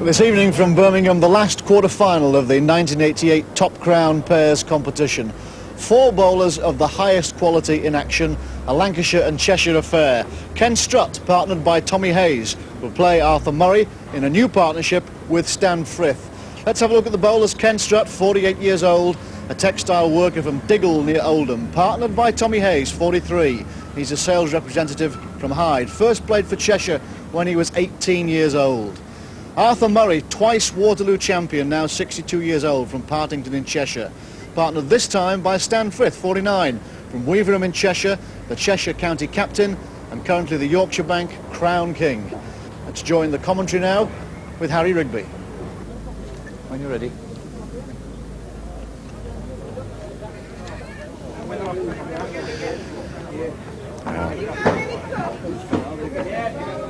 This evening from Birmingham, the last quarter-final of the 1988 Top Crown Pairs competition. 4 bowlers of the highest quality in action, a Lancashire and Cheshire affair. Ken Strutt, partnered by Tommy Hayes, will play Arthur Murray in a new partnership with Stan Frith. Let's have a look at the bowlers. Ken Strutt, 48 years old, a textile worker from Diggle near Oldham, partnered by Tommy Hayes, 43. He's a sales representative from Hyde. First played for Cheshire when he was 18 years old. Arthur Murray, twice Waterloo champion, now 62 years old, from Partington in Cheshire. Partnered this time by Stan Frith, 49, from Weaverham in Cheshire, the Cheshire County captain, and currently the Yorkshire Bank Crown King. Let's join the commentary now with Harry Rigby. When you're ready.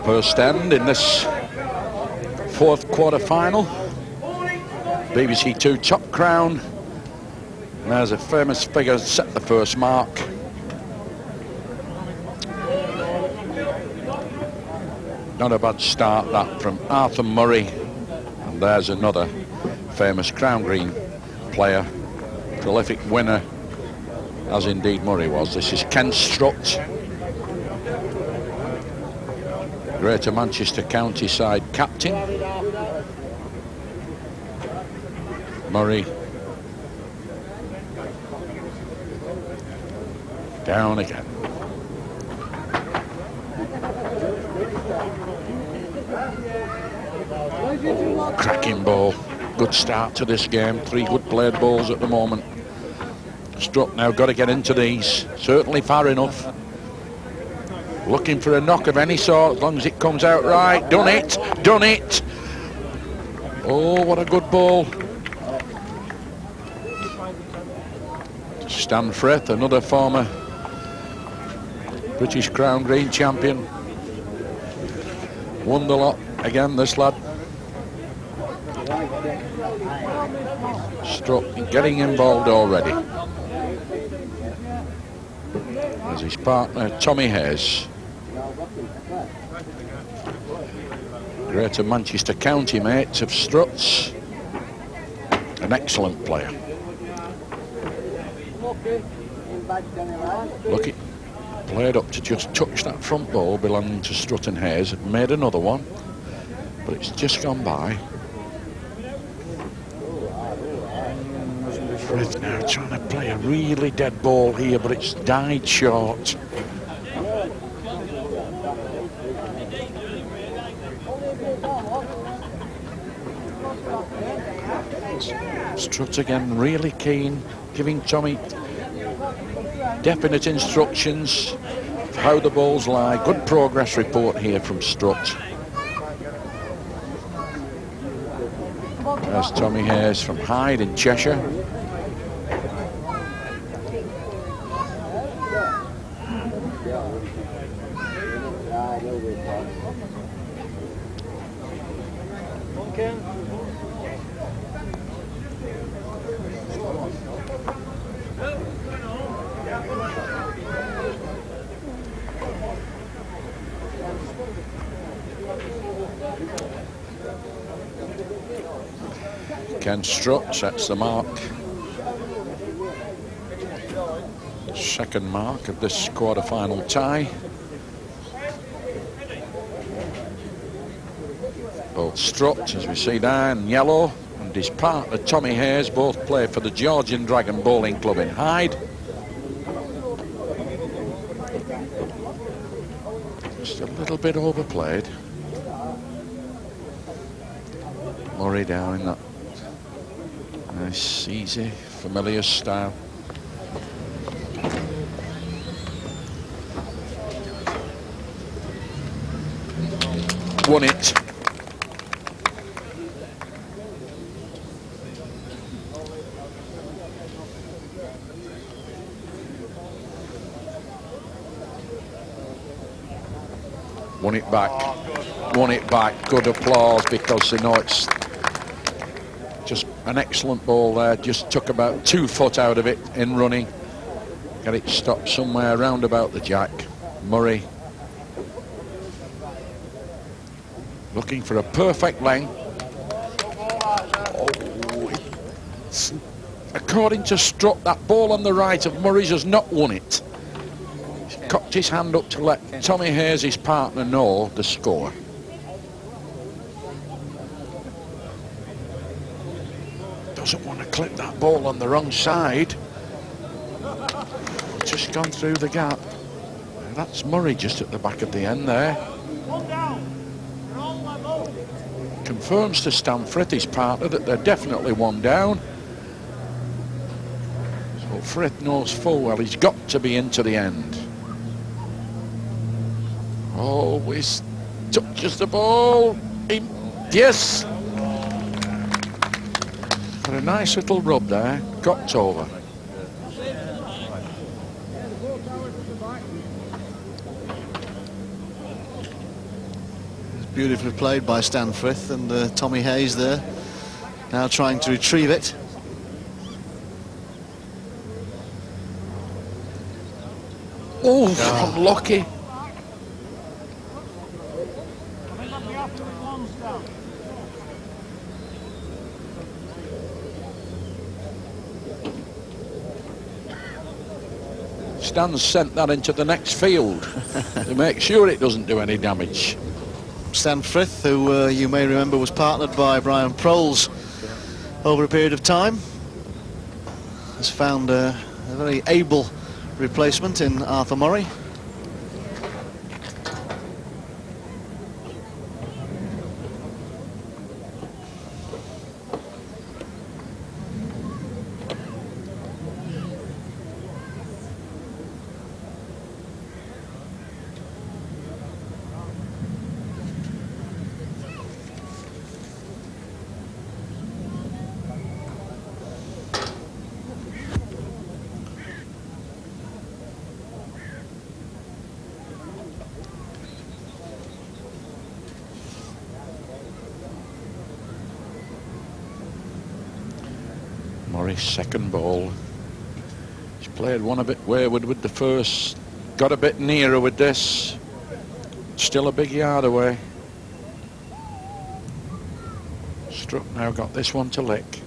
First stand in this 4th quarter-final. BBC Two Top Crown. And there's a famous figure set the first mark. Not a bad start that from Arthur Murray. And there's another famous Crown Green player, prolific winner, as indeed Murray was. This is Ken Strutt, Greater Manchester County side captain. Murray down again. Cracking ball. Good start to this game. 3 good played balls at the moment. Strutt now got to get into these. Certainly far enough. Looking for a knock of any sort, as long as it comes out right. Done it, done it. Oh, what a good ball. Stan Frith, another former British Crown Green champion. Won the lot again, this lad. Strutt getting involved already. As his partner, Tommy Hayes. Greater Manchester County mates of Strutt's. An excellent player. Look, it played up to just touch that front ball belonging to Strutt and Hayes. Made another one, but it's just gone by. Frith now trying to play a really dead ball here, but it's died short. Strutt again really keen, giving Tommy definite instructions of how the balls lie. Good progress report here from Strutt. There's Tommy Hayes from Hyde in Cheshire. Ken Strutt sets the mark. Second mark of this quarter-final tie. Both Strutt, as we see there, in yellow, and his partner Tommy Hayes both play for the Georgian Dragon Bowling Club in Hyde. Just a little bit overplayed. Murray down in that nice, easy, familiar style. Won it. Won it back. Won it back. Good applause, because you know it's just an excellent ball there. Just took about 2 foot out of it in running. Got it stopped somewhere round about the jack. Murray looking for a perfect length. according to Strutt, that ball on the right of Murray's has not won it. He's cocked his hand up to let Tommy Hayes, his partner, know the score. Doesn't want to clip that ball on the wrong side. Just gone through the gap. That's Murray just at the back of the end there. Confirms to Stan Frith, his partner, that they're definitely one down. So Frith knows full well he's got to be into the end. Always touches the ball. Yes! Got a nice little rub there. Got over. Beautifully played by Stan Frith, and Tommy Hayes there now trying to retrieve it. Oh, unlucky. Stan's sent that into the next field to make sure it doesn't do any damage. Stan Frith, who you may remember was partnered by Brian Proles over a period of time, has found a very able replacement in Arthur Murray. Murray's second ball. He's played one a bit wayward with the first, got a bit nearer with this. Still a big yard away. Strutt now got this one to lick.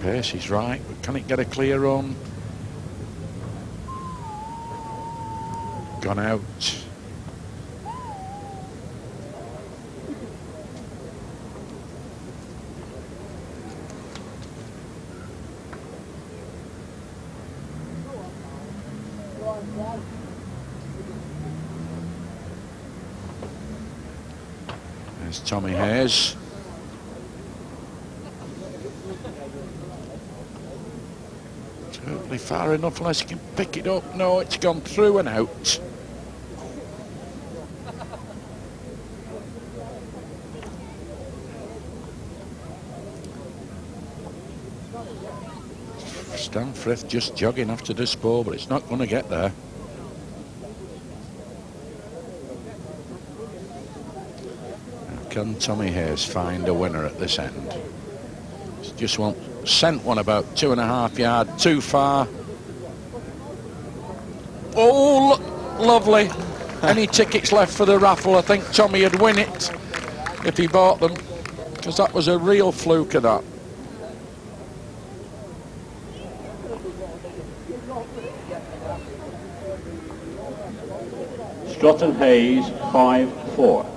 Pace is right, but can it get a clear run? Gone out. There's Tommy Hayes. Totally far enough unless he can pick it up. No, it's gone through and out. Stan Frith just jogging after this ball, but it's not going to get there. Can Tommy Hayes find a winner at this end? Just sent one about 2.5 yards too far. Oh, lovely. Any tickets left for the raffle? I think Tommy would win it if he bought them, because that was a real fluke of that. Strutt and Hayes 5-4.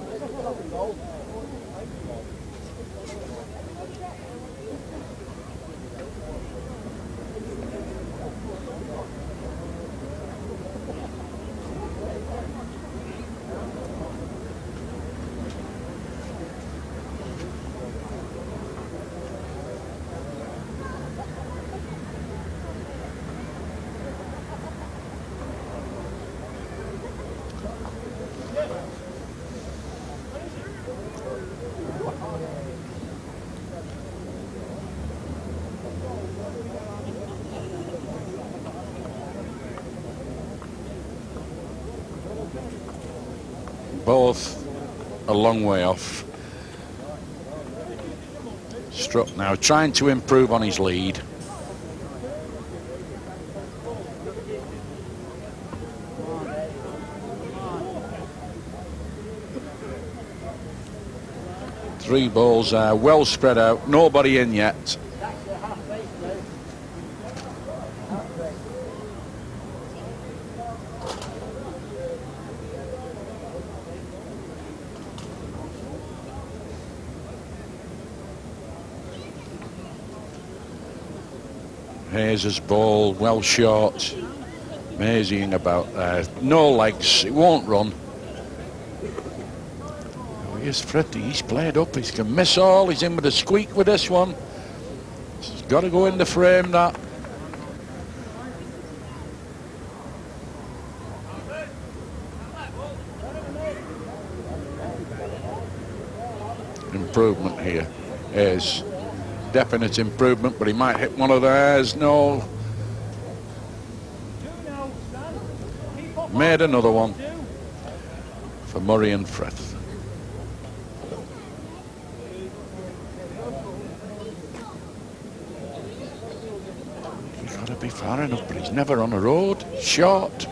Both a long way off. Strutt now trying to improve on his lead. 3 balls are well spread out, nobody in yet. Hayes' ball well short. Amazing about there. No legs, it won't run. Oh, here's Freddie, he's played up, he can miss all, he's in with a squeak with this one. He's got to go in the frame, that. Improvement here. Hayes. Definite improvement, but he might hit one of theirs. No. Made another one for Murray and Frith. He's got to be far enough, but he's never on a road. Short.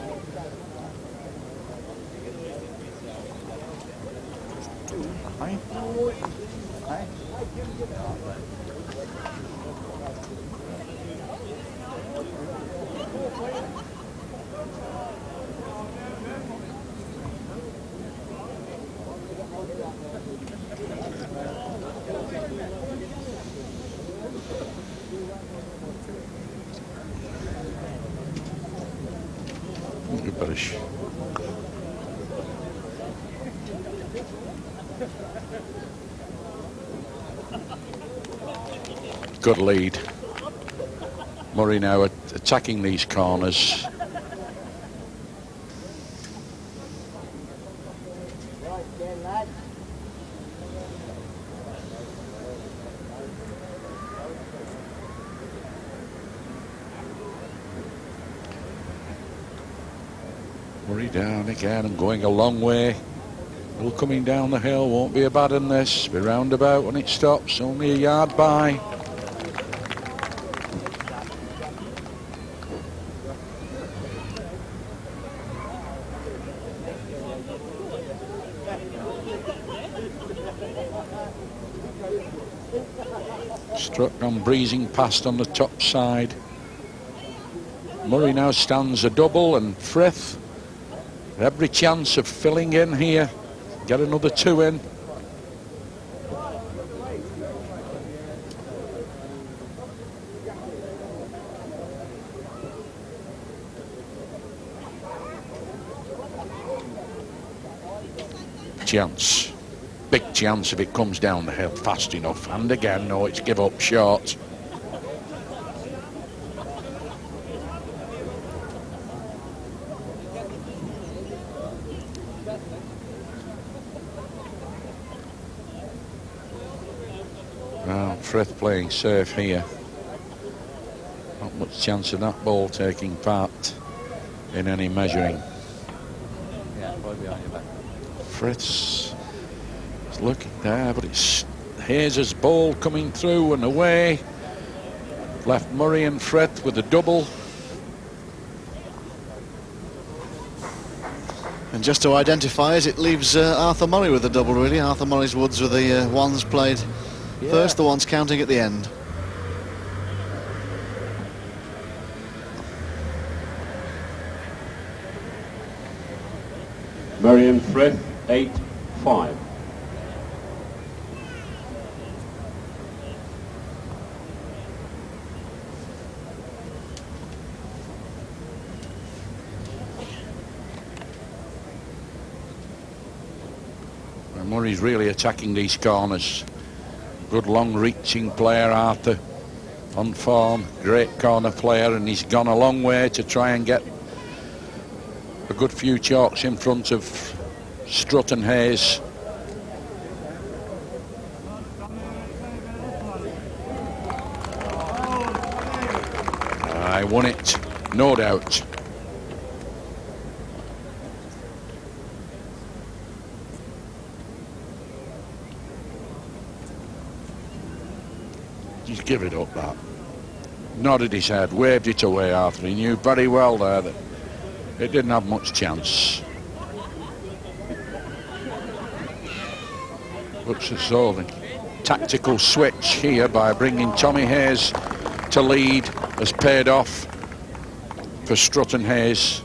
Good lead. Murray now attacking these corners. Murray down again and going a long way. Still coming down the hill, won't be a bad in this. Be roundabout when it stops, only a yard by. Struck on breezing past on the top side. Murray now stands a double, and Frith every chance of filling in here. Get another 2 in. Chance. Big chance if it comes down the hill fast enough. And again, no, it's give up short. Well, Frith playing safe here. Not much chance of that ball taking part in any measuring. Yeah, boy behind your back. Frith's looking there, but it's Hayes' ball coming through and away. Left Murray and Frith with a double. And just to identify as it leaves Arthur Murray with the double, really. Arthur Murray's woods with the ones played first, the ones counting at the end. Murray and Frith, 8-5. Murray's really attacking these corners. Good long reaching player, Arthur, on form, great corner player, and he's gone a long way to try and get a good few chalks in front of Strutt and Hayes. I won it, no doubt. Just give it up, that. Nodded his head, waved it away, Arthur. He knew very well there that it didn't have much chance. Looks as though tactical switch here by bringing Tommy Hayes to lead has paid off for Strutt and Hayes.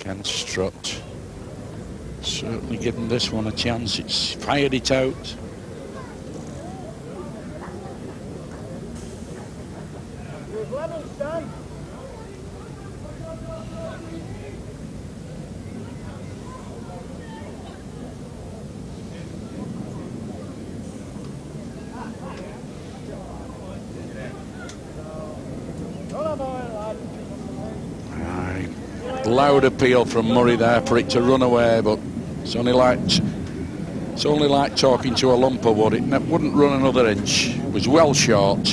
Ken Strutt certainly given this one a chance. It's fired it out. Loud appeal from Murray there for it to run away, but it's only like talking to a lumper wood. It wouldn't run another inch. It was well short.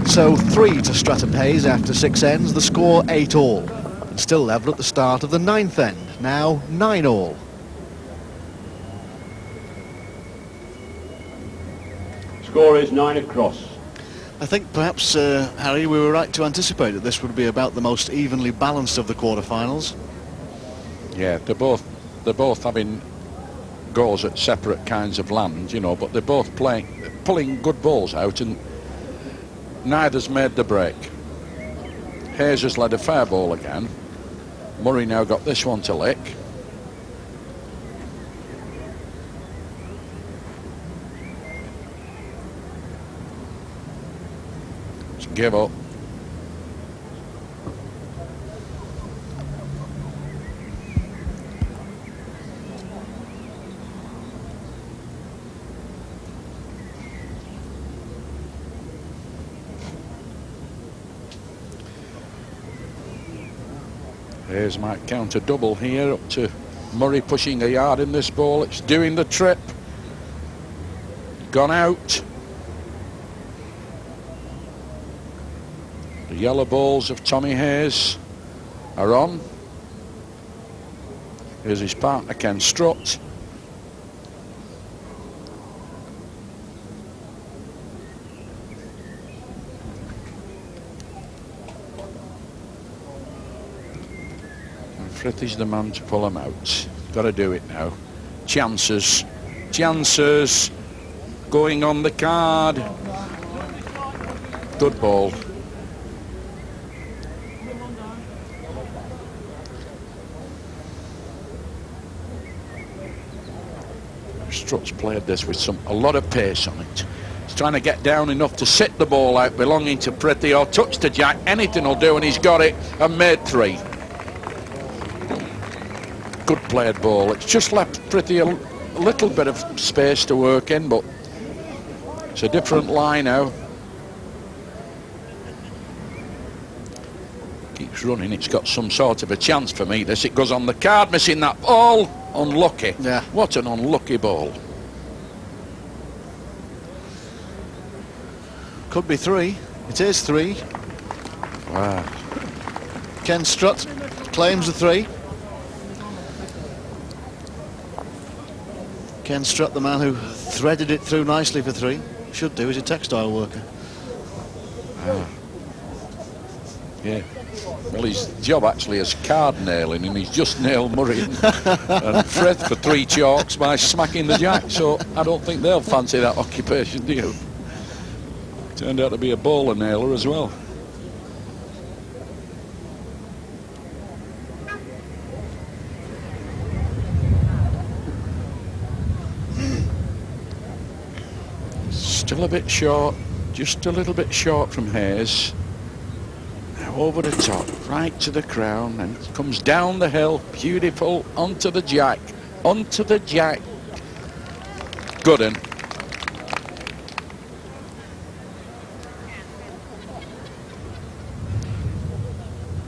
So 3 to Strutt and Hayes after 6 ends, the score 8 all. And still level at the start of the 9th end, now 9 all. Score is 9 across. I think perhaps, Harry, we were right to anticipate that this would be about the most evenly balanced of the quarterfinals. Yeah, they're both having goals at separate kinds of land, you know, but they're both pulling good balls out, and neither's made the break. Hayes has led a fair ball again. Murray now got this one to lick. Give up. Hayes might count a double here, up to Murray pushing a yard in this ball. It's doing the trip. Gone out. The yellow balls of Tommy Hayes are on. Here's his partner Ken Strutt. And Frith is the man to pull him out. Got to do it now. Chances. Chances. Going on the card. Good ball. Strutt's played this with a lot of pace on it. He's trying to get down enough to sit the ball out belonging to Prithy, or touch the jack. Anything will do, and he's got it and made 3. Good played ball. It's just left Prithy a little bit of space to work in, but it's a different line now. Keeps running. It's got some sort of a chance for me. This, it goes on the card, missing that ball. Unlucky. Yeah. What an unlucky ball. Could be 3. It is 3. Wow. Ken Strutt claims the 3. Ken Strutt, the man who threaded it through nicely for 3. Should do, he's a textile worker. Yeah. Well, his job actually is card nailing, and he's just nailed Murray and Frith for 3 chalks by smacking the jack. So I don't think they'll fancy that occupation, do you? Turned out to be a bowler nailer as well. Still a bit short, just a little bit short from Hayes. Now over the top, right to the crown, and comes down the hill, beautiful, onto the jack, onto the jack. Good un.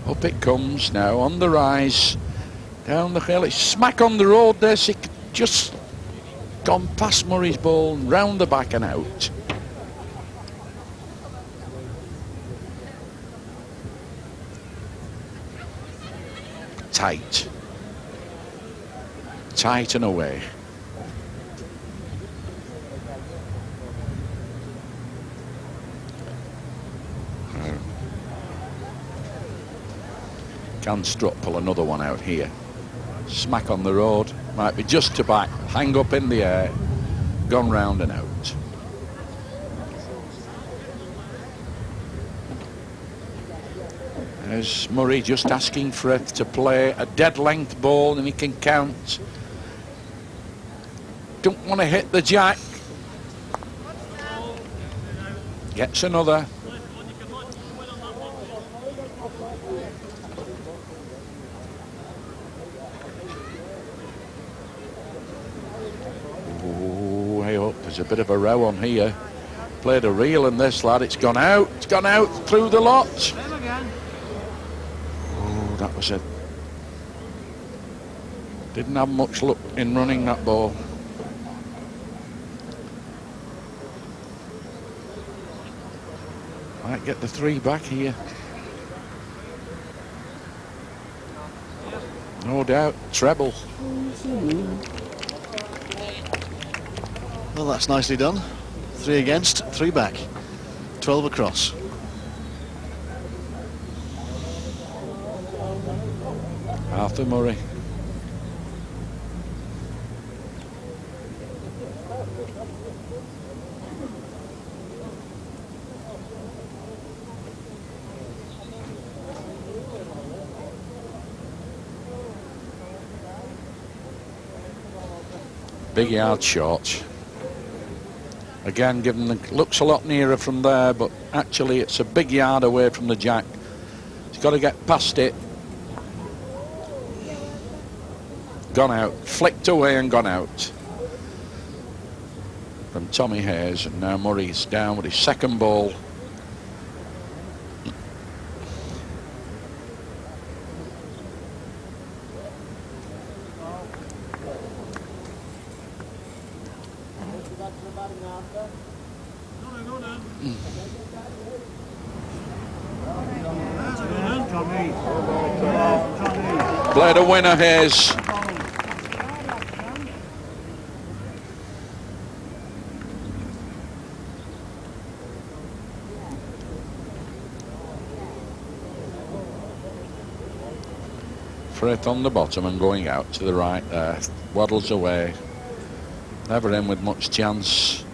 Up it comes now, on the rise, down the hill. It's smack on the road there, so it just gone past Murray's ball, round the back and out. tight. Tight and away. Can Strutt pull another one out here? Smack on the road. Might be just to back. Hang up in the air. Gone round and out. There's Murray just asking Frith to play a dead length ball and he can count. Don't want to hit the jack. Gets another. Oh, way up. There's a bit of a row on here. Played a reel in this lad. It's gone out. It's gone out through the lot. Oh, that was it. Didn't have much luck in running that ball. Might get the 3 back here. No doubt. Treble. Well, that's nicely done. 3 against, 3 back. 12 across. Arthur Murray. Big yard short. Again, given the looks a lot nearer from there, but actually it's a big yard away from the jack. He's got to get past it. Gone out, flicked away and gone out. From Tommy Hayes, and now Murray's down with his second ball. Played a winner, Hayes. Frith on the bottom and going out to the right there. Waddles away. Never in with much chance.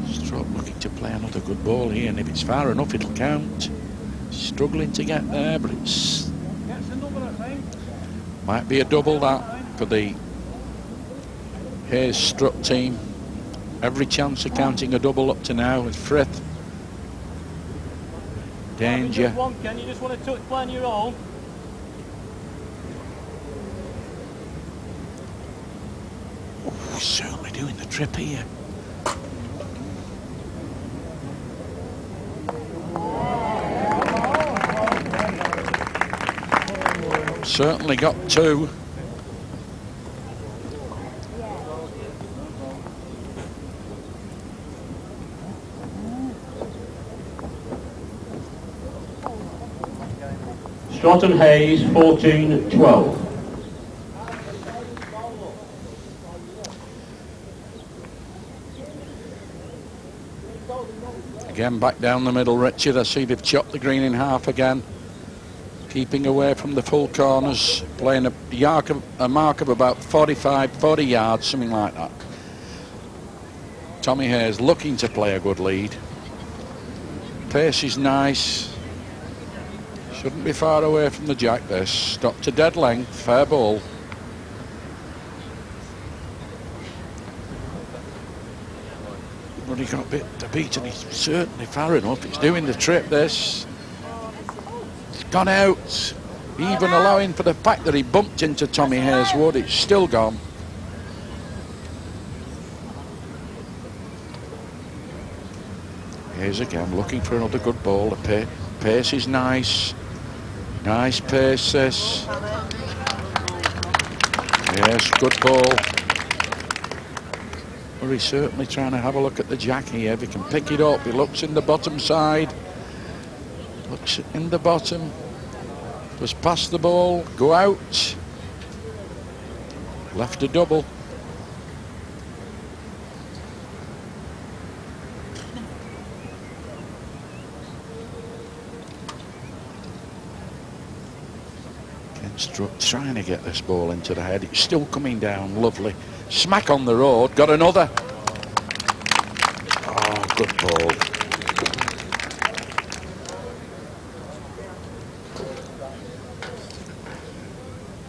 Strutt looking to play another good ball here, and if it's far enough it'll count. Struggling to get there, but it's might be a double that for the Hayes Strutt team. Every chance of counting a double up to now with Frith. Danger. Ken, you just want to play on your own. Oh, certainly doing the trip here. Certainly got 2. Strutt and Hayes 14-12. Again back down the middle, Richard. I see they've chopped the green in half again. Keeping away from the full corners, playing a mark of about 40 yards, something like that. Tommy Hayes looking to play a good lead. Pace is nice. Shouldn't be far away from the jack this. Stopped to dead length, fair ball. But he got a bit to beat and he's certainly far enough. He's doing the trip this. Gone out, even allowing for the fact that he bumped into Tommy Hayes Wood, it's still gone. Hayes again looking for another good ball. The pace is nice. Nice pace this. Yes, good ball. Well, he's certainly trying to have a look at the jack here. If he can pick it up, he looks in the bottom side. But 6 in the bottom. Just pass the ball, go out. Left a double. Strutt trying to get this ball into the head. It's still coming down. Lovely. Smack on the road. Got another. Oh, good ball.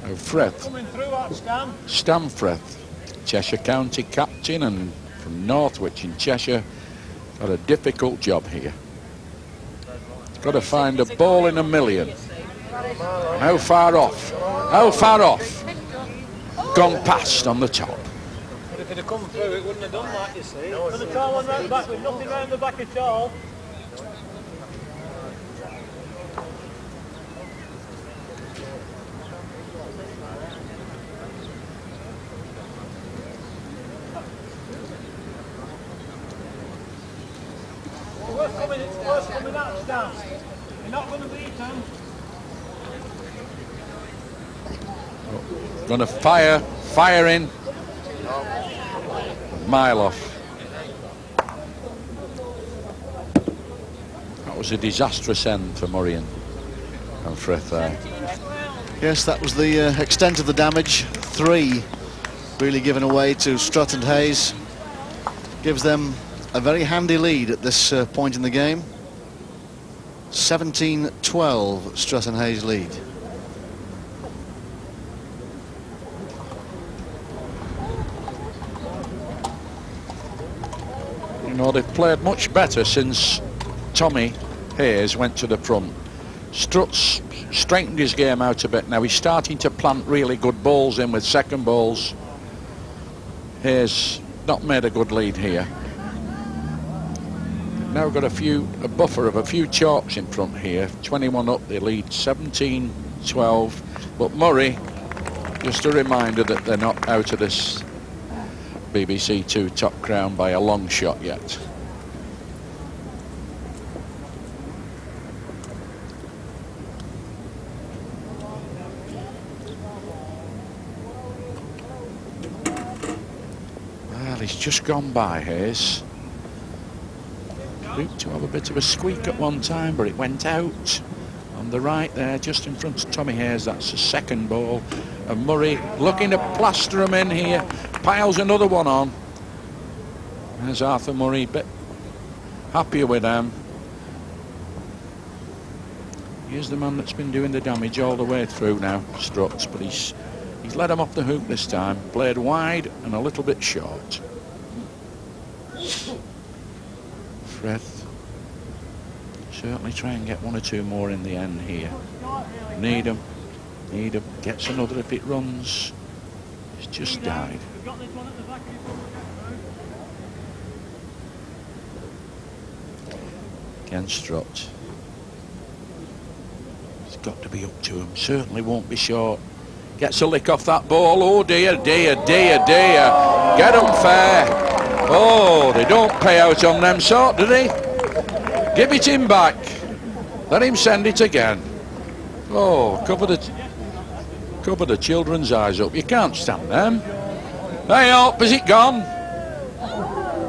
Oh, Frith. Coming through that Stan. Stan Frith, Cheshire County captain and from Northwich in Cheshire. Got a difficult job here. Got to find a ball in a million. How far off? How far off? Gone past on the top. But if it had come through, it wouldn't have done that, you see. For the tall one round the back with nothing round the back at all. It's worth coming out, Stan. You're not going to beat them. Going to fire in. Mile off. That was a disastrous end for Murray and Frith there. Yes, that was the extent of the damage. 3 really given away to Strutt and Hayes. Gives them a very handy lead at this point in the game. 17-12 Strutt and Hayes lead. You know, they've played much better since Tommy Hayes went to the front. Strutt's straightened his game out a bit now. He's starting to plant really good balls in with second balls. Hayes not made a good lead here. Now got a buffer of a few chalks in front here. 21 up, they lead 17-12. But Murray, just a reminder that they're not out of this BBC Two Top Crown by a long shot yet. Well, he's just gone by, Hayes. Looked to have a bit of a squeak at one time, but it went out on the right there, just in front of Tommy Hayes. That's the second ball. And Murray looking to plaster him in here. Piles another one on. There's Arthur Murray, a bit happier with them. Here's the man that's been doing the damage all the way through now, Strutt, but he's let him off the hook this time. Played wide and a little bit short. Frith certainly try and get 1 or 2 more in the end here. Need him. Gets another if it runs. He's just died. Again, Strutt. He's got to be up to him. Certainly won't be short. Gets a lick off that ball. Oh dear. Get him fair. Oh, they don't pay out on them sort, do they? Give it him back. Let him send it again. Oh, cover the children's eyes up. You can't stand them. Hey up, has it gone?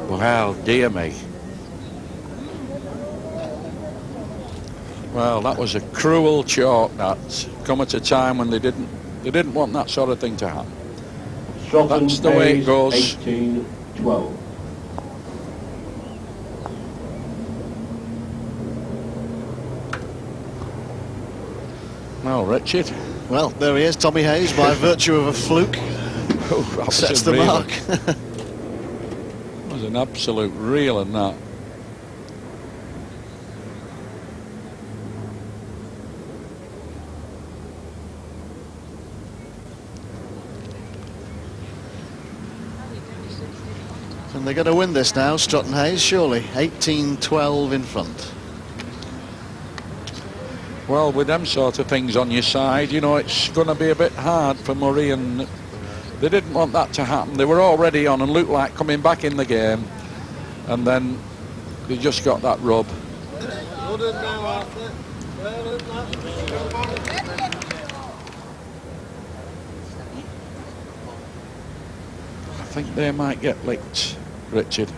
Well, dear me. Well, that was a cruel chalk that come at a time when they didn't want that sort of thing to happen. That's the way it goes. 18-12. Well, Richard. Well, there he is, Tommy Hayes, by virtue of a fluke. Oh, sets the mark. It was an absolute reel in that. And they're going to win this now, Strutt and Hayes, surely. 18-12 in front. Well, with them sort of things on your side, you know, it's going to be a bit hard for Murray, and they didn't want that to happen. They were already on and looked like coming back in the game, and then they just got that rub. I think they might get licked, Richard.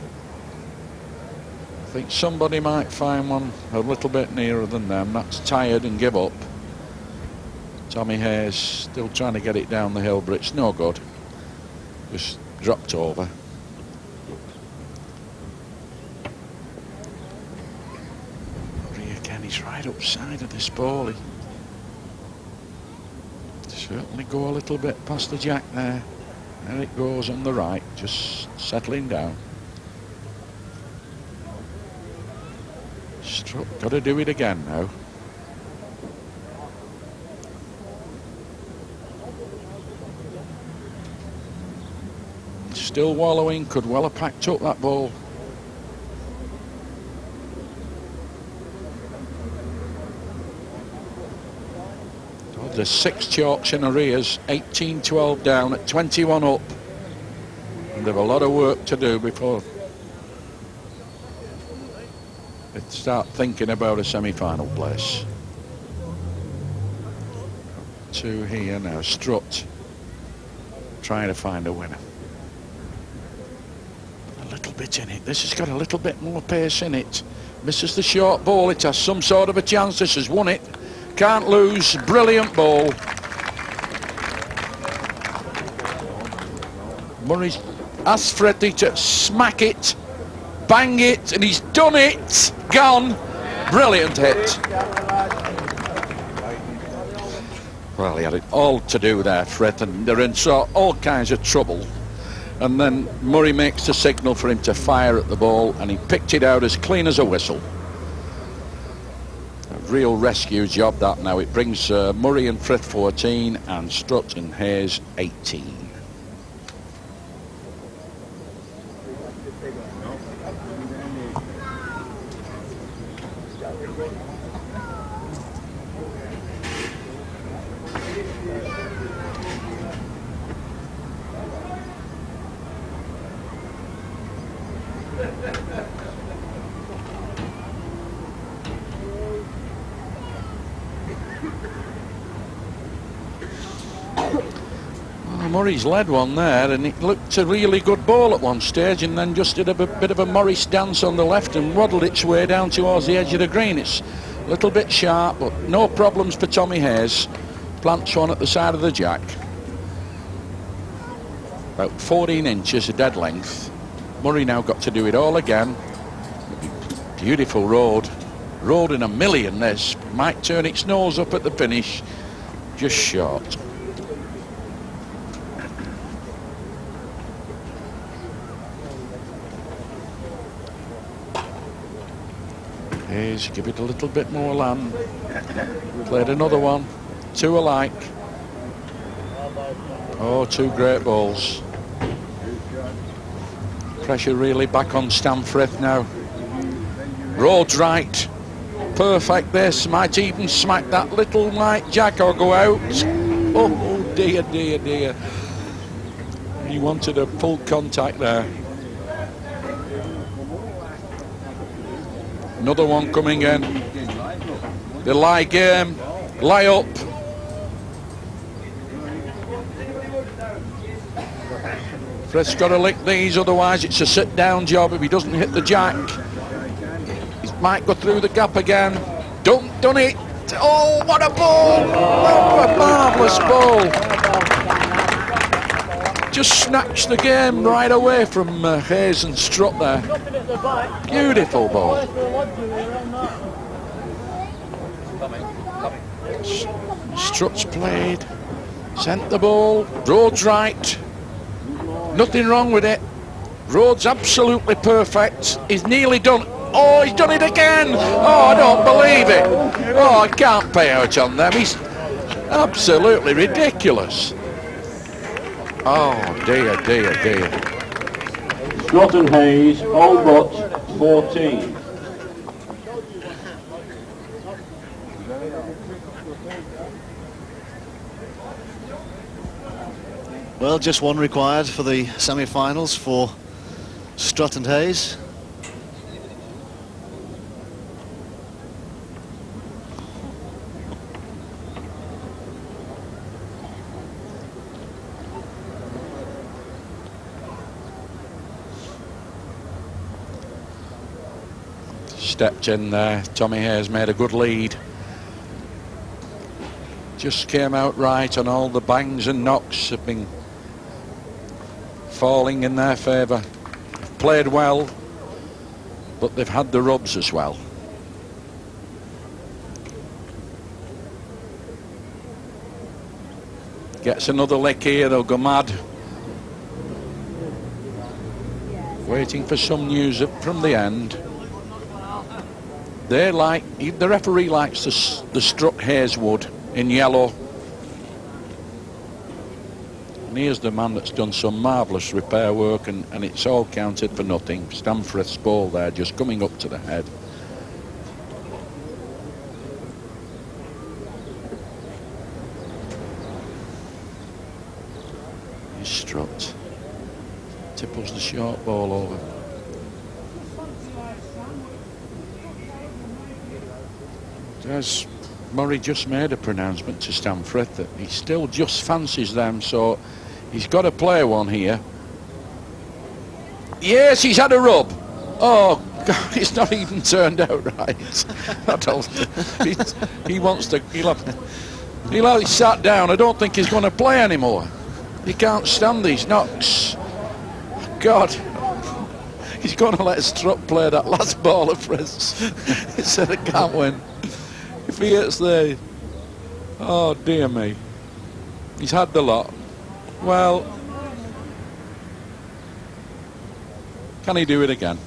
I think somebody might find one a little bit nearer than them. That's tired and give up. Tommy Hayes still trying to get it down the hill, but it's no good. Just dropped over. Murray again, he's right upside of this ball. He certainly go a little bit past the jack there. There it goes on the right, just settling down. Strutt, got to do it again now. Still wallowing, could well have packed up that ball. Oh, there's 6 chalks in arrears, 18-12 down at 21 up. And they've a lot of work to do before they start thinking about a semi-final place. 2 here now, Strutt trying to find a winner. A little bit in it. This has got a little bit more pace in it. Misses the short ball. It has some sort of a chance. This has won it. Can't lose. Brilliant ball. Murray's asked Freddie to smack it, bang it, and he's done it. Gone. Brilliant hit. Well, he had it all to do there, Fred, and they're in all kinds of trouble. And then Murray makes the signal for him to fire at the ball, and he picked it out as clean as a whistle. A real rescue job that now. It brings Murray and Frith 14 and Strutt and Hayes 18. Murray's led one there, and it looked a really good ball at one stage, and then just did a bit of a Morris dance on the left and waddled its way down towards the edge of the green. It's a little bit sharp, but no problems for Tommy Hayes. Plants one at the side of the jack. About 14 inches of dead length. Murray now got to do it all again. Beautiful road. Road in a million, this. Might turn its nose up at the finish. Just short. Hayes, give it a little bit more land. Played another one. 2 alike. Oh, 2 great balls. Pressure really back on Stan Frith now. Road's right. Perfect this. Might even smack that little light jack or go out. Oh dear, dear, dear. He wanted a full contact there. Another one coming in. The lie game. Lie up. Fred's got to lick these, otherwise it's a sit-down job if he doesn't hit the jack. He might go through the gap again. Done it. Oh, what a ball! What a marvellous ball. Just snatched the game right away from Hayes and Strutt there. Beautiful ball. Strutt's played. Sent the ball. Road's right. Nothing wrong with it. Road's absolutely perfect. He's nearly done. Oh, he's done it again. Oh, I don't believe it. Oh, I can't pay out on them. He's absolutely ridiculous. Oh, dear, dear, dear. Strutt and Hayes, all but 14. Well, just one required for the semi-finals for Strutt and Hayes. stepped in there. Tommy Hayes made a good lead. Just came out right, and all the bangs and knocks have been falling in their favour. Played well, but they've had the rubs as well. Gets another lick here, they'll go mad. Waiting for some news from the end. They like, the referee likes the struck Hayeswood in yellow. And here's the man that's done some marvellous repair work, and it's all counted for nothing. Stamfrith's ball there, just coming up to the head. He's struck. Tipples the short ball over. As Murray just made a pronouncement to Stamford that he still just fancies them, so he's got to play one here. Yes, he's had a rub. Oh God, it's not even turned out right. I don't. He wants to. He'll sat down. I don't think he's going to play anymore. He can't stand these knocks. God, he's going to let Strutt play that last ball of Fritz. He said, I can't win. If he hits there, oh dear me. He's had the lot. Well, can he do it again?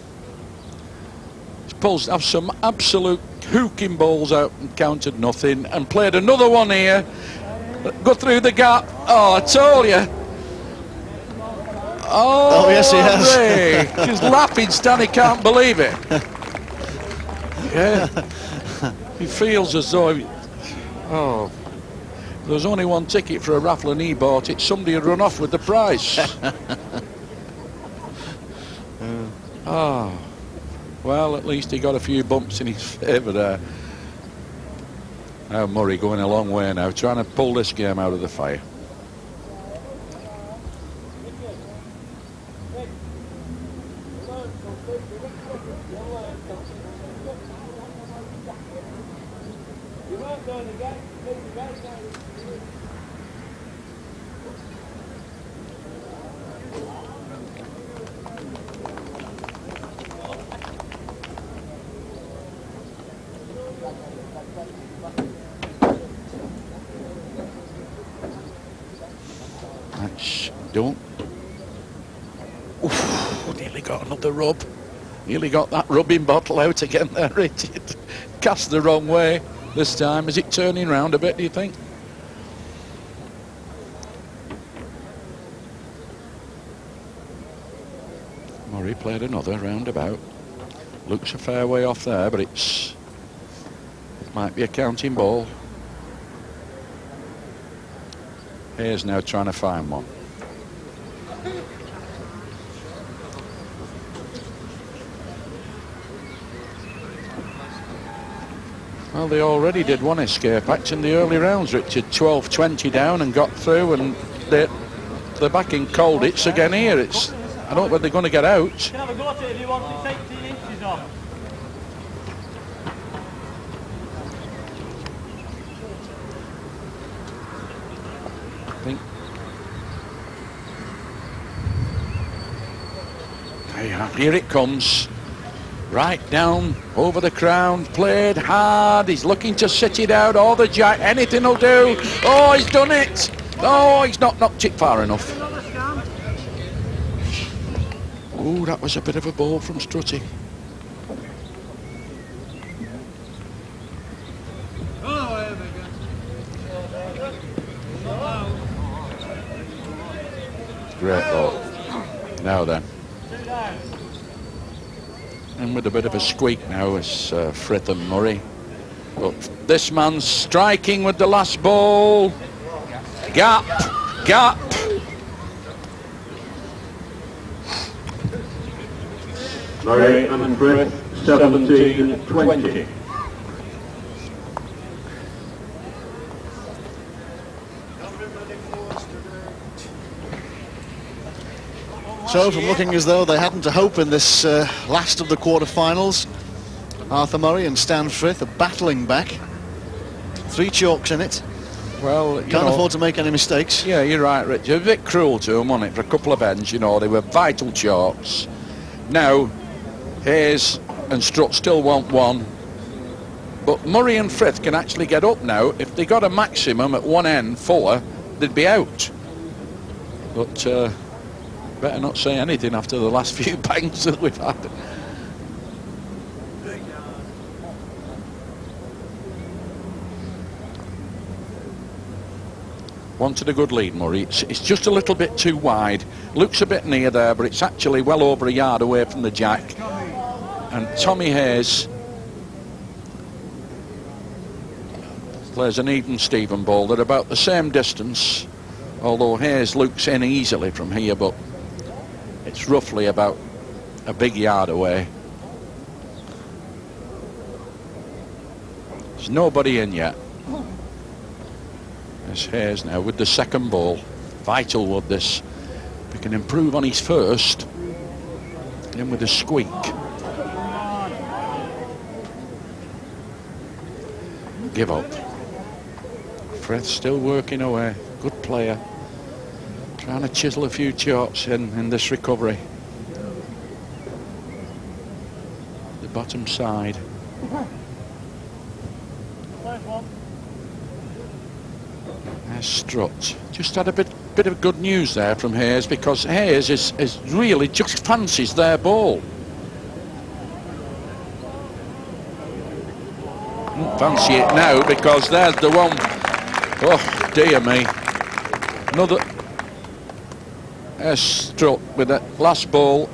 He's pulled off some absolute hooking balls out and counted nothing, and played another one here. Go through the gap. Oh, I told you. Oh, yes, he has. He's laughing, Stan, he can't believe it. Yeah. He feels as though there's only one ticket for a raffle and he bought it. Somebody had run off with the price. Well, at least he got a few bumps in his favour there. Now Murray going a long way now, trying to pull this game out of the fire. Don't. Oof, nearly got another rub. Nearly got that rubbing bottle out again there, Richard. Cast the wrong way this time. Is it turning round a bit, do you think? Murray played another roundabout. Looks a fair way off there, but it might be a counting ball. Hayes now trying to find one. Well, they already did one escape act in the early rounds, Richard. 12-20 down and got through, and they're back in cold. It's again here. I don't know whether they're going to get out. You can have a go at it if you want. It's 18 inches off. I think. Here it comes. Right down over the crown, played hard. He's looking to sit it out. Oh, the jack, anything will do. Oh, he's done it. Oh, he's not knocked it far enough. Oh, that was a bit of a ball from Strutty. Great ball. Now then. And with a bit of a squeak now is Frith and Murray. But this man's striking with the last ball. Gap. Murray and Frith, 17-20. So from looking as though they hadn't a hope in this last of the quarter-finals, Arthur Murray and Stan Frith are battling back. 3 chalks in it. Well, Can't afford to make any mistakes. Yeah, you're right, Rich. A bit cruel to them, wasn't it, for a couple of ends, you know. They were vital chalks. Now, Hayes and Strutt still want 1. But Murray and Frith can actually get up now. If they got a maximum at one end fuller, they'd be out. But better not say anything after the last few bangs that we've had. Wanted a good lead, Murray. It's just a little bit too wide. Looks a bit near there, but it's actually well over a yard away from the jack. And Tommy Hayes plays an even Steven ball. They're about the same distance, although Hayes looks in easily from here, but it's roughly about a big yard away. There's nobody in yet. There's Hayes now with the second ball. Vital with this. If he can improve on his first, then with a squeak. Give up. Frith still working away. Good player. Trying to chisel a few chalks in this recovery. The bottom side. There's Strutt. Just had a bit of good news there from Hayes, because Hayes is really just fancies their ball. Don't fancy it now, because there's the one. Oh dear me. Another. There's Strutt with that last ball.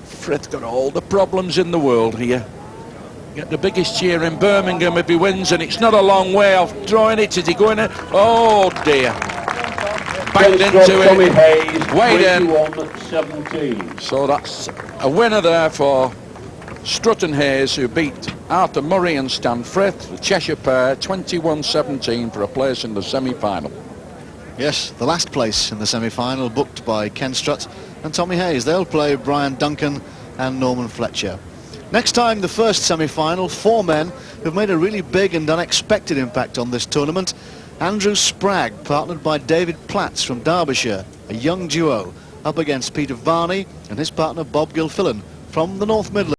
Frith got all the problems in the world here. Get the biggest cheer in Birmingham if he wins, and it's not a long way off throwing it. Is he going in? Oh dear. Banged into it. Tommy Hayes, Wade in. 21-17. So that's a winner there for Strutt and Hayes, who beat Arthur Murray and Stan Frith, the Cheshire pair, 21-17 for a place in the semi-final. Yes, the last place in the semi-final, booked by Ken Strutt and Tommy Hayes. They'll play Brian Duncan and Norman Fletcher. Next time, the first semi-final, 4 men who've made a really big and unexpected impact on this tournament. Andrew Spragg, partnered by David Platts from Derbyshire, a young duo, up against Peter Varney and his partner Bob Gilfillan from the North Midlands.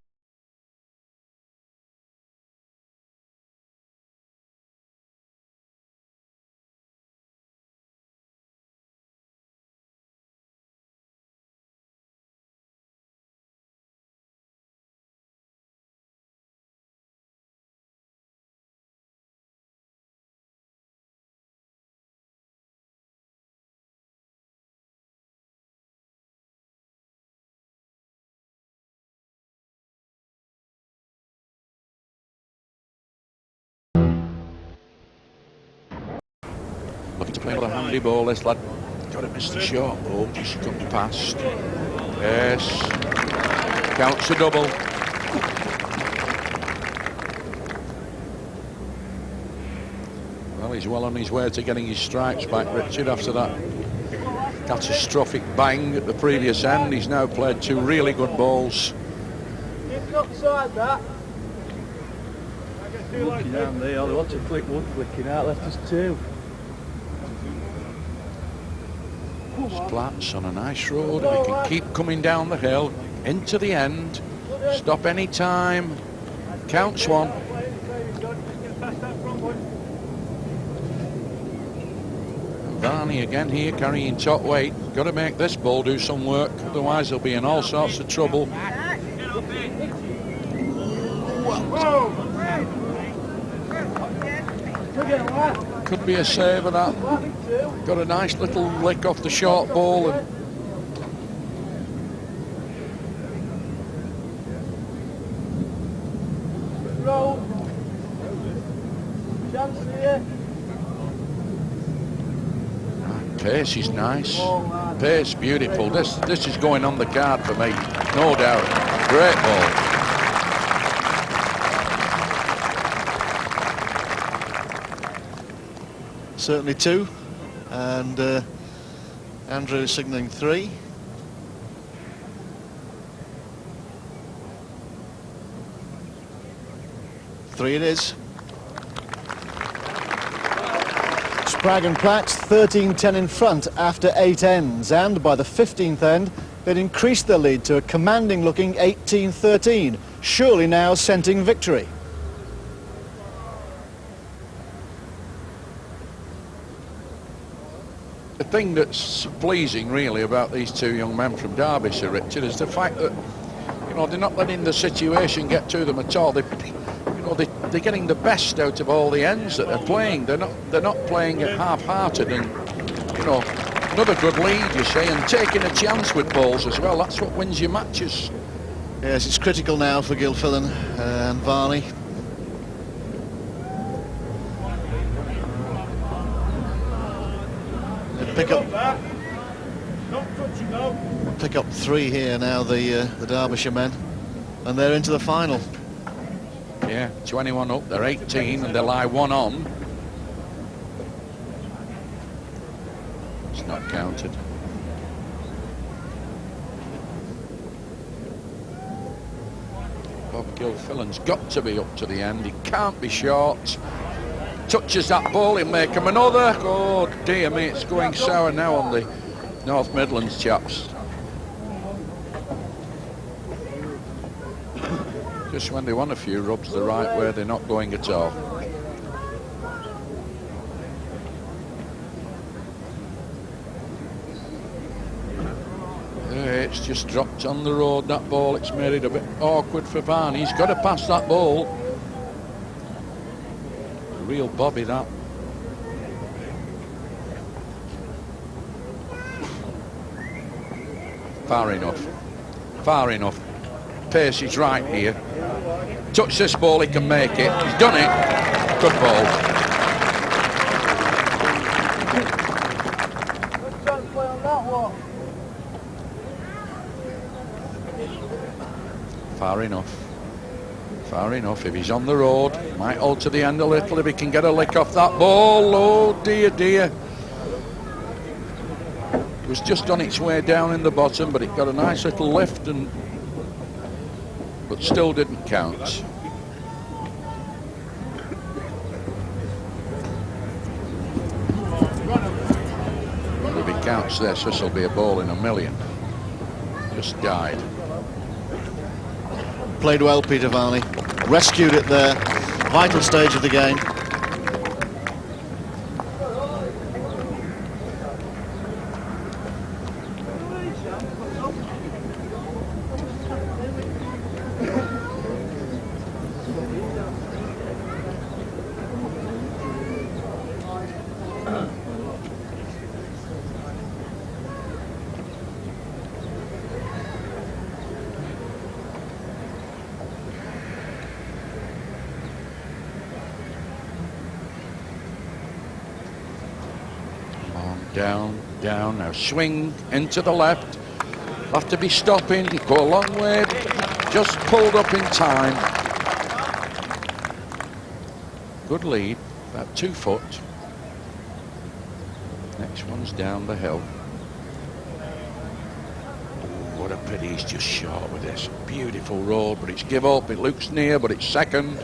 Looking to play another handy ball, this lad. Got to miss the short ball, just come past. Yes. Counts a double. Well, he's well on his way to getting his stripes back, Richard, after that catastrophic bang at the previous end. He's now played 2 really good balls. Keep outside that. Looking down there, they want to flick one flicking out, left us 2. Platts on a nice road. He can keep coming down the hill into the end. Stop any time. Counts 1. Varney again here carrying top weight. Got to make this ball do some work, otherwise they'll be in all sorts of trouble. Could be a save of that. Got a nice little lick off the short ball. And pace is nice. Pace beautiful. This is going on the card for me, no doubt. Great ball. Certainly 2, and Andrew signalling 3. 3 it is. Sprague and Platt 13-10 in front after 8 ends, and by the 15th end they'd increased their lead to a commanding looking 18-13, surely now scenting victory. The thing that's pleasing really about these two young men from Derbyshire, Richard, is the fact that, you know, they're not letting the situation get to them at all. They're getting the best out of all the ends that they're playing. They're not playing it half-hearted, and, you know, another good lead, you see, and taking a chance with balls as well. That's what wins your matches. Yes, it's critical now for Gilfillan and Varney. Pick up 3 here now, the Derbyshire men, and they're into the final. Yeah, 21 up, they're 18 and they lie 1 on. It's not counted. Bob Gilfillan's got to be up to the end, he can't be short. Touches that ball, he'll make him another. Oh dear me, it's going sour now on the North Midlands chaps. Just when they want a few rubs the right way, they're not going at all. It's just dropped on the road, that ball. It's made it a bit awkward for Varney. He's got to pass that ball. A real bobby, that. Far enough. Far enough. Pace is right here. Touch this ball, he can make it. He's done it. Good ball. Far enough. Far enough. If he's on the road, might alter the end a little if he can get a lick off that ball. Oh dear, dear. It was just on its way down in the bottom, but it got a nice little lift, and but still didn't count. If he counts this will be a ball in a million. Just died. Played well, Peter Varney. Rescued it there. Vital stage of the game. Down, down, now swing into the left. Have to be stopping, go a long way. Just pulled up in time. Good lead, about 2 foot. Next one's down the hill. What a pity, he's just short with this. Beautiful road, but it's give up. It looks near, but it's second.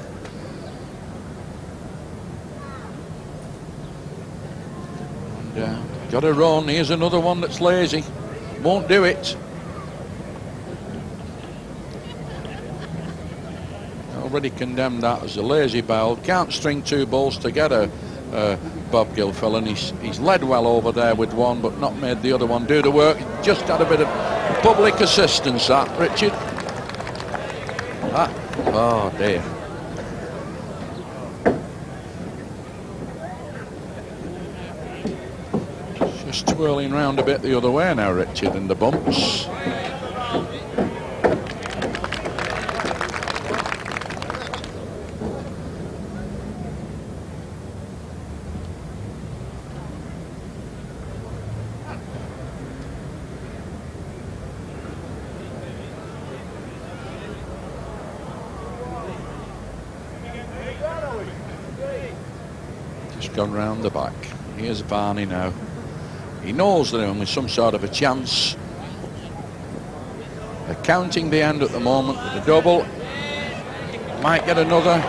Down. Got to run. Here's another one that's lazy. Won't do it. Already condemned that as a lazy bowl. Can't string 2 balls together, Bob Gilfillan. He's led well over there with one, but not made the other one do the work. Just had a bit of public assistance, that, Richard. Oh dear. Just twirling round a bit the other way now, Richard, in the bumps. Just gone round the back. Here's Varney now. He knows they're with some sort of a chance. They're counting the end at the moment with the double. Might get another.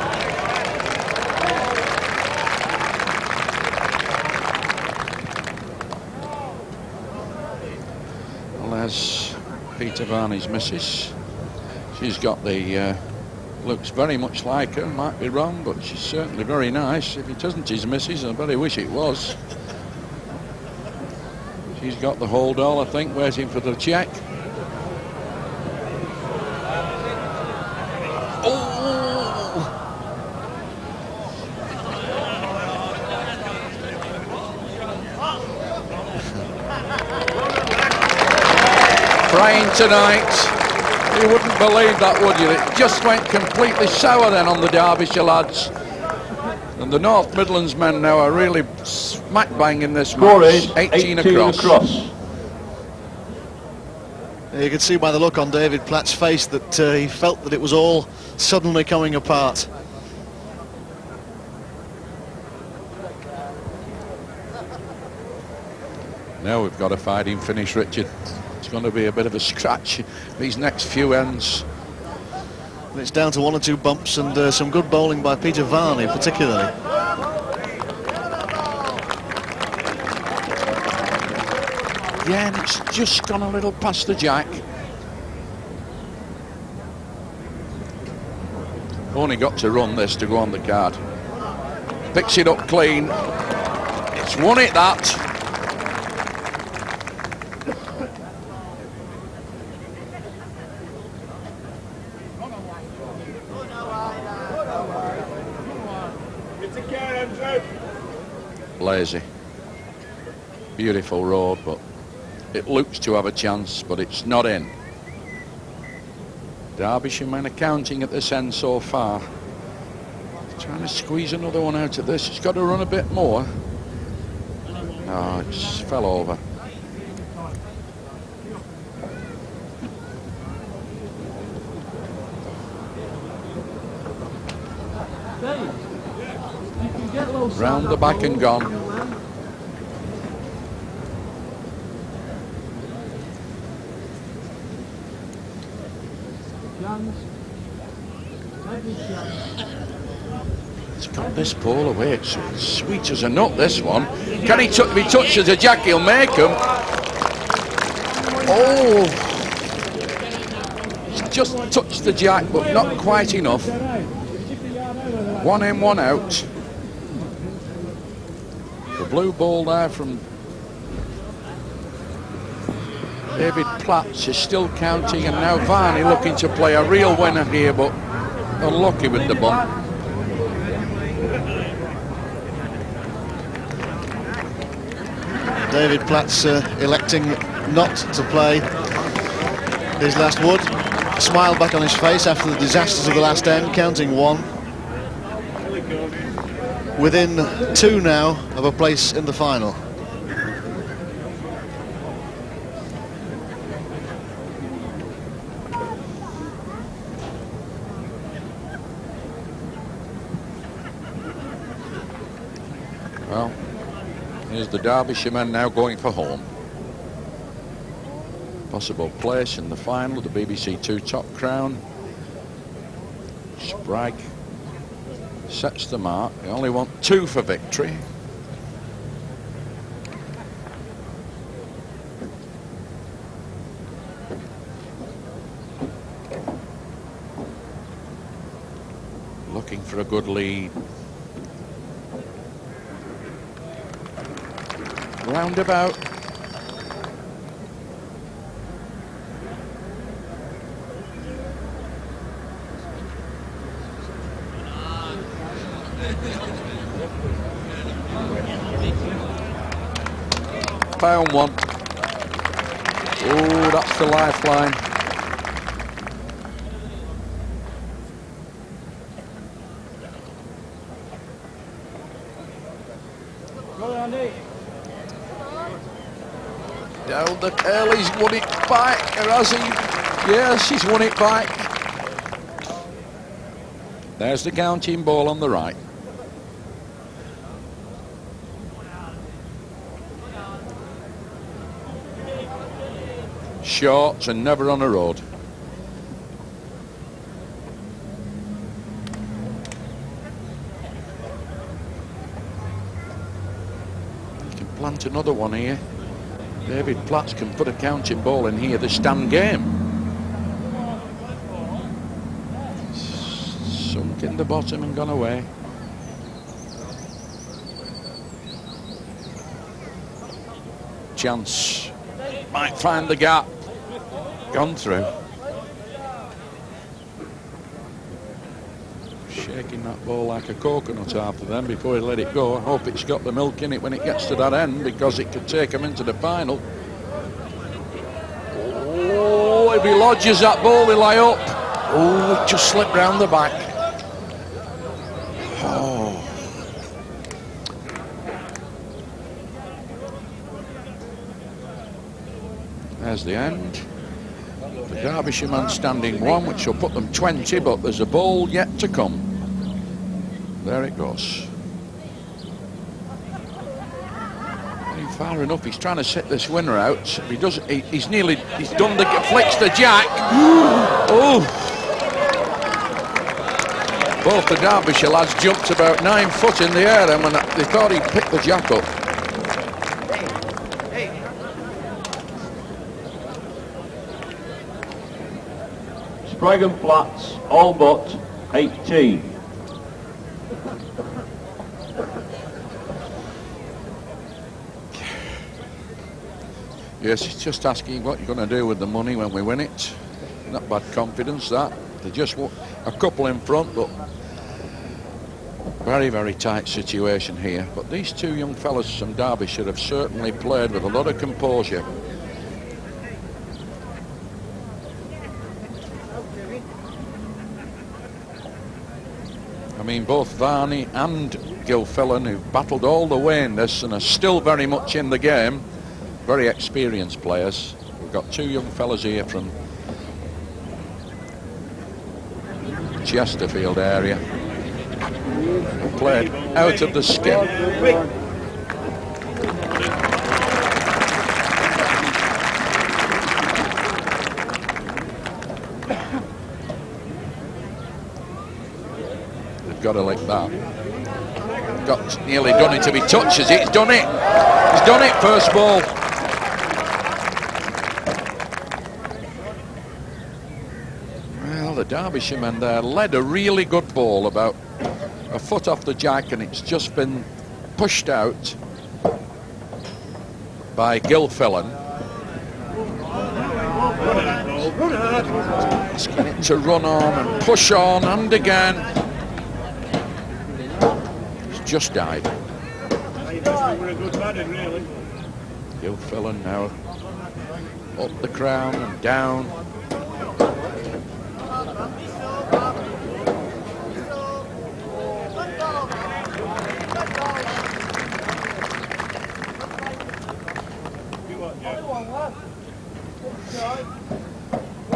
Peter Varney's missus. She's got the, looks very much like her, might be wrong, but she's certainly very nice. If it isn't his missus, I very wish it was. She's got the hold all, I think, waiting for the check. Rain tonight. You wouldn't believe that, would you? It just went completely sour then on the Derbyshire lads. And the North Midlands men now are really smack bang in this Score match. is 18 18 across. You can see by the look on David Platt's face that he felt that it was all suddenly coming apart. Now we've got a fighting finish, Richard. It's going to be a bit of a scratch these next few ends. It's down to one or two bumps and some good bowling by Peter Varney particularly. Yeah, and it's just gone a little past the jack. Only got to run this to go on the card. Picks it up clean. It's won it, that. Lazy. Beautiful road, but it looks to have a chance, but it's not in. Derbyshire men are counting at this end so far. Trying to squeeze another one out of this. It's got to run a bit more. No, it just fell over. Round the back and gone. It's got this ball away. It's sweet as a nut, this one. Can he be touched as a jack? He'll make him. Oh! He's just touched the jack, but not quite enough. One in, one out. The blue ball there from David Platts is still counting, and now Varney looking to play a real winner here, but unlucky with the bump. David Platts electing not to play his last wood. A smile back on his face after the disasters of the last end, counting one. Within two now of a place in the final. Well, here's the Derbyshire men now going for home. Possible place in the final of the BBC Two Top Crown. Sprague sets the mark. They only want two for victory. Looking for a good lead. Roundabout. Found one. Oh, that's the lifeline. Down the hill, he's won it back, or has he? Yes, he's won it back. There's the counting ball on the right. Short and never on a road. You can plant another one here. David Platts can put a counting ball in here, they stand game. Sunk in the bottom and gone away. Chance might find the gap. Gone through. Shaking that ball like a coconut after them before he let it go. I hope it's got the milk in it when it gets to that end, because it could take him into the final. Oh, if he lodges that ball, he'll lie up. Oh, it just slipped round the back. Oh. There's the end. The Derbyshire man standing one, which will put them 20, but there's a ball yet to come. There it goes. Ain't far enough. He's trying to set this winner out. If he does, he's done the flicks the jack. Oh! Both the Derbyshire lads jumped about 9 foot in the air, and when they thought he'd pick the jack up. Spraggan Flats, all but 18. Yes, he's just asking what you're going to do with the money when we win it. Not bad confidence, that. They just want a couple in front, but very, very tight situation here. But these two young fellas from Derbyshire have certainly played with a lot of composure. I mean, both Varney and Gilfillan, who've battled all the way in this and are still very much in the game, very experienced players. We've got two young fellas here from Chesterfield area, who played out of the skin. Got to lick that. Got nearly done it if he touches it. He's done it. He's done it. First ball. Well, the Derbyshire men there led a really good ball about a foot off the jack, and it's just been pushed out by Gilfillan. Asking it to run on and push on, and again. Just died. Gilfillan now up the crown and down.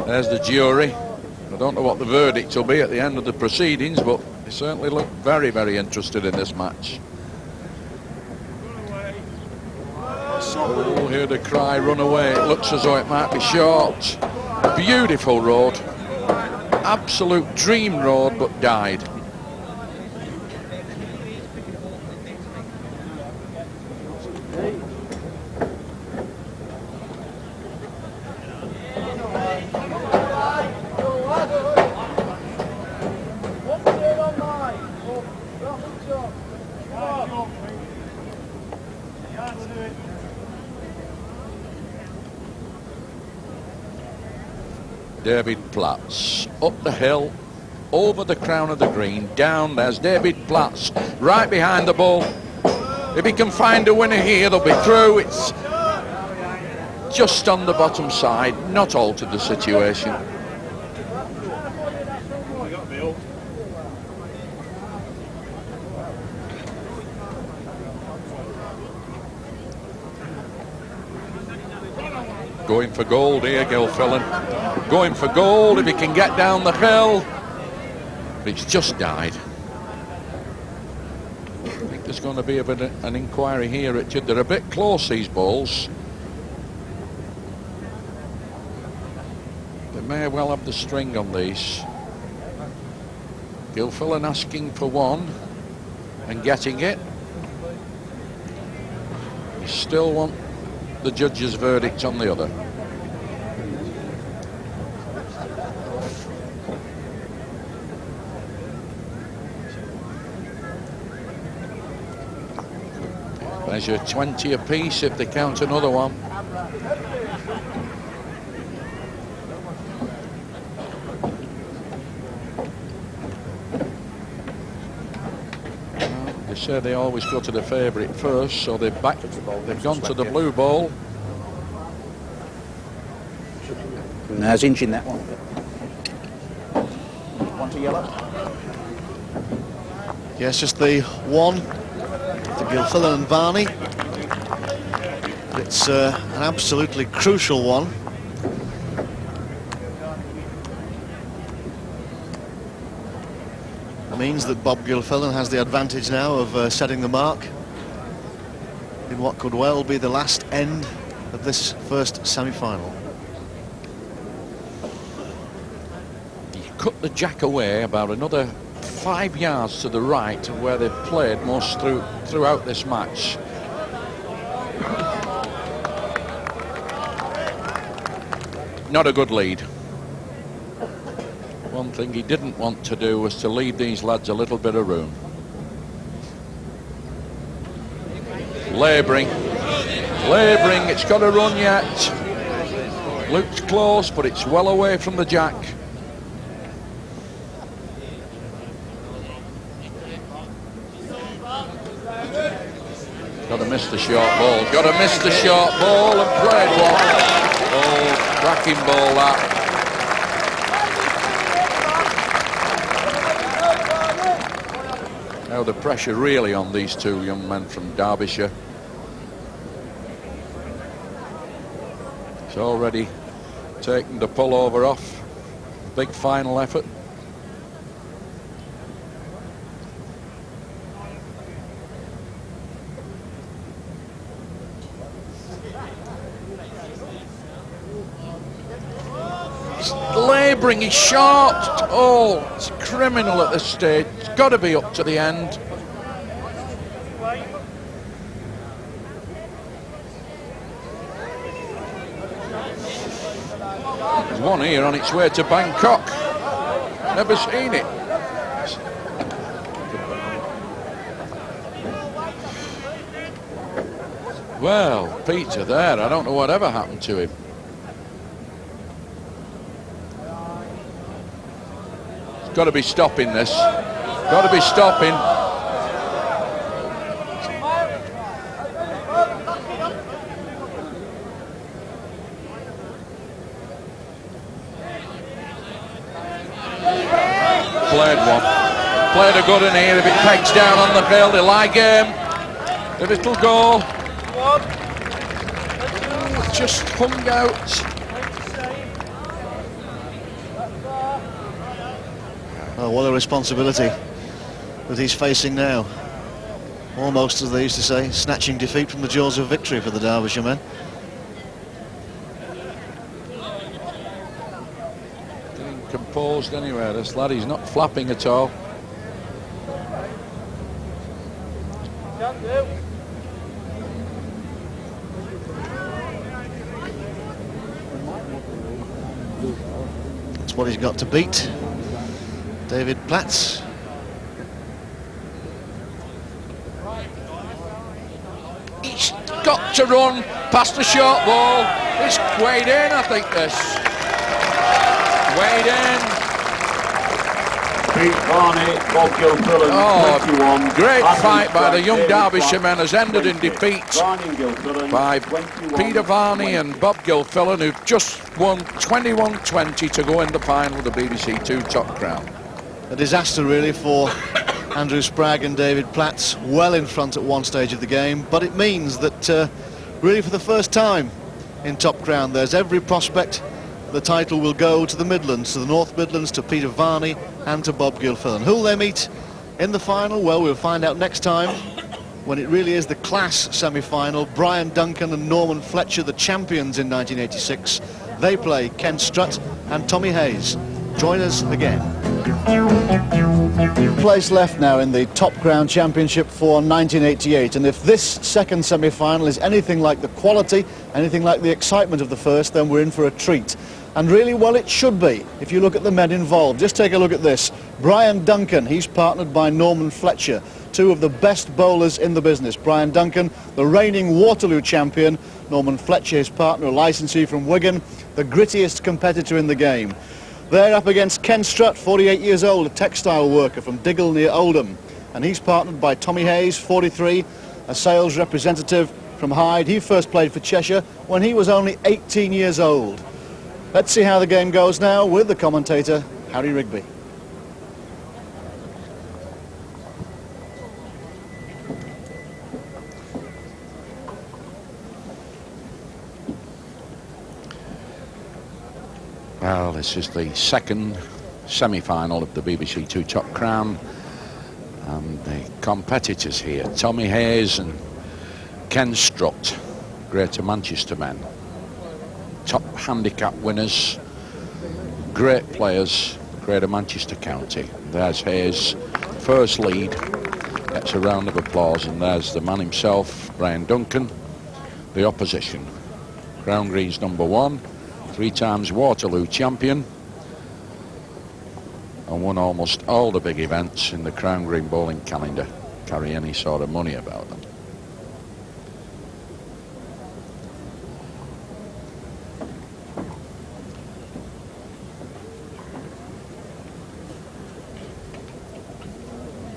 There's the jury. I don't know what the verdict will be at the end of the proceedings, but they certainly look very, very interested in this match. Oh, hear the cry, run away. It looks as though it might be short. Beautiful road. Absolute dream road, but died. David Platts up the hill, over the crown of the green, down. There's David Platts right behind the ball. If he can find a winner here, they'll be through. It's just on the bottom side, not altered the situation. Going for gold here, Gilfillan. Going for gold if he can get down the hill. But it's just died. I think there's going to be a bit of an inquiry here, Richard. They're a bit close, these balls. They may well have the string on these. Gilfillan asking for one and getting it. He still want the judge's verdict on the other. Measure 20 apiece if they count another one. They say they always go to the favourite first, so they've gone to the blue ball. No, it's inching that one. One to yellow. Yes, just the one to Gilfillan and Varney. It's an absolutely crucial one. It means that Bob Gilfillan has the advantage now of setting the mark in what could well be the last end of this first semi-final. He cut the jack away about another 5 yards to the right of where they've played most throughout this match. Not a good lead. One thing he didn't want to do was to leave these lads a little bit of room. Labouring, it's got to run yet. Looks close, but it's well away from the jack. Got to miss the short ball. Got to miss the short ball and played one. Oh, cracking ball that. Now the pressure really on these two young men from Derbyshire. It's already taken the pullover off. Big final effort. Labouring, he's short. Oh, it's criminal at this stage. It's got to be up to the end. There's one here on its way to Bangkok. Never seen it. Well, Peter there, I don't know whatever happened to him. Got to be stopping this. Got to be stopping. Played one. Played a good one here. If it pegs down on the field, they'll lie game. If it'll go. Just hung out. Oh, what a responsibility that he's facing now. Almost, as they used to say, snatching defeat from the jaws of victory for the Derbyshire men. Getting composed anywhere, this lad. He's not flapping at all. That's what he's got to beat. David Platz. He's got to run past the short ball. It's weighed in, I think this. Weighed in. Pete Varney, Bob Gilfillan, 21. Great Andrew fight by the young David Derbyshire men Platz, has ended in 20. defeat Varney and Gilfillan, by 21, Peter Varney 20. and Bob Gilfillan, who've just won 21-20 to go in the final of the BBC Two Top Crown. A disaster really for Andrew Spragg and David Platz, well in front at one stage of the game, but it means that really for the first time in Top Crown there's every prospect the title will go to the Midlands, to the North Midlands, to Peter Varney and to Bob Gilfillan. Who'll they meet in the final? Well, we'll find out next time when it really is the class semi-final. Brian Duncan and Norman Fletcher, the champions in 1986. They play Ken Strutt and Tommy Hayes. Join us again. Place left now in the Top Crown Championship for 1988, and if this second semi-final is anything like the quality, anything like the excitement of the first, then we're in for a treat. And really, well, it should be, if you look at the men involved. Just take a look at this. Brian Duncan, he's partnered by Norman Fletcher, two of the best bowlers in the business. Brian Duncan, the reigning Waterloo champion. Norman Fletcher, his partner, a licensee from Wigan, the grittiest competitor in the game. They're up against Ken Strutt, 48 years old, a textile worker from Diggle near Oldham. And he's partnered by Tommy Hayes, 43, a sales representative from Hyde. He first played for Cheshire when he was only 18 years old. Let's see how the game goes now with the commentator, Harry Rigby. Well, this is the second semi-final of the BBC Two Top Crown, and the competitors here, Tommy Hayes and Ken Strutt, Greater Manchester men, top handicap winners, great players, Greater Manchester County. There's Hayes, first lead, gets a round of applause, and there's the man himself, Brian Duncan, the opposition. Crown Green's #1. 3 times Waterloo champion, and won almost all the big events in the Crown Green bowling calendar, carry any sort of money about them.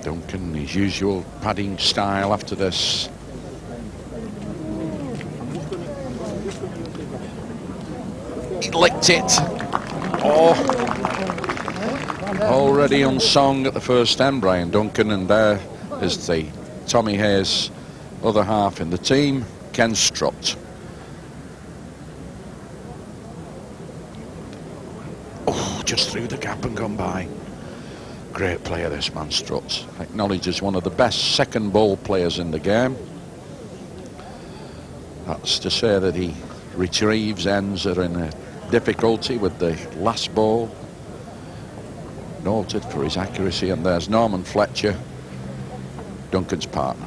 Duncan, his usual padding style after this. He licked it. Oh, already unsung at the first end, Brian Duncan, and there is the Tommy Hayes other half in the team, Ken Strutt. Oh, just through the gap and gone by. Great player, this man Strutt. Acknowledged as one of the best second ball players in the game. That's to say that he retrieves ends that are in a difficulty with the last ball. Noted for his accuracy, and there's Norman Fletcher, Duncan's partner.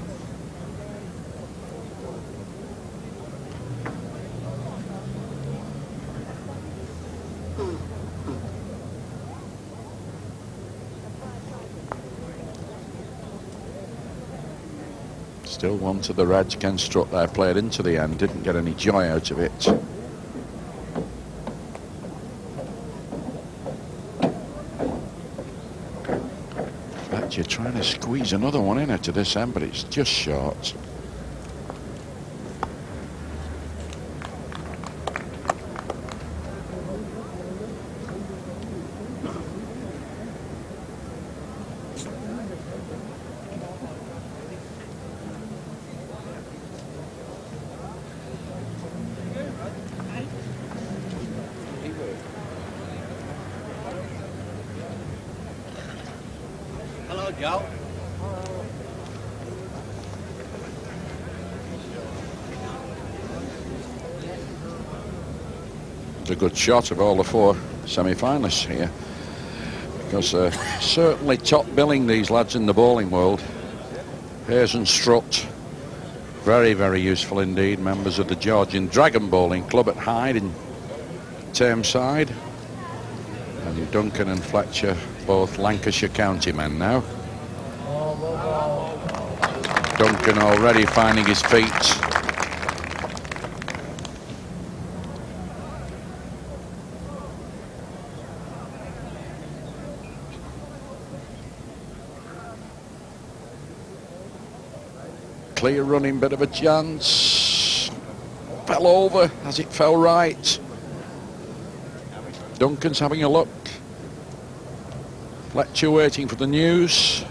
Still one to the Reds. Ken Strutt there played into the end, didn't get any joy out of it. You're trying to squeeze another one in to this end, but it's just short. Hello, Joe. It's a good shot of all the 4 semi-finalists here, because certainly top billing, these lads in the bowling world. Hayes and Strutt, very, very useful indeed, members of the Georgian Dragon Bowling Club at Hyde in Tameside. And Duncan and Fletcher, both Lancashire County men now. Duncan already finding his feet. Clear running, bit of a chance. Fell over as it fell right. Duncan's having a look. Fletcher waiting for the news.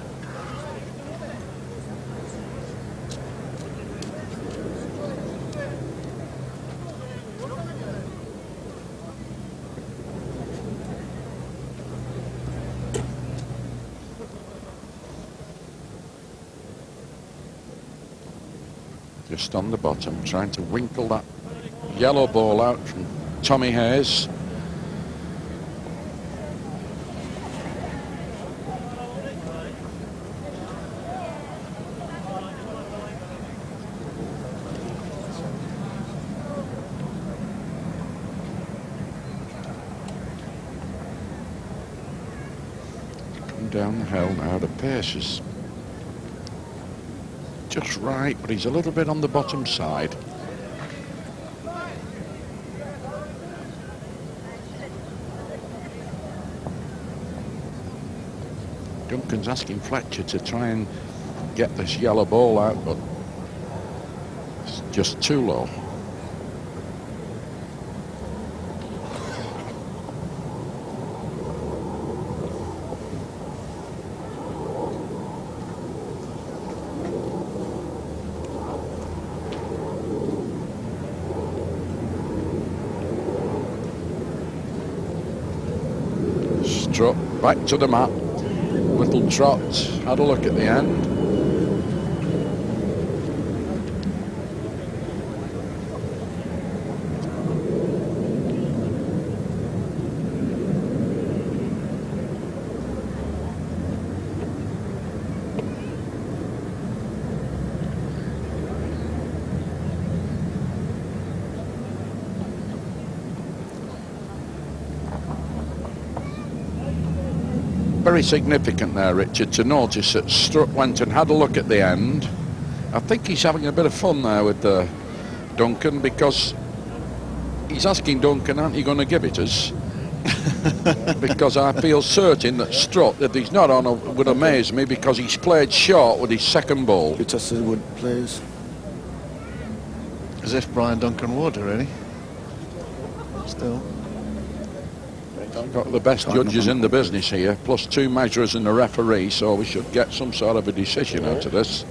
Just on the bottom, trying to winkle that yellow ball out from Tommy Hayes. Getting down the hill now. The pace is just right, but he's a little bit on the bottom side. Duncan's asking Fletcher to try and get this yellow ball out, but it's just too low. Strutt back to the mat. Little trot, had a look at the end. Very significant there, Richard, to notice that Strutt went and had a look at the end. I think he's having a bit of fun there with Duncan, because he's asking Duncan, aren't you going to give it us? Because I feel certain that Strutt, if he's not on, would amaze me, because he's played short with his second ball. Good toss to the wood, please. As if Brian Duncan would, really. Still. Got the best judges in the business here, plus 2 measurers and a referee, so we should get some sort of a decision out of this.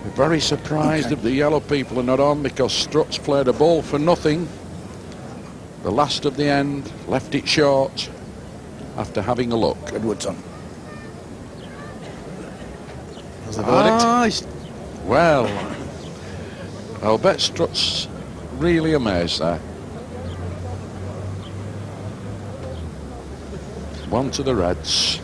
We're very surprised if the yellow people are not on, because Strutt's played a ball for nothing. The last of the end, left it short after having a look. Edwards on. That's the verdict. Well, I'll bet Strutt's really amazed there. 1 to the Reds.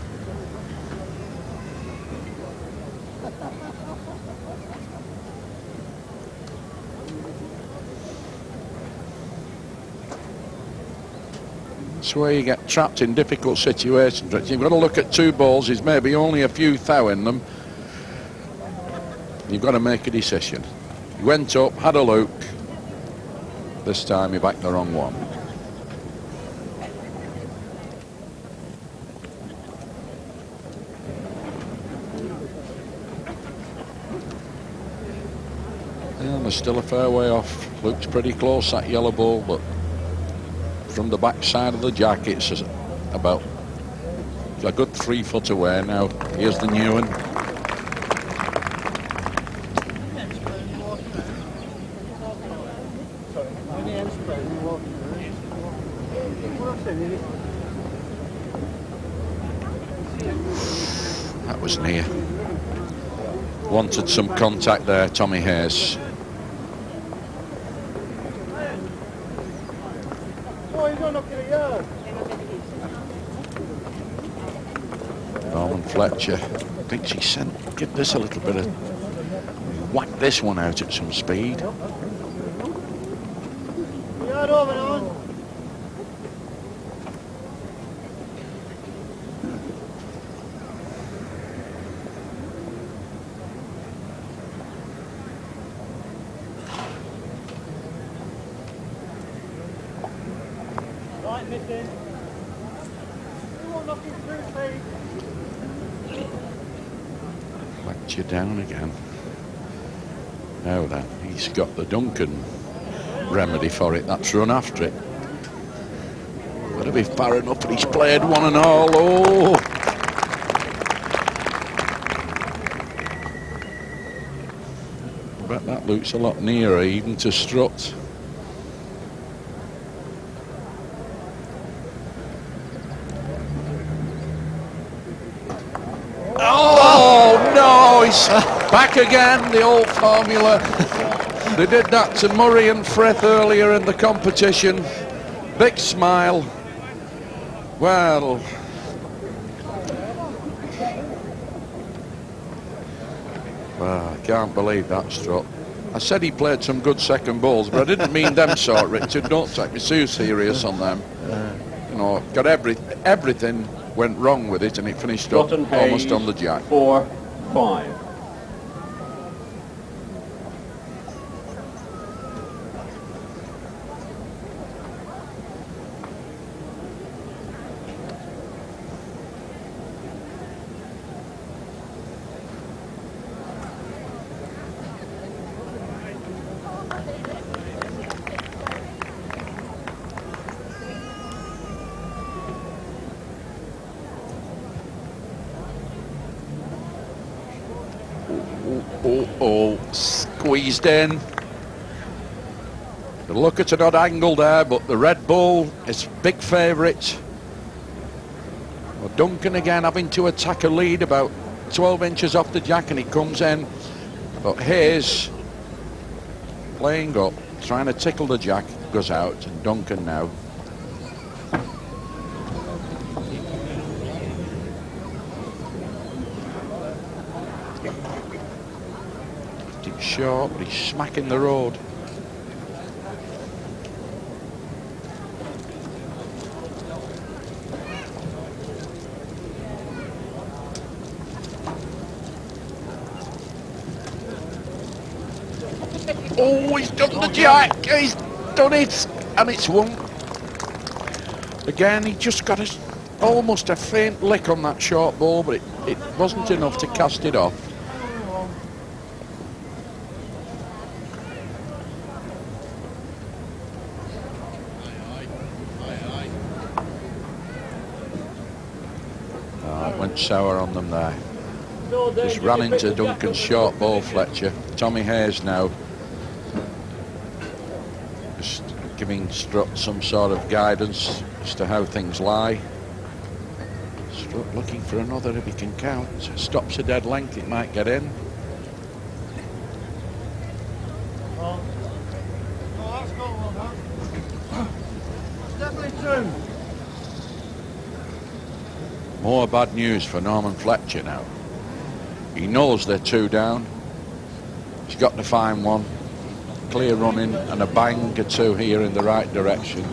That's where you get trapped in difficult situations. You've got to look at 2 balls. There's maybe only a few thou in them. You've got to make a decision. He went up, had a look. This time he backed the wrong one. There's still a fair way off. Looks pretty close, that yellow ball, but from the back side of the jack, it's about a good 3 foot away now. Here's the new one. That was near. Wanted some contact there, Tommy Hayes. Norman Fletcher thinks he sent, give this a little bit of, whack this one out at some speed. Fletcher down again. Now then, he's got the Duncan remedy for it. That's run after it. Gotta be far enough, but he's played 1 and all. Oh! I bet that looks a lot nearer even to Strutt. Back again, the old formula. They did that to Murray and Frith earlier in the competition. Big smile. Well, I can't believe that, Strutt. I said he played some good second balls, but I didn't mean them sort, Richard. Don't take me too serious on them. You know, got everything went wrong with it and it finished up Scott and almost Hayes, on the jack. 4-5. Oh, squeezed in. Look at an odd angle there, but the Red Bull is big favourite. Well, Duncan again having to attack a lead about 12 inches off the jack, and he comes in. But Hayes playing up, trying to tickle the jack, goes out, and Duncan now. It's short, but he's smacking the road. Oh, he's done the jack, he's done it, and it's won. Again, he just got almost a faint lick on that short ball, but it wasn't enough to cast it off. It went sour on them there. Just ran into Duncan's short ball, Fletcher. Tommy Hayes now just giving Strutt some sort of guidance as to how things lie. Strutt looking for another if he can count. Stops a dead length, it might get in. More bad news for Norman Fletcher now. He knows they're 2 down. He's got to find one. Clear running and a bang or 2 here in the right direction.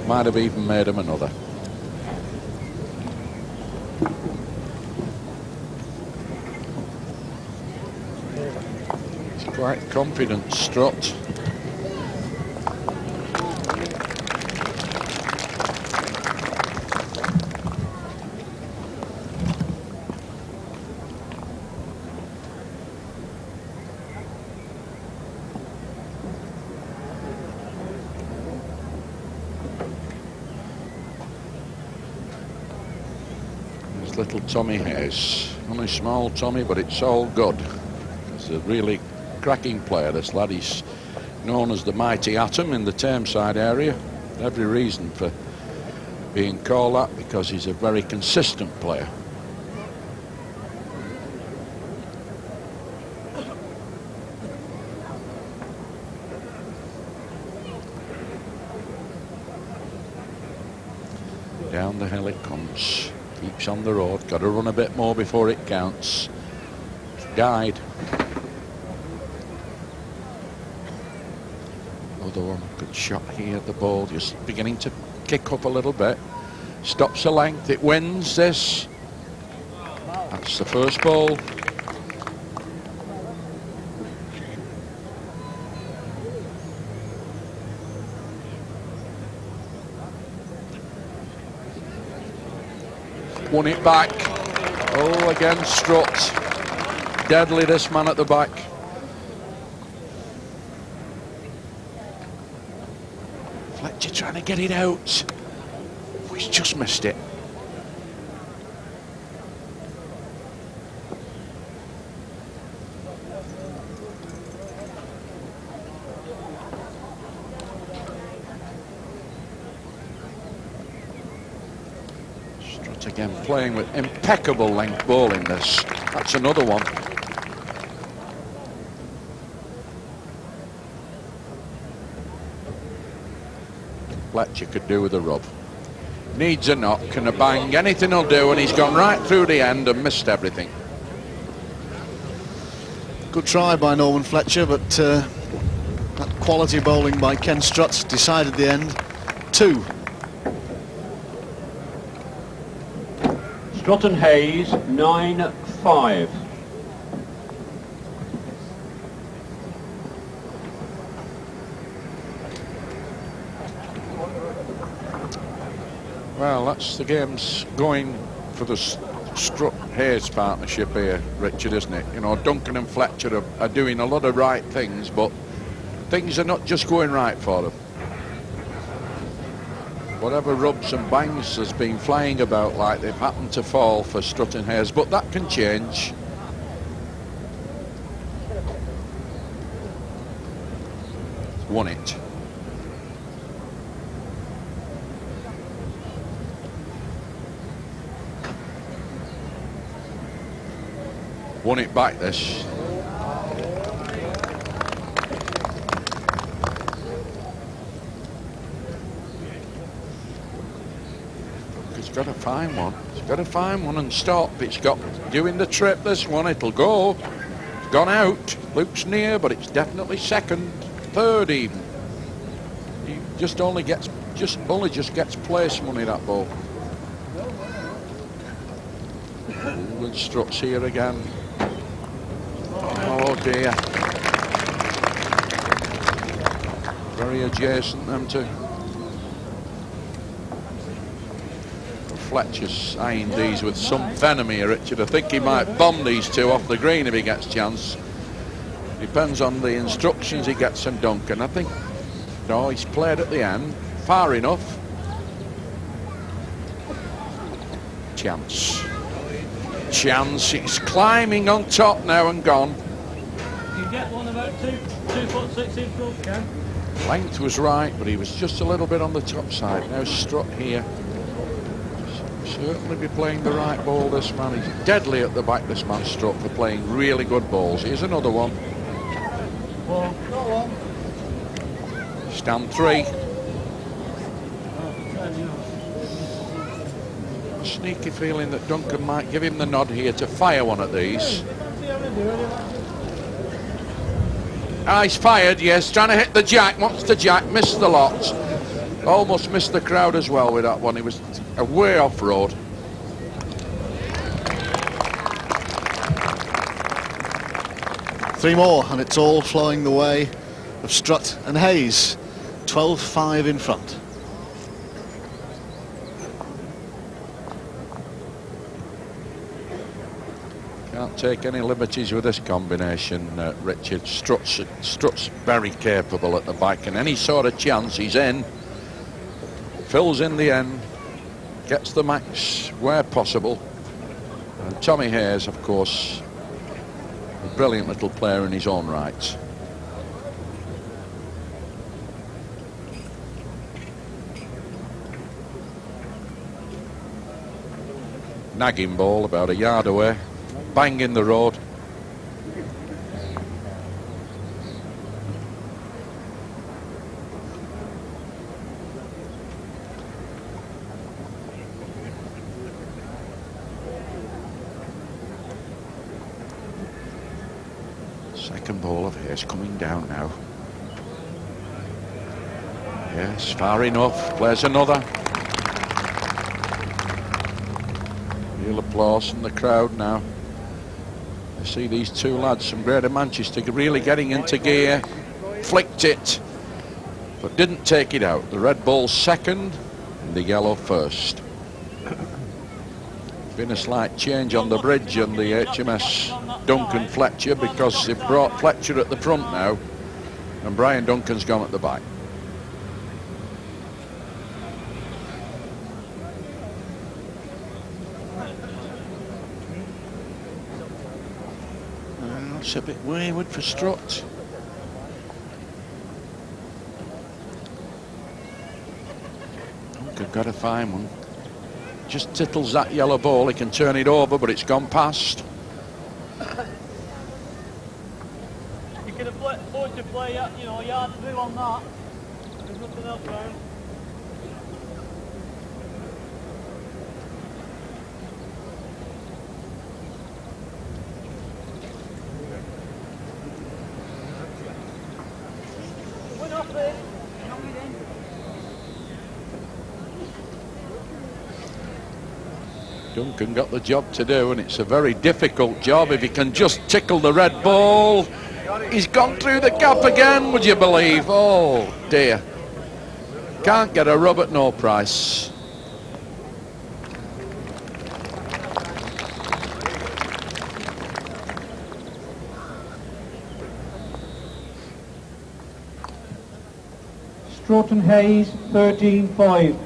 Might have even made him another. He's quite confident, Strutt. Little Tommy Hayes, only small Tommy, but it's all good. He's a really cracking player, this lad. He's known as the Mighty Atom in the Tameside area. Every reason for being called that, because he's a very consistent player. Down the hill it comes. Keeps on the road, got to run a bit more before it counts. Guide. Other one, good shot here, the ball just beginning to kick up a little bit. Stops a length, it wins this. That's the first ball. Won it back. Oh, again, Strutt. Deadly, this man at the back. Fletcher trying to get it out. Oh, he's just missed it. Again, playing with impeccable length ball in this. That's another one. Fletcher could do with a rub. Needs a knock and a bang. Anything will do, and he's gone right through the end and missed everything. Good try by Norman Fletcher, but that quality bowling by Ken Strutt decided the end. 2. Strutt and Hayes, 9-5. Well, that's the game's going for the Strutt-Hayes partnership here, Richard, isn't it? You know, Duncan and Fletcher are doing a lot of right things, but things are not just going right for them. Whatever rubs and bangs has been flying about, like they've happened to fall for Strutt and Hayes, but that can change. Won it. Won it back, this. He's got to find one. He's got to find one and stop. It's got doing the trip, this one. It'll go. It's gone out. Looks near, but it's definitely second, third even. He just only gets place money, that ball. Ooh, and Strutt's here again. Oh dear. Very adjacent, them two. Fletcher's eyeing these with some venom here, Richard. I think he might bomb these two off the green if he gets a chance. Depends on the instructions he gets from Duncan. I think, no, he's played at the end. Far enough. Chance. It's climbing on top now and gone. You get one about 2'6" in front, Ken. Length was right, but he was just a little bit on the top side. Now Strutt here. Certainly be playing the right ball, this man. He's deadly at the back, this man Strutt, for playing really good balls. Here's another one. Stand 3. Sneaky feeling that Duncan might give him the nod here to fire one of these. He's fired, yes, trying to hit the jack, wants the jack, missed the lot. Almost missed the crowd as well with that one. He was way off road. Three more, and it's all flowing the way of Strutt and Hayes. 12-5 in front. Can't take any liberties with this combination, Richard. Strutt's very capable at the back, and any sort of chance he's in, fills in the end, gets the max where possible. And Tommy Hayes, of course, a brilliant little player in his own right. Nagging ball about a yard away. Bang in the road. Second ball of Hayes coming down now. Yes, far enough. Plays another. Real applause from the crowd now. I see these two lads from Greater Manchester really getting into gear. Flicked it, but didn't take it out. The red ball second and the yellow first. Been a slight change on the bridge on the HMS Duncan Fletcher, because they've brought Fletcher at the front now and Brian Duncan's gone at the back. It's a bit wayward for Strutt. Duncan got to find one. Just tittles that yellow ball, he can turn it over, but it's gone past. You can afford to play, you know, a yard through on that. There's nothing else around. Win off it. Duncan got the job to do, and it's a very difficult job. If he can just tickle the red ball. He's gone through the gap again, would you believe? Oh dear. Can't get a rub at no price. Stroughton Hayes, 13.5.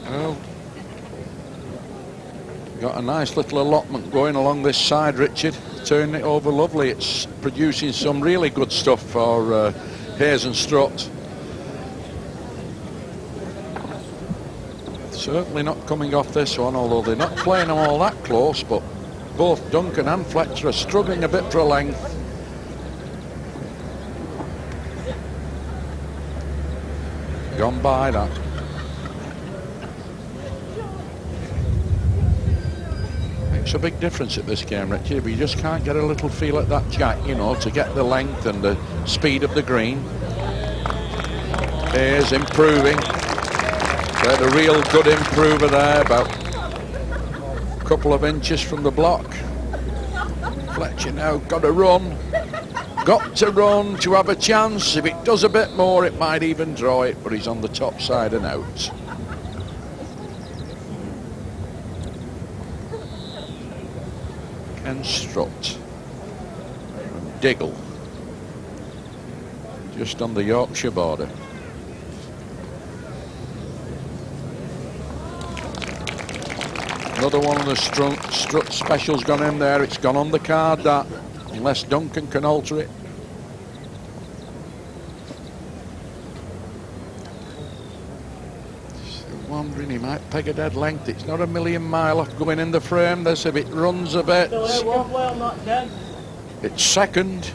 Well, got a nice little allotment going along this side, Richard. Turning it over lovely. It's producing some really good stuff for Hayes and Strutt. Certainly not coming off this one, although they're not playing them all that close, but both Duncan and Fletcher are struggling a bit for length. Gone by that. Makes a big difference at this game, Richard, but you just can't get a little feel at that jack, you know, to get the length and the speed of the green. Hayes improving. Had a real good improver there, about a couple of inches from the block. Fletcher now got to run. Got to run to have a chance. If it does a bit more, it might even draw it, but he's on the top side and out. Ken Strutt from Diggle, just on the Yorkshire border. Another one of the Strutt specials gone in there. It's gone on the card, that, unless Duncan can alter it. Still wondering, he might peg a dead length. It's not a million mile off going in the frame. This, if it runs a bit. It's second.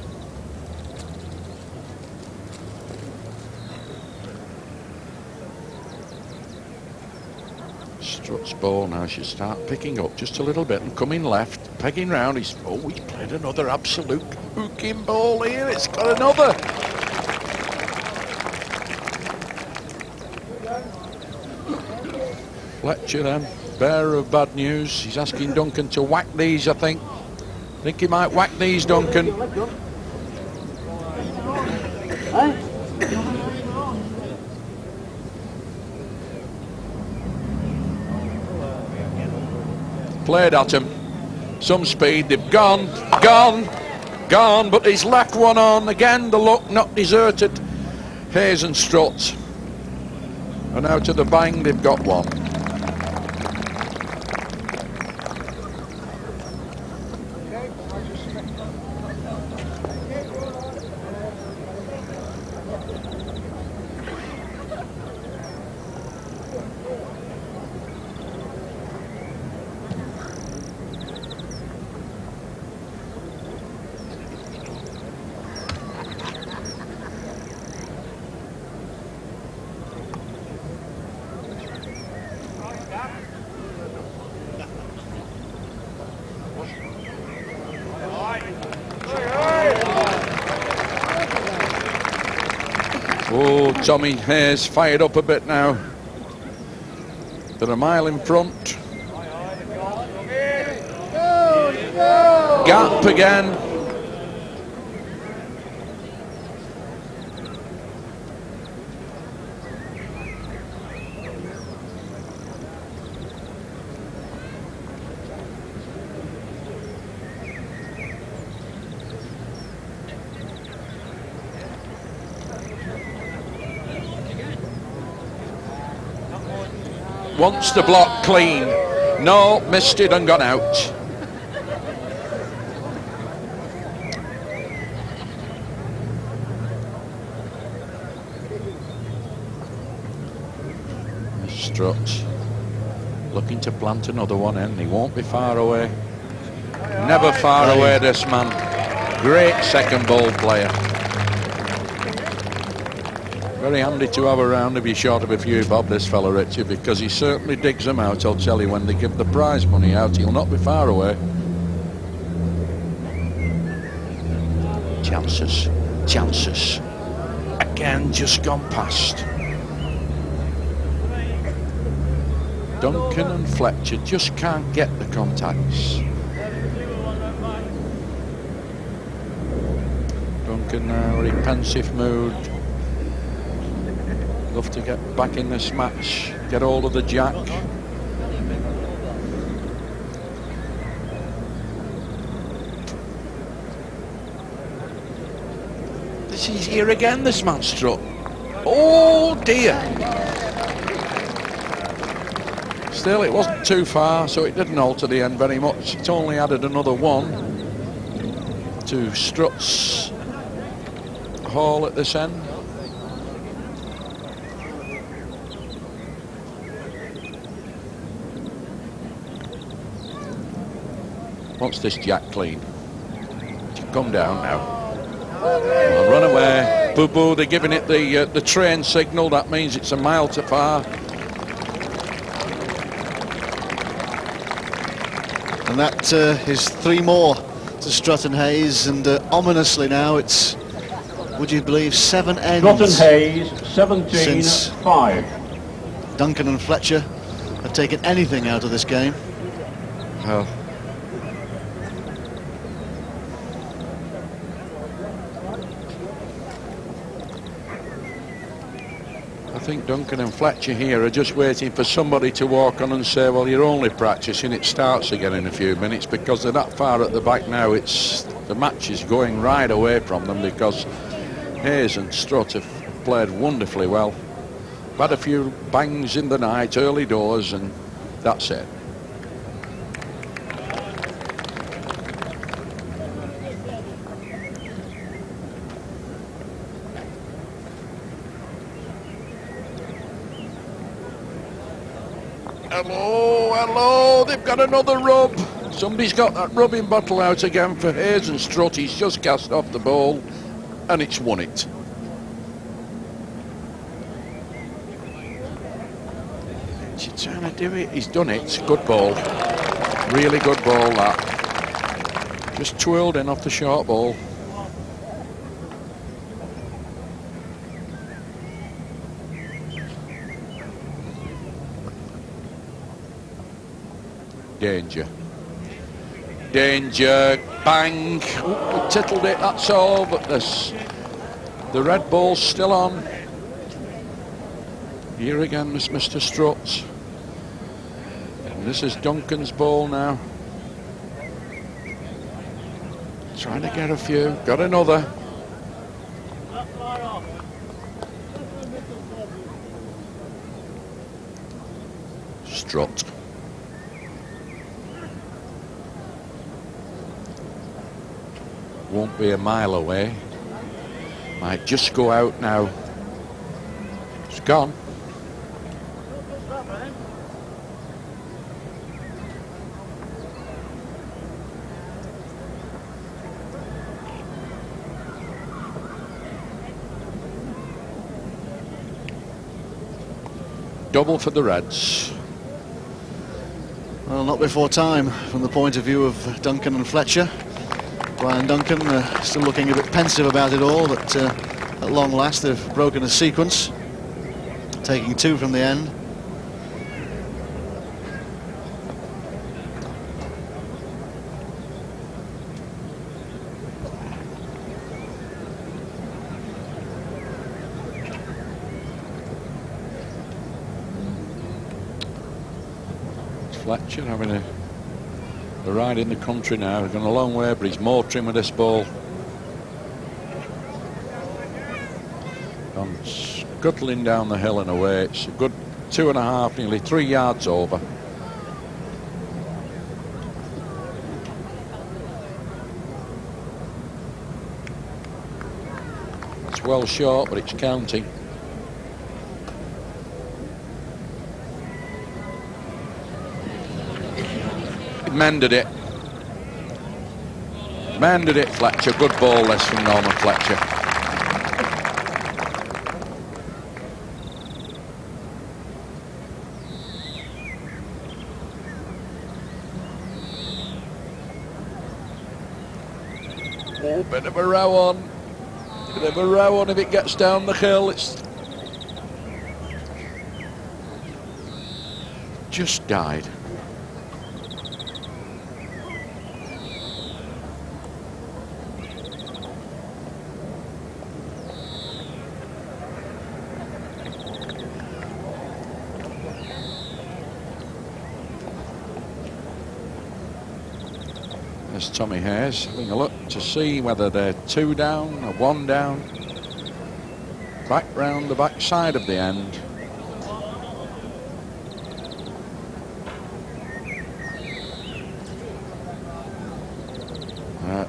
Strutt's ball now should start picking up just a little bit and coming left, pegging round. He's played another absolute hooking ball here. It's got another. Fletcher then, bearer of bad news. He's asking Duncan to whack these, I think. I think he might whack these, Duncan. Played at him, some speed, they've gone, but he's left one on. Again, the luck not deserted Hayes and Strutt. And now to the bang, they've got one. Oh, Tommy Hayes fired up a bit now. They're a mile in front. Gap again. Wants the block clean. No, missed it and gone out. Strutt looking to plant another one in. He won't be far away. Never far away, this man. Great second ball player. Very handy to have around if you're short of a few bob, this fella Richie, because he certainly digs them out. I'll tell you, when they give the prize money out, he'll not be far away. Chances, chances. Again, just gone past. Duncan and Fletcher just can't get the contacts. Duncan now in pensive mood. Love to get back in this match, get hold of the jack. This is here again, this man Strutt. Oh dear. Still, it wasn't too far, so it didn't alter the end very much. It only added another one to Strutt's haul at this end. Wants this jack clean. Come down now. Well, run away. Boo-boo, they're giving it the train signal. That means it's a mile to far. And that is 3 more to Strutt and Hayes, and ominously now it's, would you believe, 7 ends. Strutt and Hayes, Since 17-5. Duncan and Fletcher have taken anything out of this game. Well, I think Duncan and Fletcher here are just waiting for somebody to walk on and say, well, you're only practicing, it starts again in a few minutes, because they're that far at the back now. The match is going right away from them, because Hayes and Strutt have played wonderfully well. Had a few bangs in the night, early doors, and that's it. Hello, hello, they've got another rub. Somebody's got that rubbing bottle out again for Hayes and Strutt. He's just cast off the ball and it's won it. What's he trying to do it? He's done it. Good ball. Really good ball, that. Just twirled in off the short ball. Danger. Danger. Bang. Ooh, tittled it, that's all, but the red ball's still on. Here again is Mr. Strutt. And this is Duncan's ball now. Trying to get a few. Got another. Strutt. Won't be a mile away. Might just go out now. It's gone. Double for the Reds. Well, not before time from the point of view of Duncan and Fletcher. Brian Duncan still looking a bit pensive about it all, but at long last they've broken a sequence, taking 2 from the end. Fletcher having a ride in the country now. He's gone a long way, but he's motoring with this ball. Gone scuttling down the hill and away. It's a good 2.5, nearly 3 yards over. It's well short, but it's counting. Mended it. Mended it, Fletcher. Good ball this from Norman Fletcher. Oh, bit of a row on. Bit of a row on if it gets down the hill. It's just died. There's Tommy Hayes having a look to see whether they're 2 down or 1 down. Back round the back side of the end.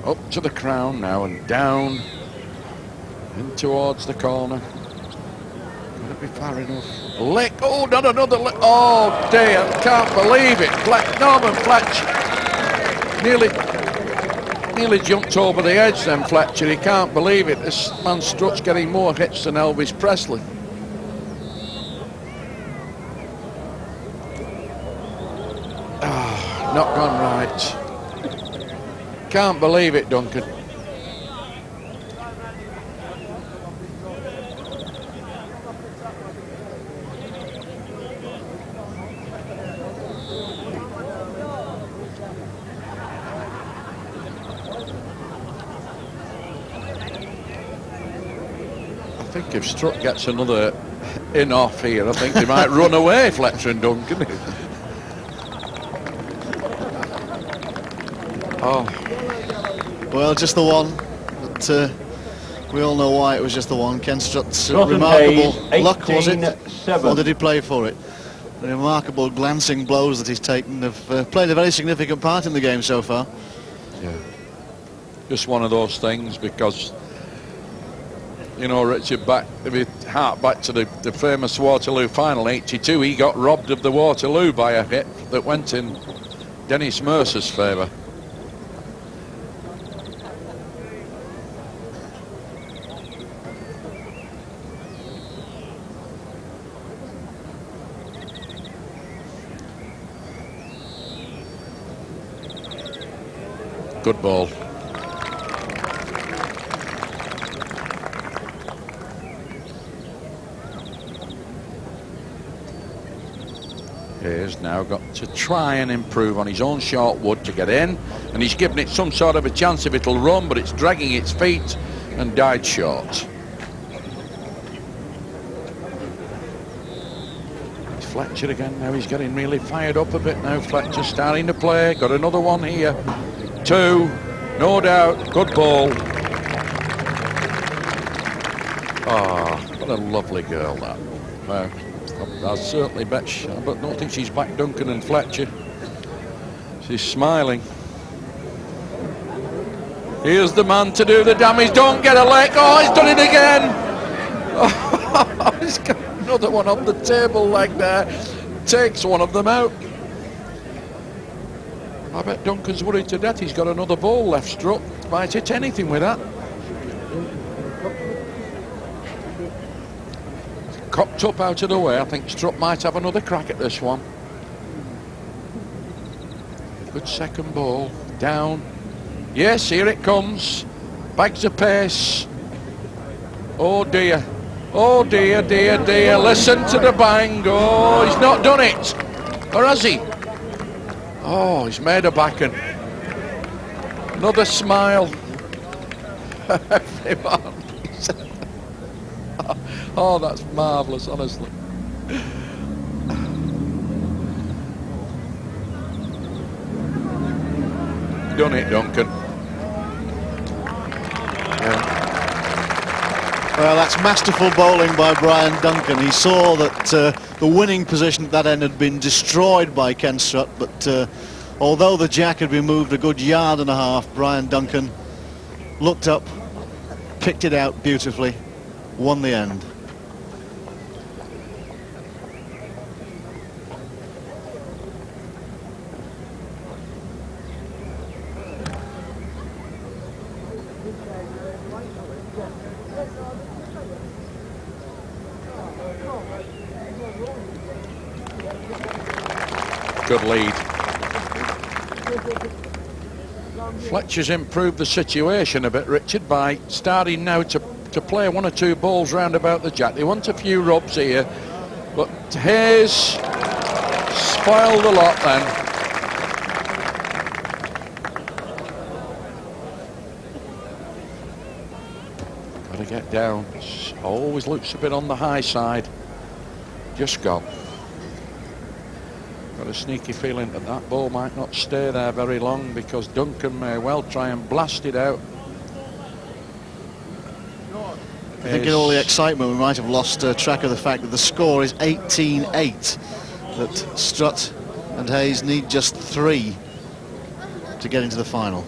Up to the crown now and down in towards the corner. Could it be far enough? Lick. Oh, not another lick. Oh dear, can't believe it. Norman Fletcher nearly jumped over the edge then, Fletcher. He can't believe it. This man Strutt's getting more hits than Elvis Presley. Ah, not gone right. Can't believe it, Duncan. I think if Strutt gets another in off here, I think they might run away, Fletcher and Duncan. Oh. Well, just the one, but we all know why it was just the one. Ken Strutt's Rotten remarkable Hayes, luck, was it? 18-7. Or did he play for it? The remarkable glancing blows that he's taken have played a very significant part in the game so far. Yeah. Just one of those things, because, you know, Richard, if you hark back to the famous Waterloo final, 82, he got robbed of the Waterloo by a hit that went in Dennis Mercer's favour. Good ball. He's now got to try and improve on his own short wood to get in, and he's given it some sort of a chance if it'll run, but it's dragging its feet and died short. It's Fletcher again now. He's getting really fired up a bit now. Fletcher starting to play. Got another one here. 2, no doubt. Good ball. Ah, what a lovely girl that. I certainly bet, but don't think she's back Duncan and Fletcher. She's smiling. Here's the man to do the damage. Don't get a leg. Oh, he's done it again. Oh, he's got another one on the table leg there. Takes one of them out. I bet Duncan's worried to death. He's got another ball left. Strutt might hit anything with that. Cocked up out of the way. I think Strutt might have another crack at this one. Good second ball. Down. Yes, here it comes. Bags of pace. Oh dear. Oh dear, dear, dear. Listen to the bang. Oh, he's not done it. Or has he? Oh, he's made a backen. Another smile. Everyone. Oh, that's marvellous, honestly. Done it, Duncan. Yeah. Well, that's masterful bowling by Brian Duncan. He saw that the winning position at that end had been destroyed by Ken Strutt, but although the jack had been moved a good yard and a half, Brian Duncan looked up, picked it out beautifully, won the end. Good lead. Fletcher's improved the situation a bit, Richard, by starting now to play 1 or 2 balls round about the jack. They want a few rubs here, but Hayes spoiled the lot then. Got to get down. Always looks a bit on the high side. Just gone. Got a sneaky feeling that that ball might not stay there very long, because Duncan may well try and blast it out. I think in all the excitement we might have lost track of the fact that the score is 18-8, that Strutt and Hayes need just 3 to get into the final.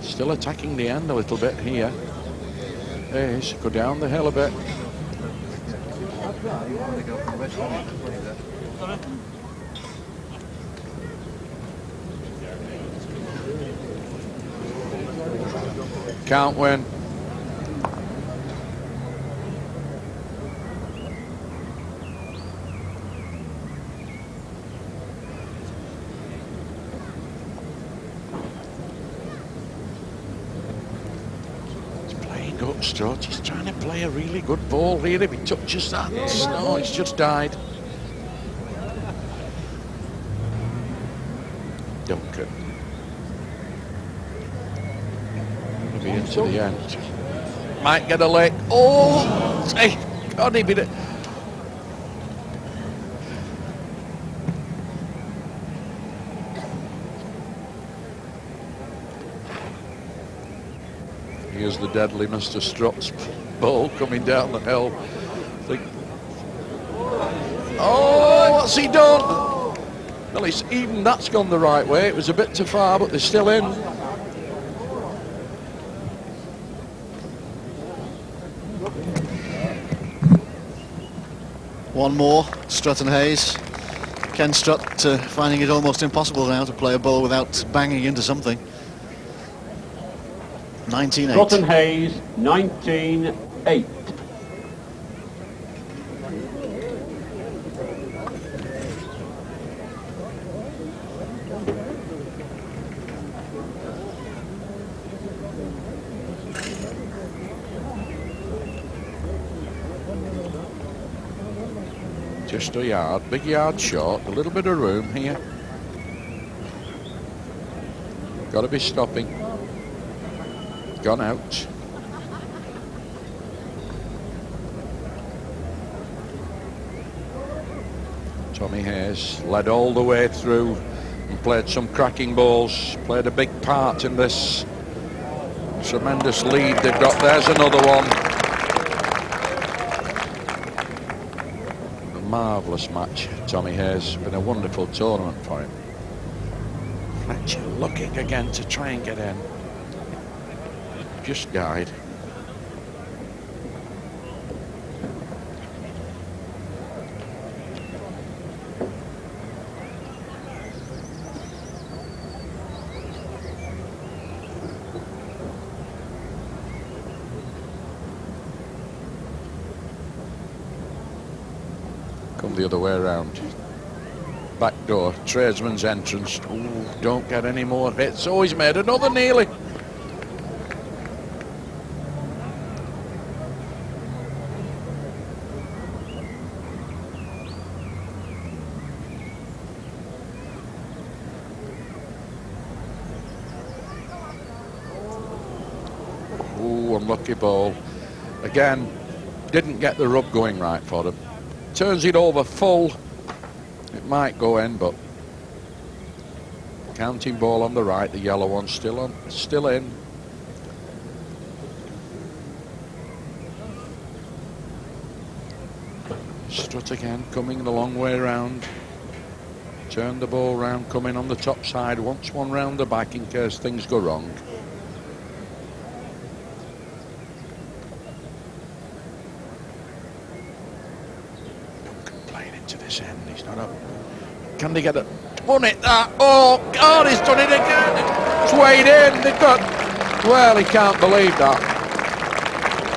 Still attacking the end a little bit here. Hayes, go down the hill a bit. Can't win. Strutt, he's trying to play a really good ball here. If he touches that, no, he's just died. Duncan. Maybe into the end. Might get a leg. Oh, hey, God, he beat it. Here's the deadly Mr. Strutt's ball coming down the hill. Oh, what's he done? Well, it's even that's gone the right way. It was a bit too far, but they're still in. One more, Strutt and Hayes. Ken Strutt finding it almost impossible now to play a ball without banging into something. 19-8. Strutt and Hayes, 19-8. Just a yard, big yard short, a little bit of room here. Got to be stopping. Gone out. Tommy Hayes led all the way through and played some cracking balls, played a big part in this tremendous lead they've got. There's another one. A marvellous match, Tommy Hayes. Been a wonderful tournament for him. Fletcher looking again to try and get in. Just guide. Come the other way around. Back door, tradesman's entrance. Ooh, don't get any more hits. Oh, he's made another nearly. Unlucky ball. Again, didn't get the rub going right for him. Turns it over full. It might go in, but counting ball on the right, the yellow one still in. Strutt again, coming the long way round. Turn the ball round, coming on the top side. Wants one round the back in case things go wrong. Can they get it? Won it, that. Oh, God, he's done it again. It's weighed in. They've got... Well, he can't believe that.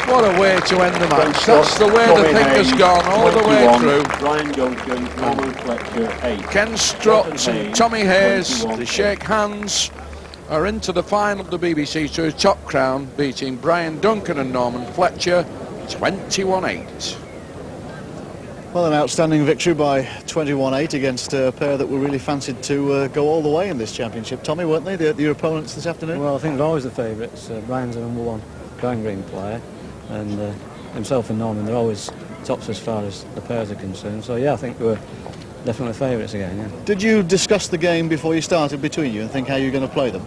What a way to end the match. That's the way the thing has gone all the way 21, through. Brian Duncan, Norman Fletcher, 8. Ken Strutt and Tommy Hayes, 21. they shake hands, are into the final of the BBC Two Top Crown, beating Brian Duncan and Norman Fletcher 21-8. Well, an outstanding victory by 21-8 against a pair that were really fancied to go all the way in this championship. Tommy, weren't they, your opponents this afternoon? Well, I think they're always the favourites. Brian's the number one Grand Green player, and himself and Norman, they're always tops as far as the pairs are concerned. So yeah, I think we're definitely favourites again. Yeah. Did you discuss the game before you started between you and think how you're going to play them?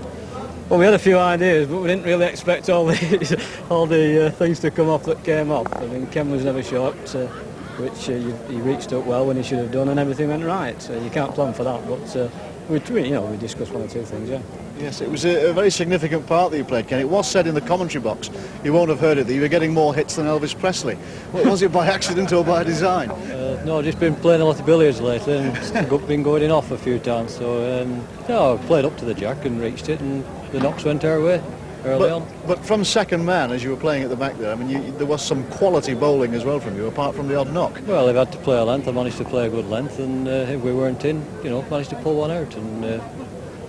Well, we had a few ideas, but we didn't really expect all the things to come off that came off. I mean, Ken was never short, which he reached up well when he should have done, and everything went right. So you can't plan for that, but we discussed one or two things, yeah. Yes, it was a very significant part that you played, Ken. It was said in the commentary box, you won't have heard it, that you were getting more hits than Elvis Presley. Was it by accident or by design? No, just been playing a lot of billiards lately and been going off a few times. So, I played up to the jack and reached it, and the knocks went our way early on. But from second man, as you were playing at the back there, I mean, there was some quality bowling as well from you, apart from the odd knock. Well, I've had to play a length. I managed to play a good length, and if we weren't in, managed to pull one out. And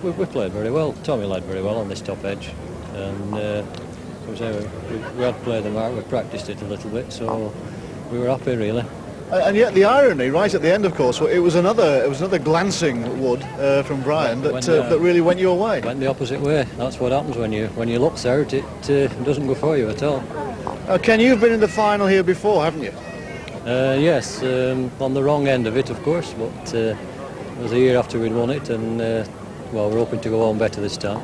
we played very well. Tommy led very well on this top edge, and we had played the mark. We practiced it a little bit, so we were happy really. And yet the irony, right at the end, of course, it was another glancing wood from Brian that really went your way. Went the opposite way. That's what happens when you look out. It doesn't go for you at all. Ken, you've been in the final here before, haven't you? Yes, on the wrong end of it, of course, but it was a year after we'd won it, and we're hoping to go on better this time.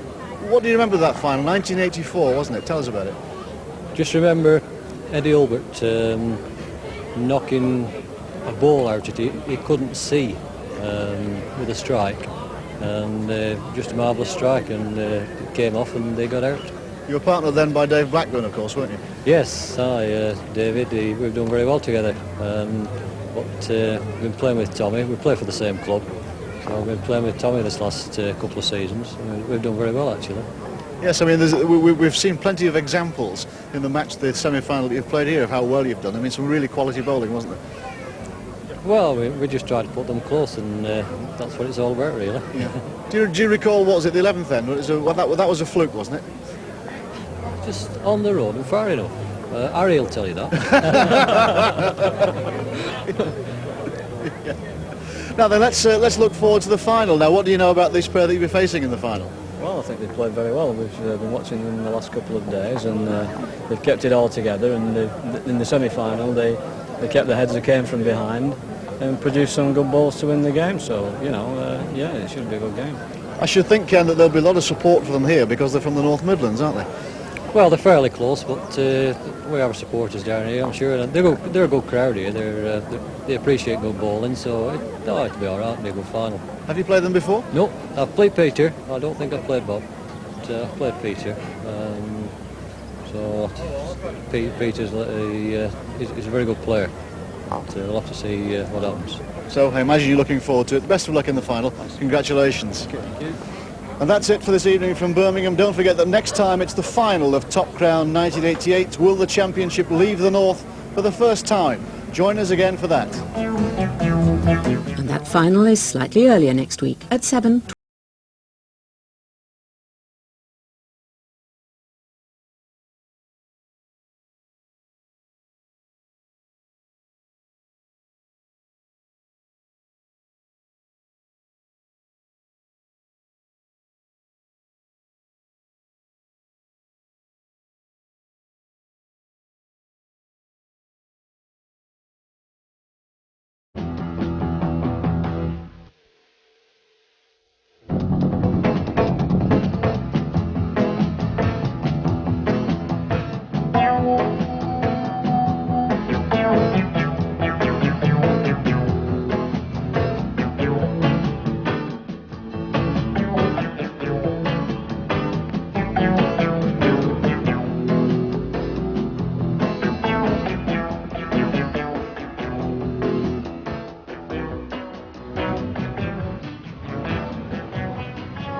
What do you remember of that final? 1984, wasn't it? Tell us about it. Just remember Eddie Albert knocking a ball out at it. He couldn't see with a strike, and just a marvellous strike, and it came off and they got out. You were partnered then by Dave Blackburn, of course, weren't you? Yes, David, we've done very well together. But we've been playing with Tommy. We play for the same club, so we've been playing with Tommy this last couple of seasons. We've done very well, actually. Yes, I mean, we've seen plenty of examples in the match, the semi-final that you've played here, of how well you've done. I mean, some really quality bowling, wasn't there? Well, we just tried to put them close, and that's what it's all about, really. Yeah. Do you recall, what was it, the 11th then? That was a fluke, wasn't it? Just on the road and far enough. Harry will tell you that. Yeah. Now then, let's look forward to the final. Now, what do you know about this pair that you'll be facing in the final? Well, I think they've played very well. We've been watching them the last couple of days, and they've kept it all together. And in the semi-final, they kept the heads that came from behind and produced some good balls to win the game. So, yeah, it should be a good game. I should think, Ken, that there'll be a lot of support for them here because they're from the North Midlands, aren't they? Well, they're fairly close, but we have our supporters down here, I'm sure. And they're a good crowd here. They appreciate good bowling, so it'll be all right. It'll be a good final. Have you played them before? No, I've played Peter. I don't think I've played Bob, but I've played Peter. So Peter's he's a very good player. But we'll have to see what happens. So I imagine you're looking forward to it. Best of luck in the final. Congratulations. Thank you. And that's it for this evening from Birmingham. Don't forget that next time it's the final of Top Crown 1988. Will the championship leave the North for the first time? Join us again for that. And that final is slightly earlier next week at 7.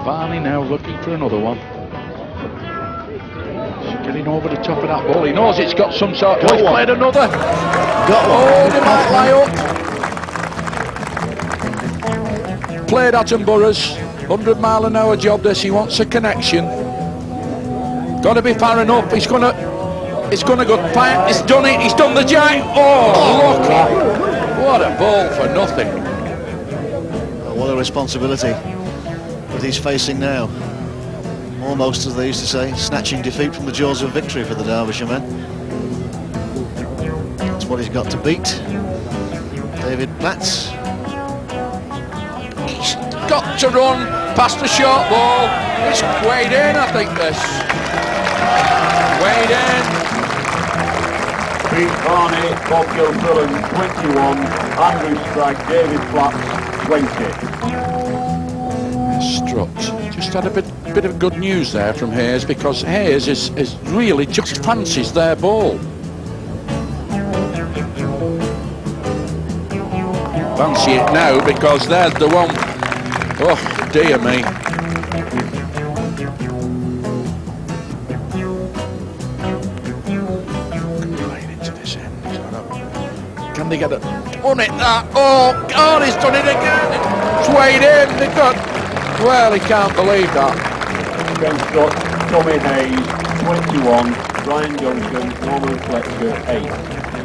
Barney now looking for another one. getting over the top of that ball. He knows it's got some sort. Got Oh, he's one. played another. Got one. Oh, they might lie up. Played Attenborough's 100-mile-an-hour job. This, he wants a connection. Got to be far enough. It's gonna go. He's done it. He's done the jack. Oh, look! What a ball for nothing. Oh, what a responsibility that he's facing now. Almost, as they used to say, snatching defeat from the jaws of victory for the Derbyshire men. That's what he's got to beat. David Platts. He's got to run past the short ball. It's weighed in, I think, this. Weighed in. Pete Varney, Bob Gilfillan, 21. Andrew Stragg, David Platts, 20. Strutt just had a bit of good news there from Hayes, because Hayes is really just fancies their ball. Fancy it now, because there's the one. Oh dear me. Right into this end. Can they get it? On it, that. Oh God, he's done it again. It's weighed in. They've got. Well, he can't believe that. Ken Strutt, Tommy Hayes, 21. Brian Duncan, Norman Fletcher, 8.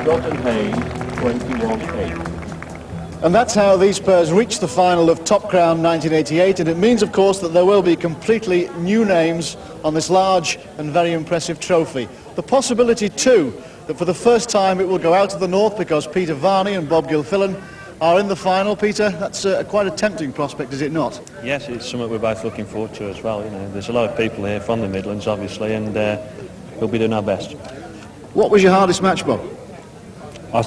Scott and Hayes, 21-8. And that's how these pairs reached the final of Top Crown 1988, and it means, of course, that there will be completely new names on this large and very impressive trophy. The possibility, too, that for the first time it will go out of the north because Peter Varney and Bob Gilfillan are in the final. Peter, that's quite a tempting prospect, is it not? Yes, it's something we're both looking forward to as well. You know, there's a lot of people here from the Midlands, obviously, and we'll be doing our best. What was your hardest match, Bob? I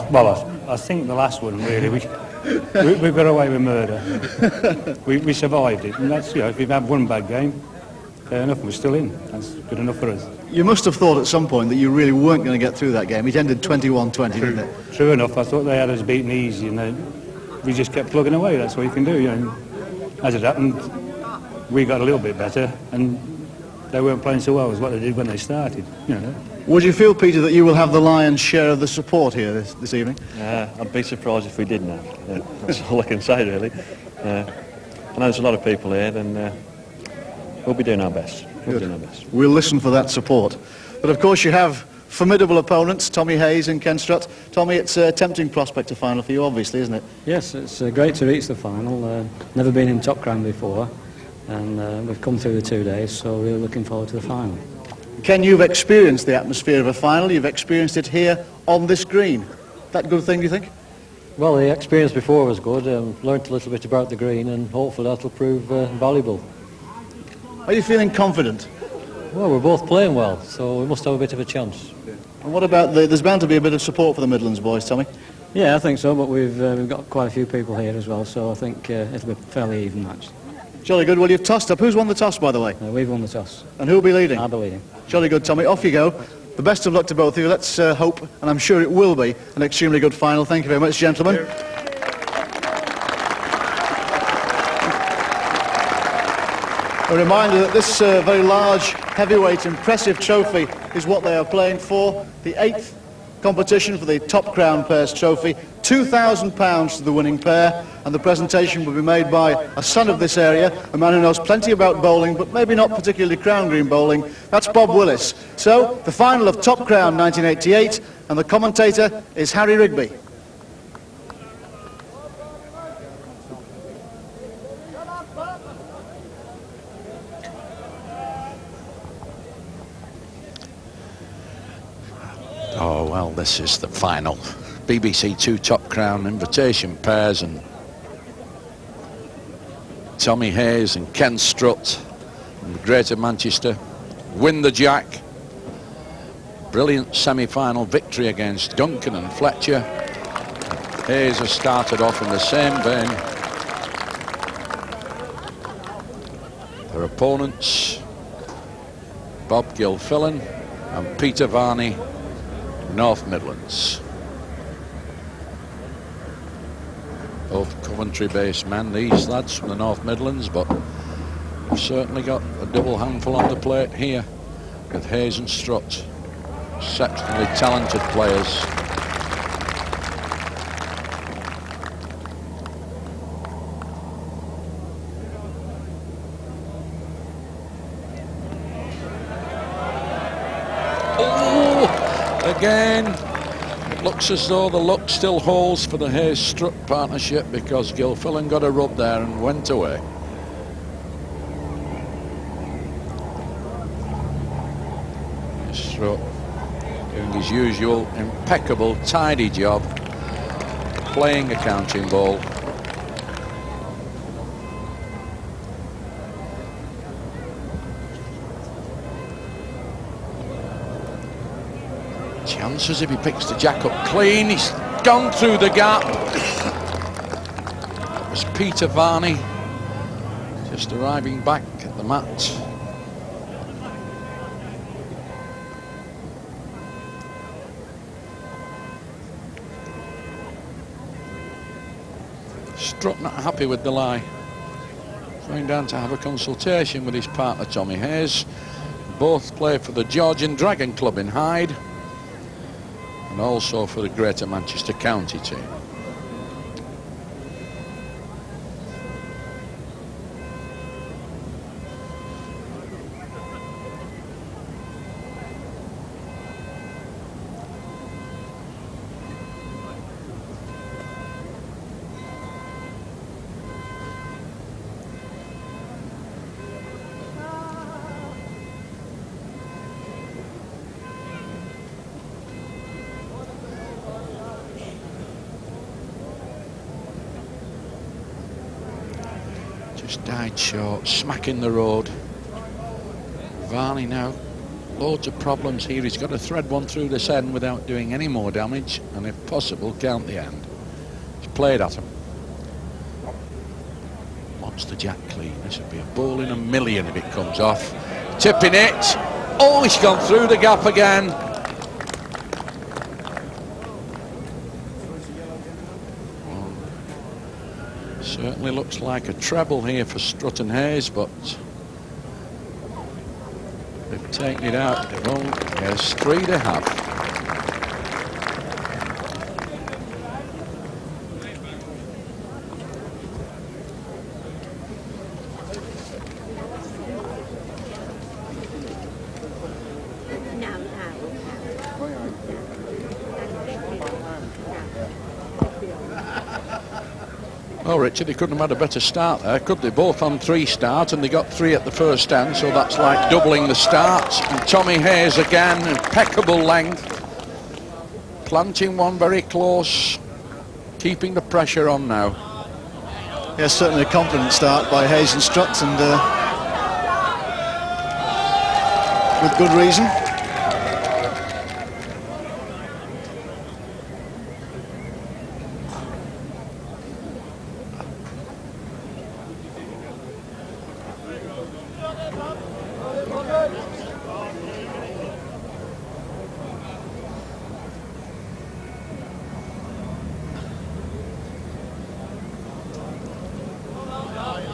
think the last one, really. We got away with murder. we survived it, and that's, you know, if we've had one bad game, fair enough, we're still in. That's good enough for us. You must have thought at some point that you really weren't going to get through that game. It ended 21-20, didn't it? True enough, I thought they had us beaten easy, and we just kept plugging away. That's what you can do, you know. As it happened, we got a little bit better, and they weren't playing so well as what they did when they started, you know. Would you feel, Peter, that you will have the lion's share of the support here this evening? I'd be surprised if we didn't have. That's all I can say, really. I know there's a lot of people here, and we'll be doing our best. We'll listen for that support. But of course you have formidable opponents, Tommy Hayes and Ken Strutt. Tommy, it's a tempting prospect to final for you, obviously, isn't it? Yes, it's great to reach the final. Never been in Top Crown before, and we've come through the 2 days, so we're looking forward to the final. Ken, you've experienced the atmosphere of a final. You've experienced it here on this green. That good thing, do you think? Well, the experience before was good. Learnt a little bit about the green, and hopefully that'll prove valuable. Are you feeling confident? Well, we're both playing well, so we must have a bit of a chance. And what about there's bound to be a bit of support for the Midlands boys, Tommy? Yeah, I think so, but we've got quite a few people here as well, so I think it'll be a fairly even match. Jolly good. Well, you've tossed up. Who's won the toss, by the way? We've won the toss. And who'll be leading? I'll be leading. Jolly good, Tommy. Off you go. The best of luck to both of you. Let's hope, and I'm sure it will be, an extremely good final. Thank you very much, gentlemen. A reminder that this very large, heavyweight, impressive trophy is what they are playing for. The 8th competition for the Top Crown Pairs Trophy. £2,000 to the winning pair, and the presentation will be made by a son of this area, a man who knows plenty about bowling, but maybe not particularly crown green bowling. That's Bob Willis. So, the final of Top Crown 1988, and the commentator is Harry Rigby. Oh, well, this is the final. BBC Two Top Crown invitation pairs, and Tommy Hayes and Ken Strutt from Greater Manchester win the jack. Brilliant semi-final victory against Duncan and Fletcher. Hayes has started off in the same vein. Their opponents, Bob Gilfillan and Peter Varney, North Midlands. Both Coventry-based men, these lads from the North Midlands, but we've certainly got a double handful on the plate here with Hayes and Strutt, exceptionally talented players. Oh, again, it looks as though the luck still holds for the Hayes-Strutt partnership, because Gilfillan got a rub there and went away. Strutt doing his usual impeccable, tidy job, playing a counting ball. Chances if he picks the jack up clean. He's gone through the gap. That was Peter Varney, just arriving back at the mat. Strutt not happy with the lie. Going down to have a consultation with his partner Tommy Hayes. Both play for the Georgian Dragon Club in Hyde and also for the Greater Manchester County team. Died short, smacking the road. Varney now, loads of problems here. He's got to thread one through this end without doing any more damage, and if possible, count the end. He's played at him. Wants the jack clean. This would be a ball in a million if it comes off. Tipping it. Oh, he's gone through the gap again. Certainly looks like a treble here for Strutt and Hayes, but they've taken it out. They won't. Yes, 3 they have. Oh, Richard, he couldn't have had a better start there, could they? Both on 3 starts, and they got 3 at the first end, so that's like doubling the starts. And Tommy Hayes again, impeccable length, planting one very close, keeping the pressure on now. Yes, certainly a confident start by Hayes and Strutt, and with good reason.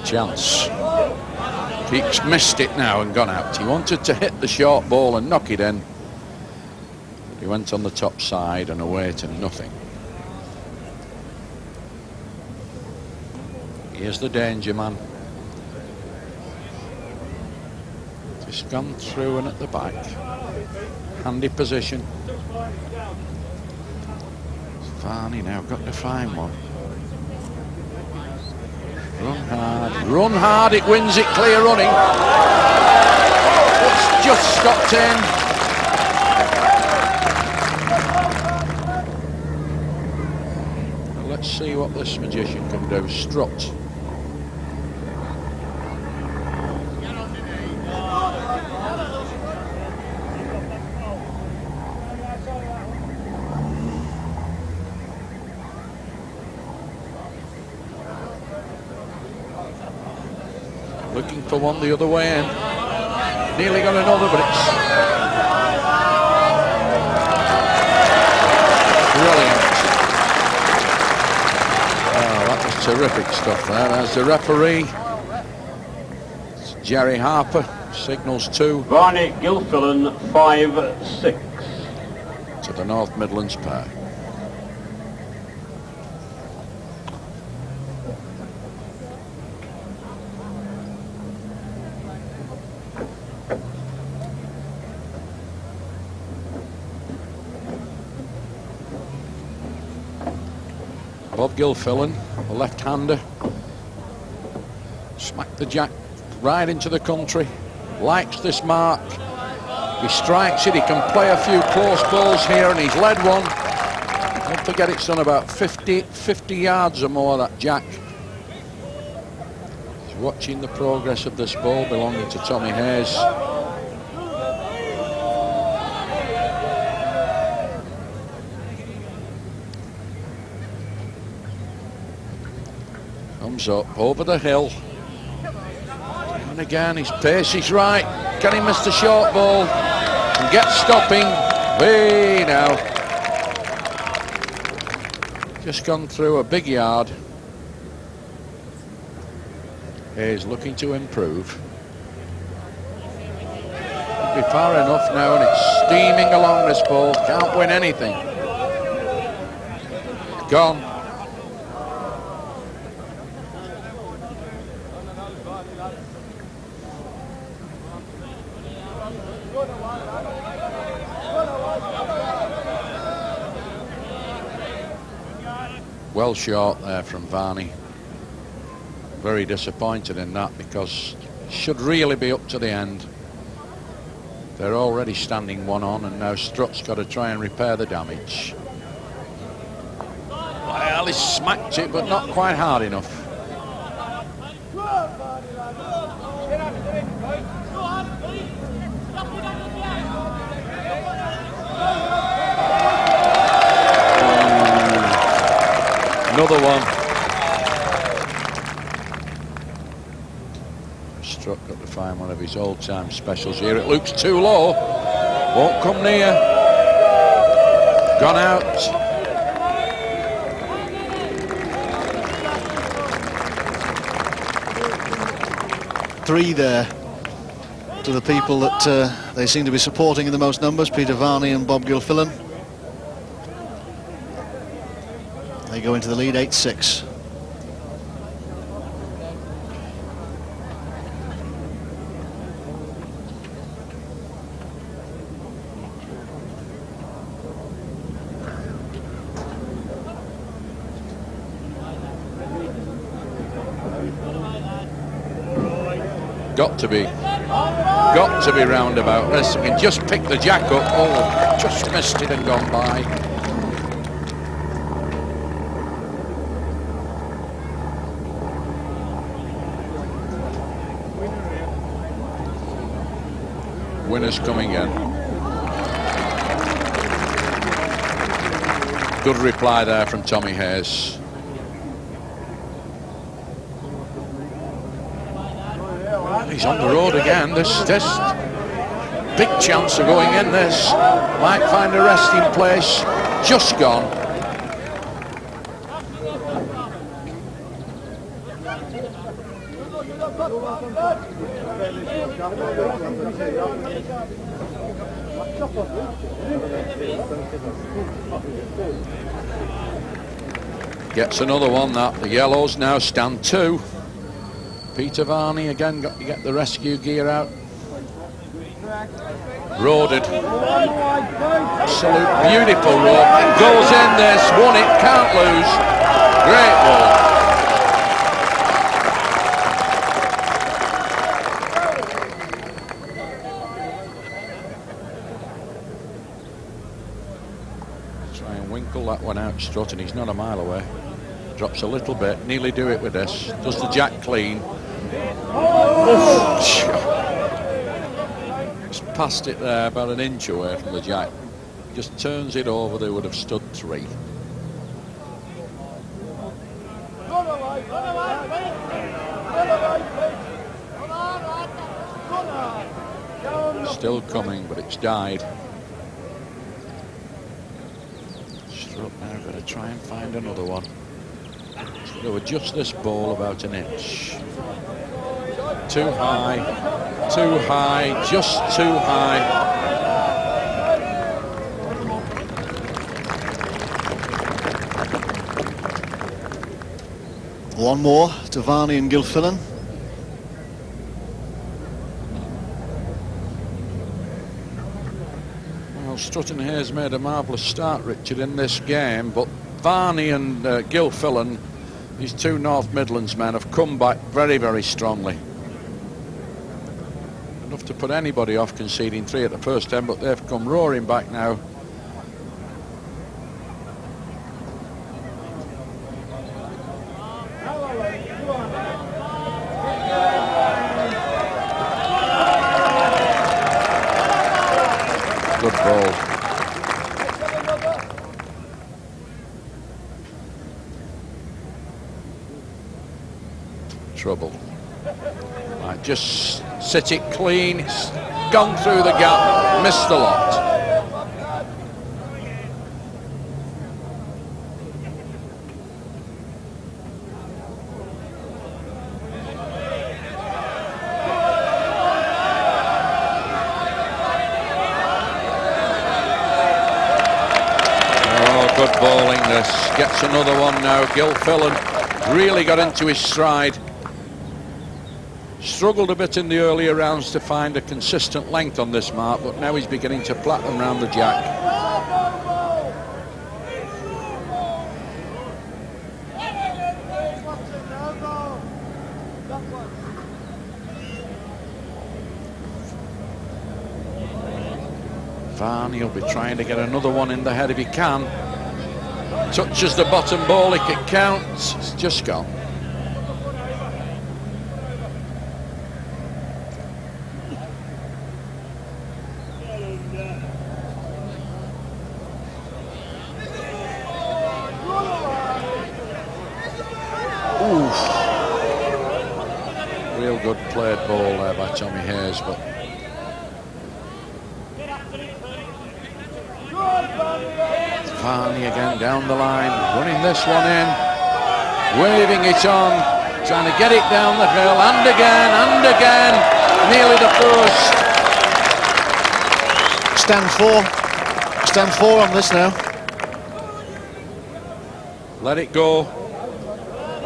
Chance. Keeps missed it now and gone out. He wanted to hit the short ball and knock it in. He went on the top side and away to nothing. Here's the danger man. Just gone through and at the back. Handy position. Varney now got to find one. Run hard, it wins it clear running. It's just stopped in. Well, let's see what this magician can do. Strutt. Looking for one the other way in. Nearly got another, but it's brilliant. Oh, that was terrific stuff there. There's the referee. It's Jerry Harper, Signals 2 Varney Gilfillan 5-6. to the North Midlands pair. Bob Gilfillan, the left-hander, smacked the jack right into the country, likes this mark. If he strikes it, he can play a few close balls here, and he's led one. Don't forget it's done about 50 yards or more, that jack. He's watching the progress of this ball belonging to Tommy Hayes. Comes up over the hill. And again, his pace is right. Can he miss the short ball and get stopping? Way now. Just gone through a big yard. He's looking to improve. Could be far enough now, and it's steaming along this ball. Can't win anything. Gone. Well short there from Varney. Very disappointed in that, because should really be up to the end. They're already standing 1 on, and now Strutt's got to try and repair the damage. Well, he smacked it, but not quite hard enough. Another one. Strutt got to find one of his old-time specials here. It looks too low. Won't come near. Gone out. Three there to the people that they seem to be supporting in the most numbers, Peter Varney and Bob Gilfillan. They go into the lead 8-6. Got to be round about this. You can just pick the jack up. Oh, just missed it and gone by. Winners coming in. Good reply there from Tommy Hayes. He's on the road again. This big chance of going in. This might find a resting place. Just gone. Gets another one. That the yellows now stand 2. Peter Varney again got to get the rescue gear out. Roaded. Absolute beautiful road. It goes in this. Won it. Can't lose. Great ball. Try and winkle that one out, Strutt, and he's not a mile away. Drops a little bit. Nearly do it with this. Does the jack clean. Just passed it there, about an inch away from the jack. Just turns it over. They would have stood 3. Still coming, but it's died. Strutt now got to try and find another one. So they'll adjust this ball about an inch. Too high. Too high, just too high. One more to Varney and Gilfillan. Well, Strutton Hayes made a marvellous start, Richard, in this game, but Varney and Gilfillan, these two North Midlands men, have come back very, very strongly. Enough to put anybody off conceding 3 at the first end, but they've come roaring back now. Good ball. Trouble. Right, just sit it clean. It's gone through the gap. Missed the lot. Good bowling this. Gets another one now. Gilfillan really got into his stride. Struggled a bit in the earlier rounds to find a consistent length on this mark, but now he's beginning to plat them round the jack. Varney will be trying to get another one in the head if he can. Touches the bottom ball, it counts. It's just gone. Real good played ball there by Tommy Hayes, but Varney again down the line, running this one in, waving it on, trying to get it down the hill, and again, nearly the first. Stand four on this now. Let it go.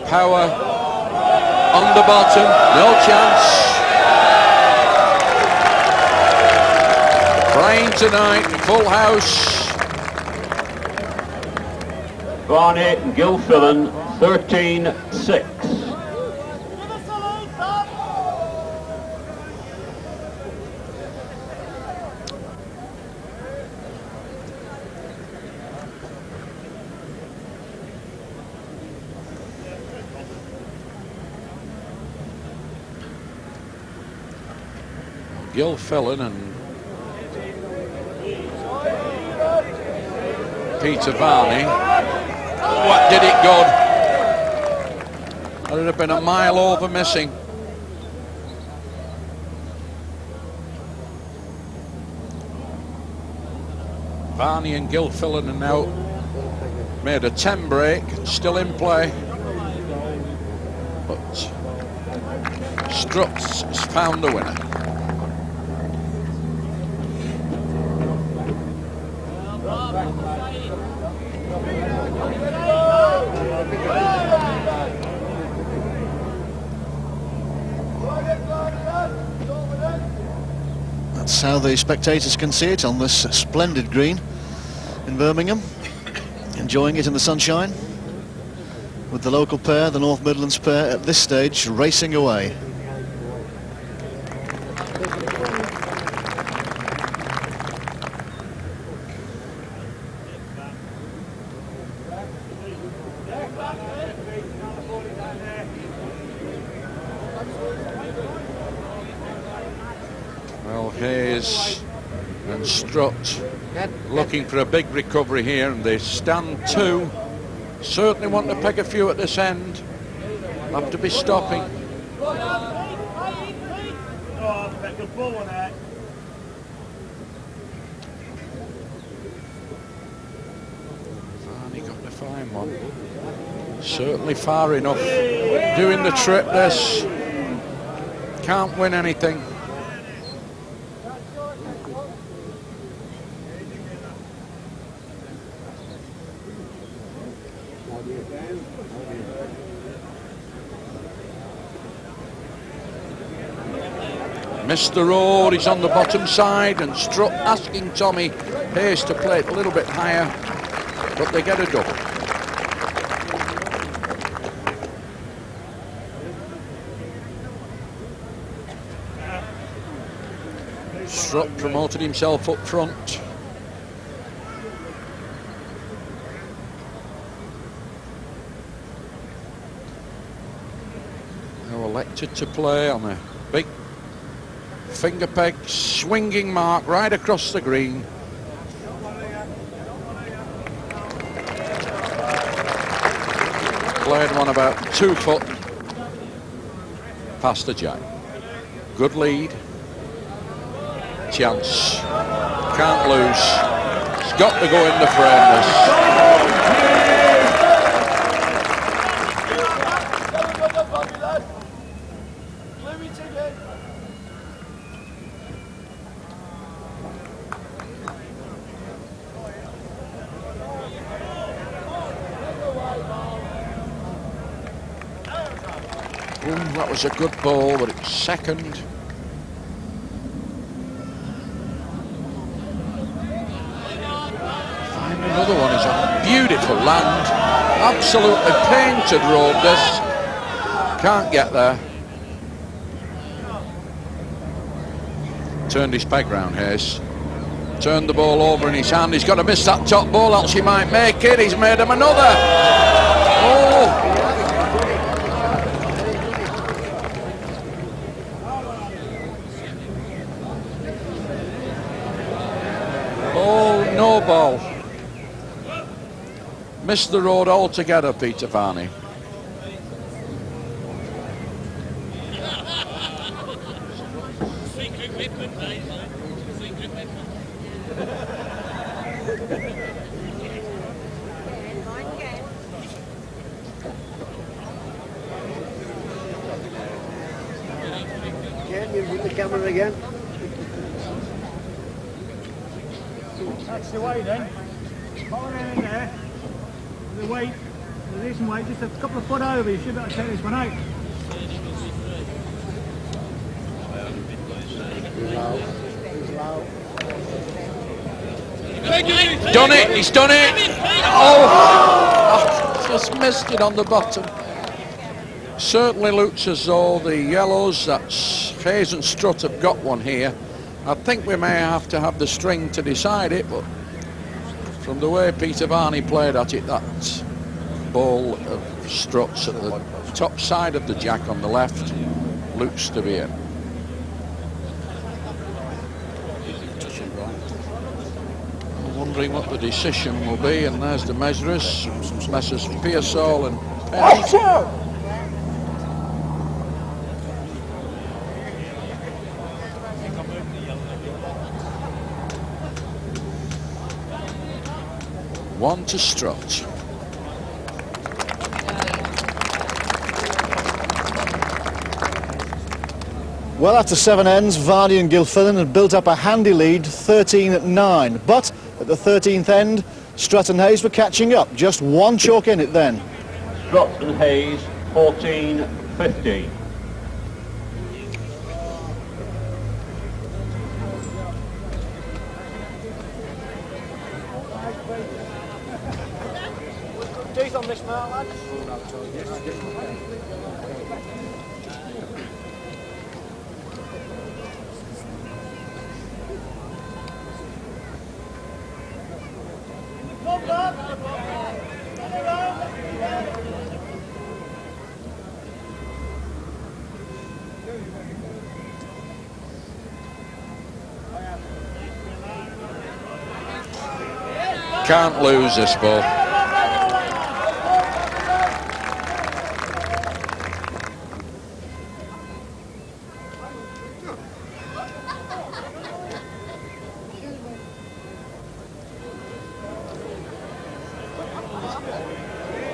Power on the bottom, no chance. Playing tonight, full house. Varney and Gilfillan 13-6. Gilfillan and Peter Varney. What did it good? That would have been a mile over missing. Varney and Gilfillan are now made a 10 break, still in play. But Struts has found the winner. That's how the spectators can see it on this splendid green in Birmingham, enjoying it in the sunshine, with the local pair, the North Midlands pair, at this stage racing away. Well, Hayes and Strutt looking for a big recovery here, and they stand 2. Certainly want to peg a few at this end. Have to be stopping. Varney got the fine one. Certainly far enough. Doing the trip, this. Can't win anything. Missed the road, he's on the bottom side, and Strutt asking Tommy Hayes to play it a little bit higher, but they get a double. Strutt promoted himself up front. Now elected to play on a big finger peg swinging mark right across the green. Played one about 2 foot past the jack. Good lead. Chance. Can't lose. It's got to go in the frame, this. That was a good ball, but it's second. Find another one. It's a beautiful land. Absolutely painted road, this. Can't get there. Turned his peg round, Hayes. Turned the ball over in his hand. He's got to miss that top ball, else he might make it. He's made him another. Oh! No ball. Missed the road altogether, Peter Varney. Can you put the camera again? That's the way then. Follow in there. The weight, the decent weight, just a couple of foot over. You should be able to take this one out. Done it, he's done it. Oh, just missed it on the bottom. Certainly looks as though the yellows, that's Hayes and Strutt, have got one here. I think we may have to have the string to decide it, but from the way Peter Varney played at it, that ball of Strutt's at the top side of the jack on the left looks to be in. I'm wondering what the decision will be, and there's the measurers, Messrs Pearsall and Penn. One to Strutt. Well, after 7 ends, Varney and Gilfillan had built up a handy lead, 13-9. But at the 13th end, Strutt and Hayes were catching up. Just one chalk in it then. Strutt and Hayes, 14-15. Teeth on this now, lads. Can't lose this ball.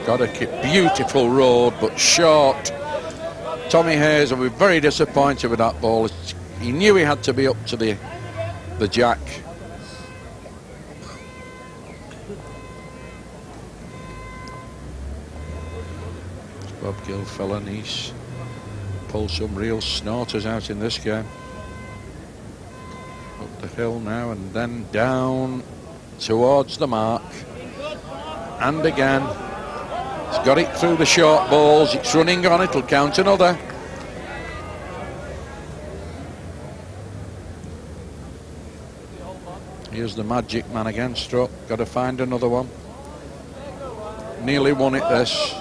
Got a beautiful road, but short. Tommy Hayes will be very disappointed with that ball. He knew he had to be up to the jack. Bob Gilfillan, he's pulled some real snorters out in this game. The hill now and then down towards the mark. And again. It's got it through the short balls. It's running on. It'll count another. Here's the magic man again, Strutt. Got to find another one. Nearly won it, this.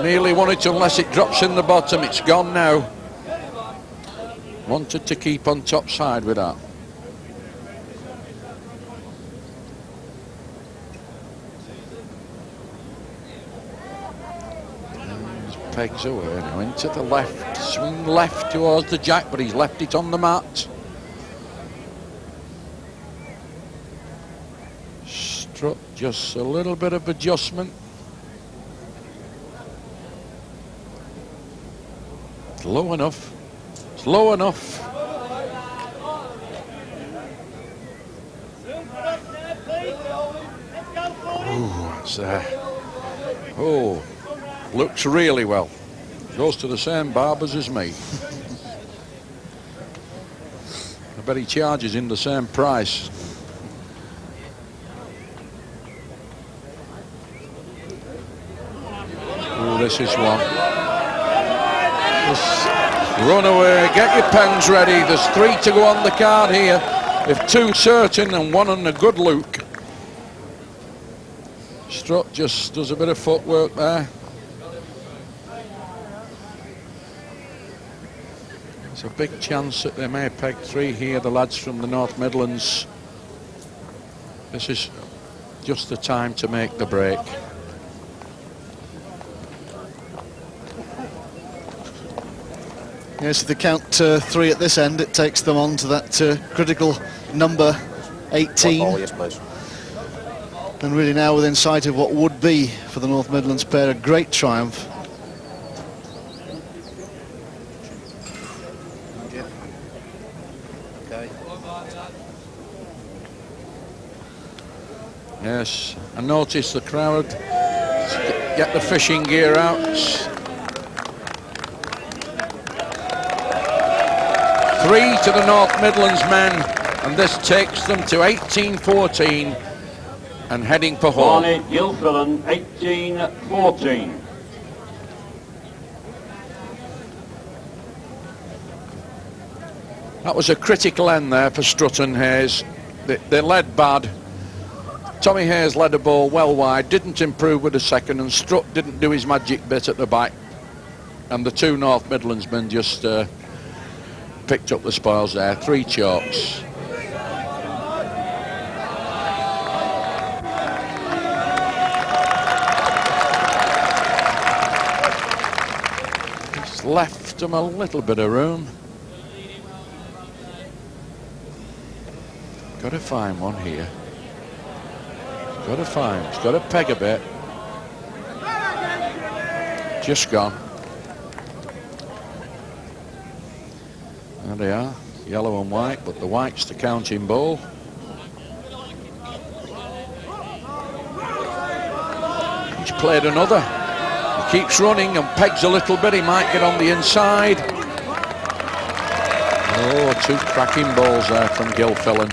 Nearly won it unless it drops in the bottom. It's gone now. Wanted to keep on top side with that. And pegs away now into the left. Swing left towards the jack, but he's left it on the mat. Strutt, just a little bit of adjustment. It's low enough. It's low enough. Ooh, that's oh, looks really well. Goes to the same barbers as me. I bet he charges in the same price. Oh, this is one. Run away, get your pens ready. There's 3 to go on the card here. If 2 certain and 1 on a good look. Strutt just does a bit of footwork there. It's a big chance that they may peg 3 here, the lads from the North Midlands. This is just the time to make the break. Yes, if they count 3 at this end, it takes them on to that critical number 18. Ball, yes, please. And really now within sight of what would be, for the North Midlands pair, a great triumph. Okay. Yes, I noticed the crowd get the fishing gear out. 3 to the North Midlands men, and this takes them to 18-14 and heading for home. Barnet Gilfillan 18-14. That was a critical end there for Strutt and Hayes. They led bad. Tommy Hayes led a ball well wide, didn't improve with the second, and Strutt didn't do his magic bit at the back. And the 2 North Midlands men just picked up the spoils there. 3 chalks. It's left them a little bit of room. Got to find one here. Got to find. It's got to peg a bit. Just gone. There they are, yellow and white, but the white's the counting ball. He's played another. He keeps running and pegs a little bit. He might get on the inside. Oh, 2 cracking balls there from Gilfillan.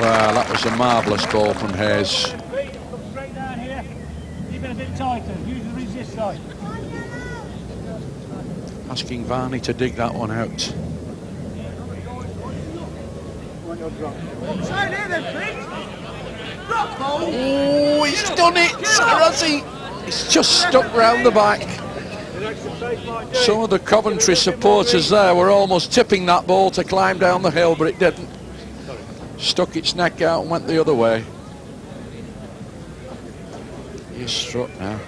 Well, that was a marvellous ball from Hayes. Come straight down here. Keep it a bit tighter. Use the resist side. Asking Varney to dig that one out. Side here then, Pete. Drop ball. Oh, he's done it, has he? It's just stuck round the back. Some of the Coventry supporters there were almost tipping that ball to climb down the hill, but it didn't. Stuck its neck out and went the other way. He's Strutt now.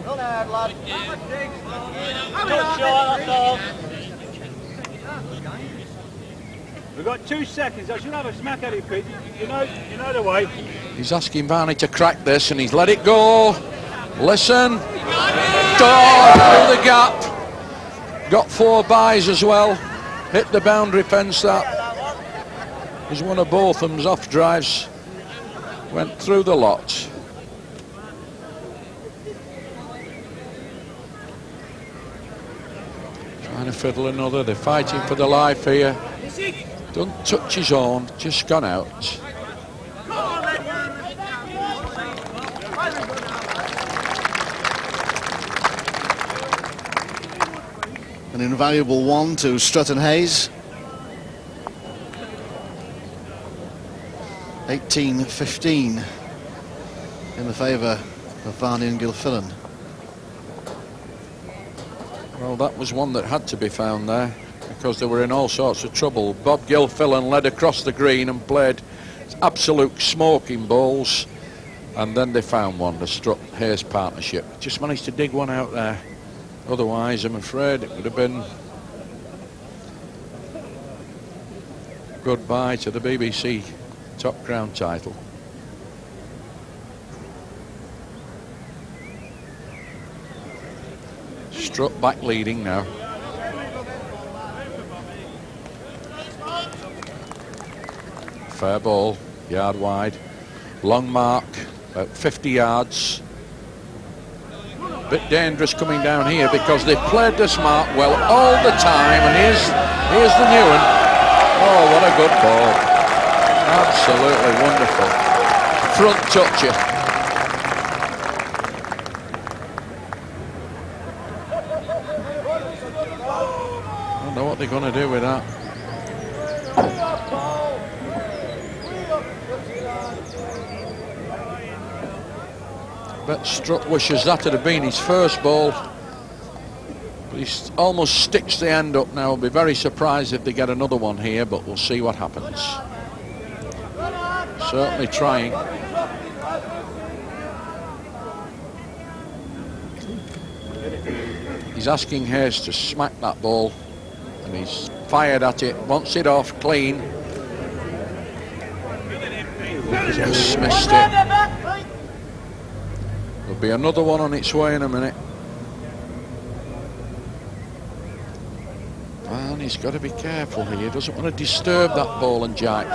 Run hard, lad. Not short, that's all. We've got 2 seconds. I should have a smack at it, Pete. You know the way. He's asking Varney to crack this, and he's let it go. Listen. Oh, through the gap. Got 4 byes as well. Hit the boundary fence that. was one of Botham's off drives. Went through the lot. Trying to fiddle another. They're fighting for the life here. Don't touch his own. Just gone out. An invaluable one to Strutton Hayes. 18-15 in the favour of Varney and Gilfillan. Well, that was one that had to be found there because they were in all sorts of trouble. Bob Gilfillan led across the green and played absolute smoking balls, and then they found one, the Strutt-Hayes partnership. Just managed to dig one out there. Otherwise, I'm afraid it would have been goodbye to the BBC Top Crown title. Strutt back leading now. Fair ball, yard wide. Long mark, about 50 yards. Bit dangerous coming down here because they played this mark well all the time, and here's the new one. Oh, what a good ball. Absolutely wonderful. Front toucher. I don't know what they're going to do with that. Bet Strutt wishes that had been his first ball. But he almost sticks the end up now. I'll be very surprised if they get another one here, but we'll see what happens. Certainly trying. He's asking Hayes to smack that ball, and he's fired at it, wants it off clean. He's just missed it. There'll be another one on its way in a minute. And he's got to be careful here. He doesn't want to disturb that ball and jack.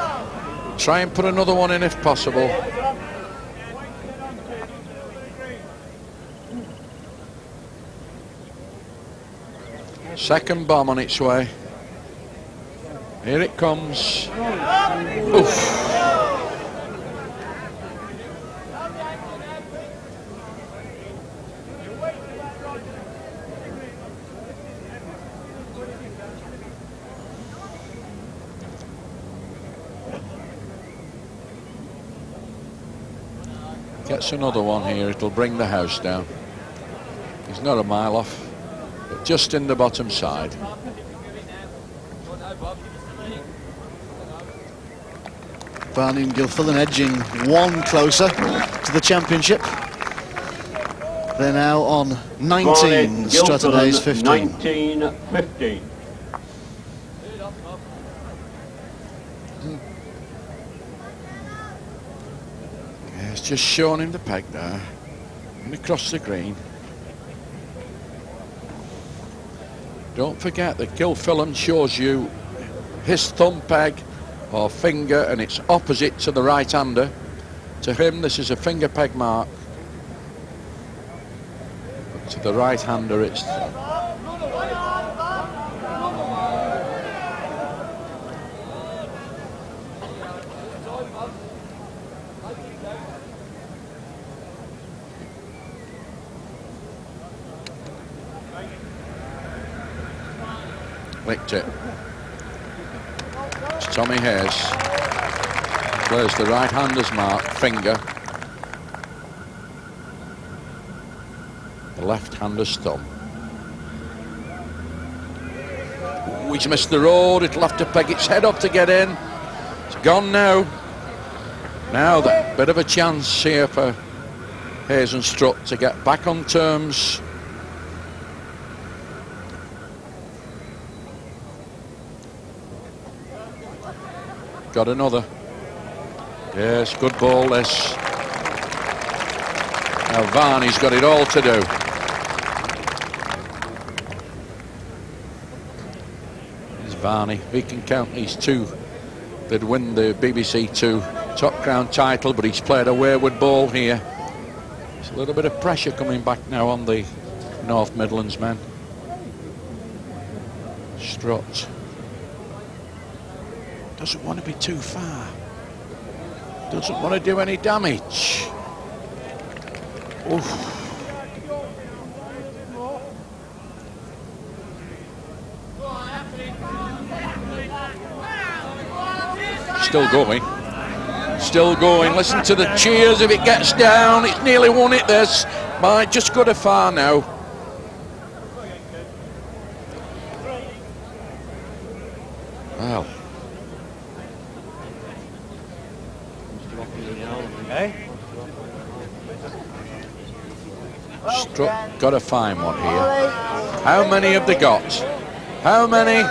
Try and put another one in if possible. Second bomb on its way. Here it comes. Oof. Gets another one here, it'll bring the house down. He's not a mile off, but just in the bottom side. Varney and Gilfillan edging one closer to the championship. They're now on 19, Strutton Hayes 15. 19-15. Just showing him the peg there, and across the green. Don't forget that Gilfillan shows you his thumb peg or finger, and it's opposite to the right-hander. To him, this is a finger peg mark. But to the right-hander, it's... Licked it. It's Tommy Hayes. Plays the right-hander's mark, finger. The left-hander's thumb. Ooh, he's missed the road. It'll have to peg its head up to get in. It's gone now. Now then, bit of a chance here for Hayes and Strutt to get back on terms. Got another. Yes, good ball this. Now Varney's got it all to do. There's Varney. He can count these two they'd win the BBC Two Top Crown title, but he's played a wayward ball here. There's a little bit of pressure coming back now on the North Midlands men. Strutt doesn't want to be too far. Doesn't want to do any damage. Oof. Still going. Still going. Listen to the cheers. If it gets down, it's nearly won it, this. Might just go too far now. Well. Strutt got to find one here. How many have they got? How many?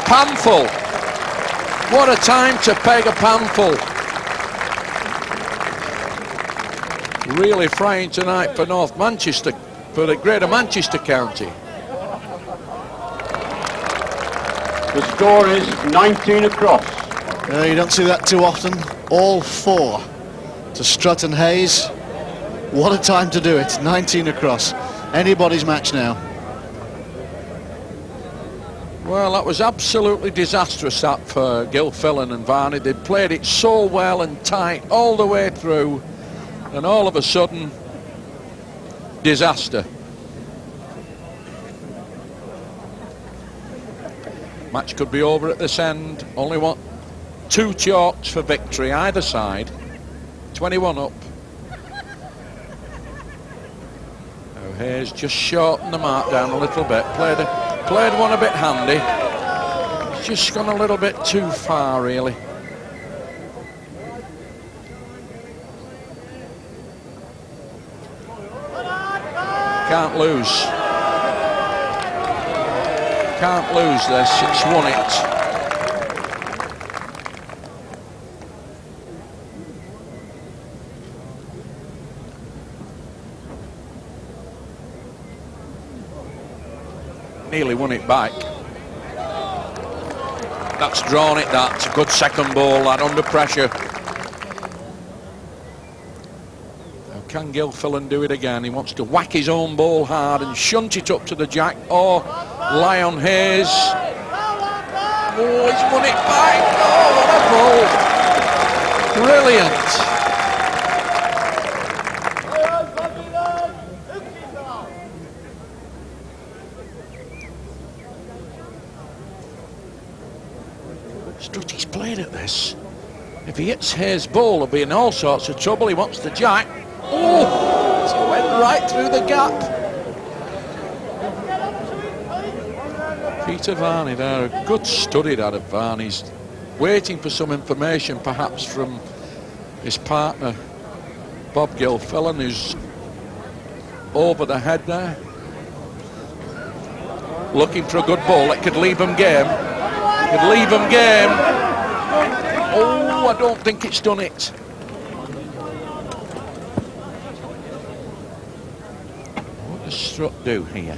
Panful. What a time to peg a panful. Really frying tonight for North Manchester, for the Greater Manchester County. The score is 19 across. You don't see that too often. All 4 to Strutt and Hayes. What a time to do it. 19 across. Anybody's match now. Well, that was absolutely disastrous, that for Gilfillan and Varney. They played it so well and tight all the way through, and all of a sudden, disaster. Match could be over at this end. Only want 2 chalks for victory either side. 21 up. Oh, Hayes just shortened the mark down a little bit. Played one a bit handy. It's just gone a little bit too far, really. Can't lose. Can't lose this. It's won it. Nearly won it back. That's drawn it, that. Good second ball, that, under pressure. Now, can Gilfillan do it again? He wants to whack his own ball hard and shunt it up to the jack. Or Lyon Hayes. Oh, he's won it back. Oh, what a ball. Brilliant. Strutty's played at this. If he hits Hayes' ball, he'll be in all sorts of trouble. He wants the jack. Oh, so it went right through the gap. Peter Varney there, a good study that of Varney's. Waiting for some information perhaps from his partner, Bob Gilfillan, who's over the head there. Looking for a good ball that could leave him game. Could leave him game. Oh, I don't think it's done it. What does Strutt do here?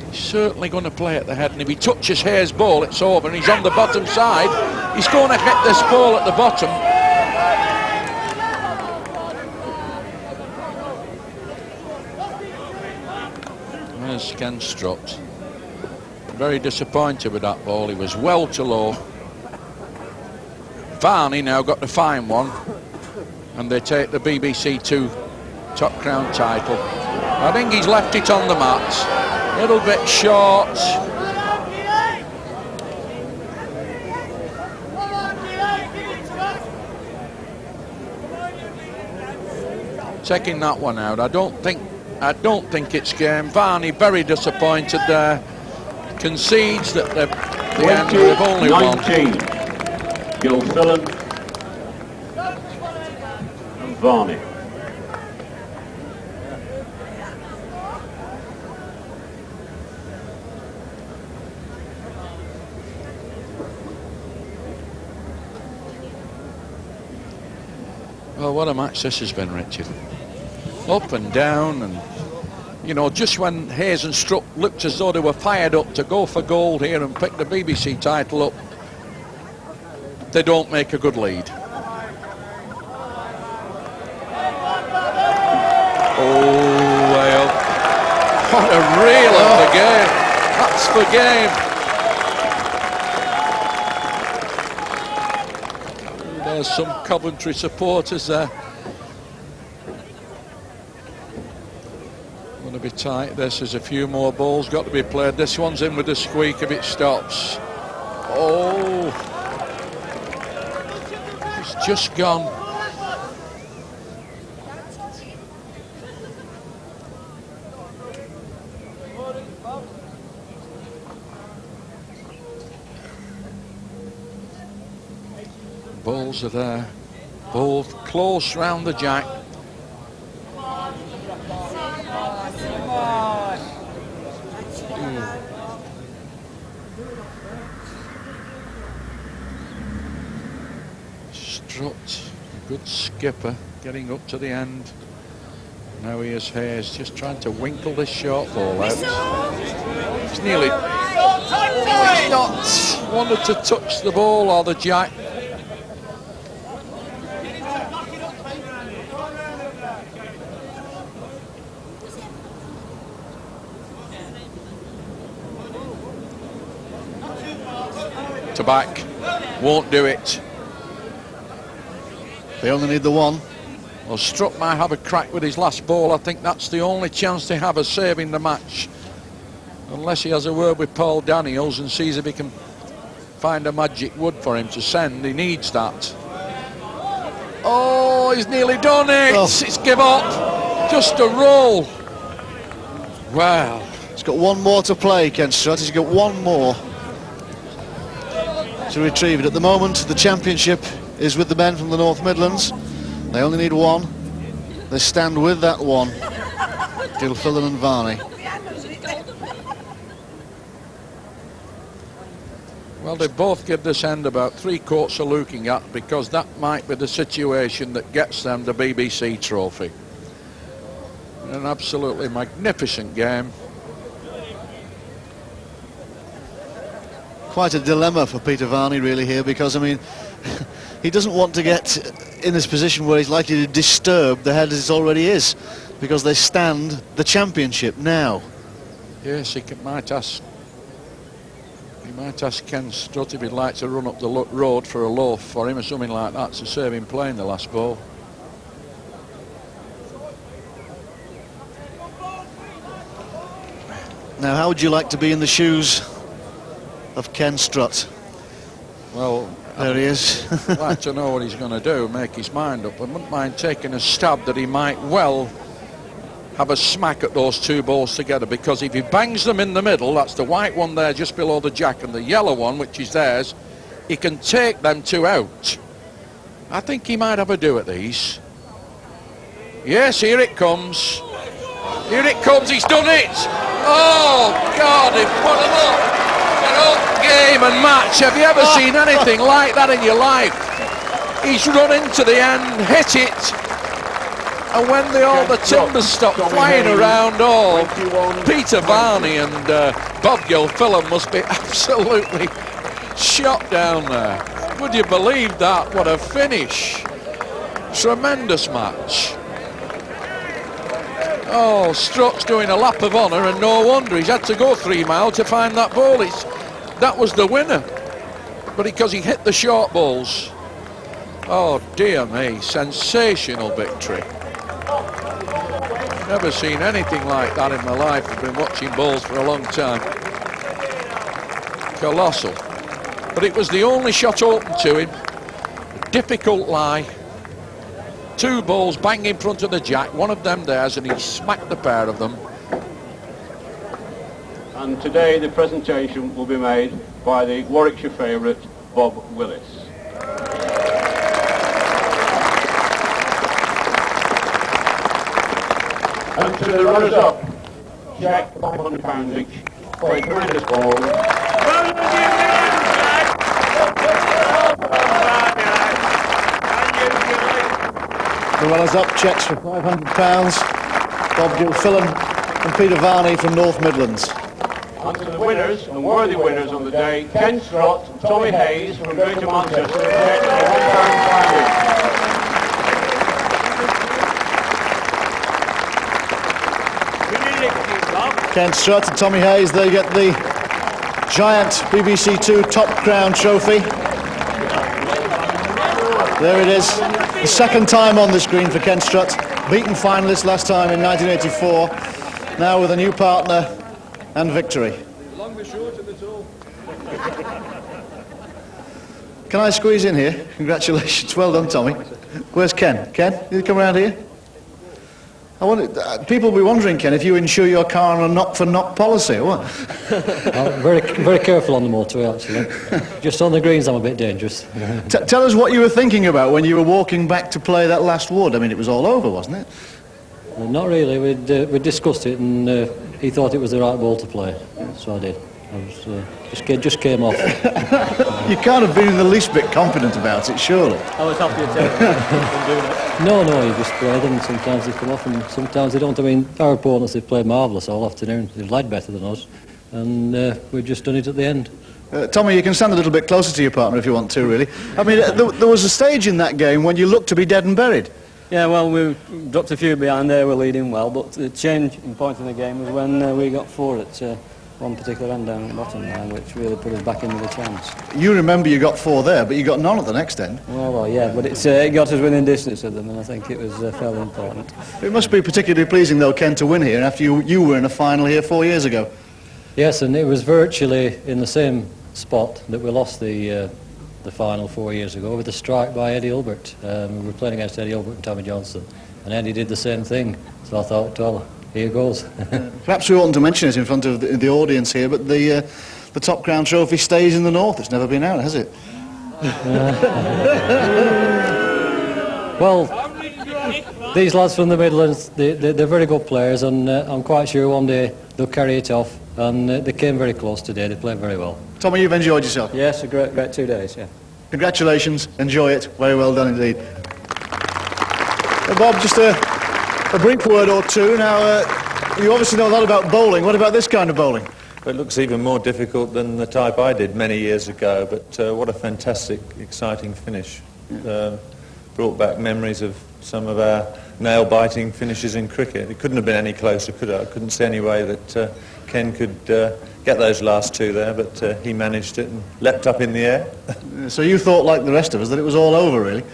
He's certainly going to play at the head, and if he touches Hayes' ball, it's over, and he's on the bottom side. He's going to hit this ball at the bottom. There's Ken Strutt. Very disappointed with that ball. He was well to low. Varney now got to find one, and they take the BBC Two Top Crown title. I think he's left it on the mat. A little bit short. Taking that one out. I don't think it's game. Varney very disappointed there. Concedes that they've only won. Gilfillan and Varney. Well, what a match this has been, Richard. Up and down, and you know, just when Hayes and Strutt looked as though they were fired up to go for gold here and pick the BBC title up, they don't make a good lead. Oh, well, what a reel of the game. That's for game. There's some Coventry supporters there. Going to be tight. This is a few more balls got to be played. This one's in with a squeak if it stops. Oh, it's just gone. Balls are there, both close round the jack. Strutt, a good skipper, getting up to the end. Now here's Hayes, just trying to winkle this short ball out. He's nearly not wanted to touch the ball or the jack. To back, won't do it. They only need the one. Well, Strutt might have a crack with his last ball. I think that's the only chance they have of saving the match. Unless he has a word with Paul Daniels and sees if he can find a magic wood for him to send. He needs that. Oh, he's nearly done it. Oh. It's give up. Just a roll. Wow. He's got one more to play, Ken Strutt. He's got one more to retrieve it. At the moment, the championship is with the men from the North Midlands. They only need one. They stand with that one. Gilfillan and Varney. Well, they both give this end about 3/4 of looking at, because that might be the situation that gets them the BBC trophy. An absolutely magnificent game. Quite a dilemma for Peter Varney really here, because I mean he doesn't want to get in this position where he's likely to disturb the head as it already is, because they stand the championship now. Yes, he might ask Ken Strutt if he'd like to run up the road for a loaf for him or something like that to save him playing the last ball. Now, how would you like to be in the shoes of Ken Strutt? Well, there he is. I'd like to know what he's going to do, make his mind up. I wouldn't mind taking a stab that he might well have a smack at those two balls together, because if he bangs them in the middle, that's the white one there just below the jack and the yellow one, which is theirs, he can take them two out. I think he might have a do at these. Yes, here it comes. Here it comes, he's done it! Oh, God, what a game and match. Have you ever seen anything like that in your life? He's run into the end, hit it, and when all the timbers stop flying around, Peter Varney and Bob Gilfillan must be absolutely shot down there. Would you believe that? What a finish. Tremendous match. Oh, Strutt's doing a lap of honour, and no wonder. He's had to go 3 miles to find that ball. That was the winner, but because he hit the short balls. Oh, dear me, sensational victory. Never seen anything like that in my life. I've been watching balls for a long time. Colossal. But it was the only shot open to him. A difficult lie. 2 balls bang in front of the jack, one of them theirs, and he smacked the pair of them. And today the presentation will be made by the Warwickshire favourite, Bob Willis. And to the runners-up, Jack, £500 each, for a tremendous ball. The runners-up checks for £500. Bob Gilfillan and Peter Varney from North Midlands. On to the winners and worthy winners on the day, Ken Strott, Tommy Hayes from Greater Manchester, take the £1 Ken Strutt and Tommy Hayes, they get the giant BBC Two Top Crown trophy. There it is, the second time on the screen for Ken Strutt, beaten finalist last time in 1984, now with a new partner and victory. Can I squeeze in here? Congratulations, well done, Tommy. Where's Ken? Ken, you come around here? I want people will be wondering, Ken, if you insure your car on a knock-for-knock policy or what? Very, very careful on the motorway, actually. Just on the greens, I'm a bit dangerous. Tell us what you were thinking about when you were walking back to play that last wood. I mean, it was all over, wasn't it? Not really. We discussed it, and he thought it was the right ball to play, so I did. I just came off. You can't have been in the least bit confident about it, surely. I was happy to tell you. No, you just play them. Sometimes they come off, and sometimes they don't. I mean, our opponents, they've played marvellous all afternoon. They've led better than us, and we've just done it at the end. Tommy, you can stand a little bit closer to your partner if you want to, really. I mean, there was a stage in that game when you looked to be dead and buried. Yeah, well, we dropped a few behind there, we're leading well, but the change in point in the game was when we got 4 at one particular end down at the bottom line, which really put us back into the chance. You remember you got 4 there, but you got none at the next end. Well, yeah, but it got us within distance of them, and I think it was fairly important. It must be particularly pleasing, though, Ken, to win here after you were in a final here 4 years ago. Yes, and it was virtually in the same spot that we lost the final 4 years ago with a strike by Eddie Hilbert. We were playing against Eddie Hilbert and Tommy Johnson, and Eddie did the same thing. So I thought, well, here goes. Perhaps we oughtn't to mention it in front of the audience here, but the Top Crown trophy stays in the north. It's never been out, has it? Well, these lads from the Midlands, they're very good players, and I'm quite sure one day they'll carry it off. And they came very close today. They played very well. Tommy, you've enjoyed yourself? Yes, a great 2 days, yeah. Congratulations. Enjoy it. Very well done indeed. Bob, just a brief word or two. Now, you obviously know a lot about bowling. What about this kind of bowling? It looks even more difficult than the type I did many years ago, but what a fantastic, exciting finish. Brought back memories of some of our nail-biting finishes in cricket. It couldn't have been any closer, could it? I couldn't see any way that Ken could get those last 2 there, but he managed it and leapt up in the air. So you thought, like the rest of us, that it was all over, really?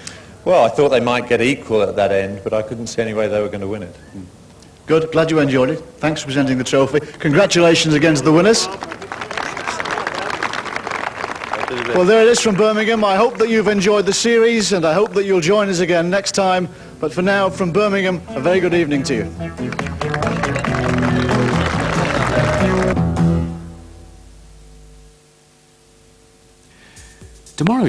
Well, I thought they might get equal at that end, but I couldn't see any way they were going to win it. Good, glad you enjoyed it. Thanks for presenting the trophy. Congratulations against the winners. Well, there it is from Birmingham. I hope that you've enjoyed the series, and I hope that you'll join us again next time. But for now, from Birmingham, a very good evening to you. Tomorrow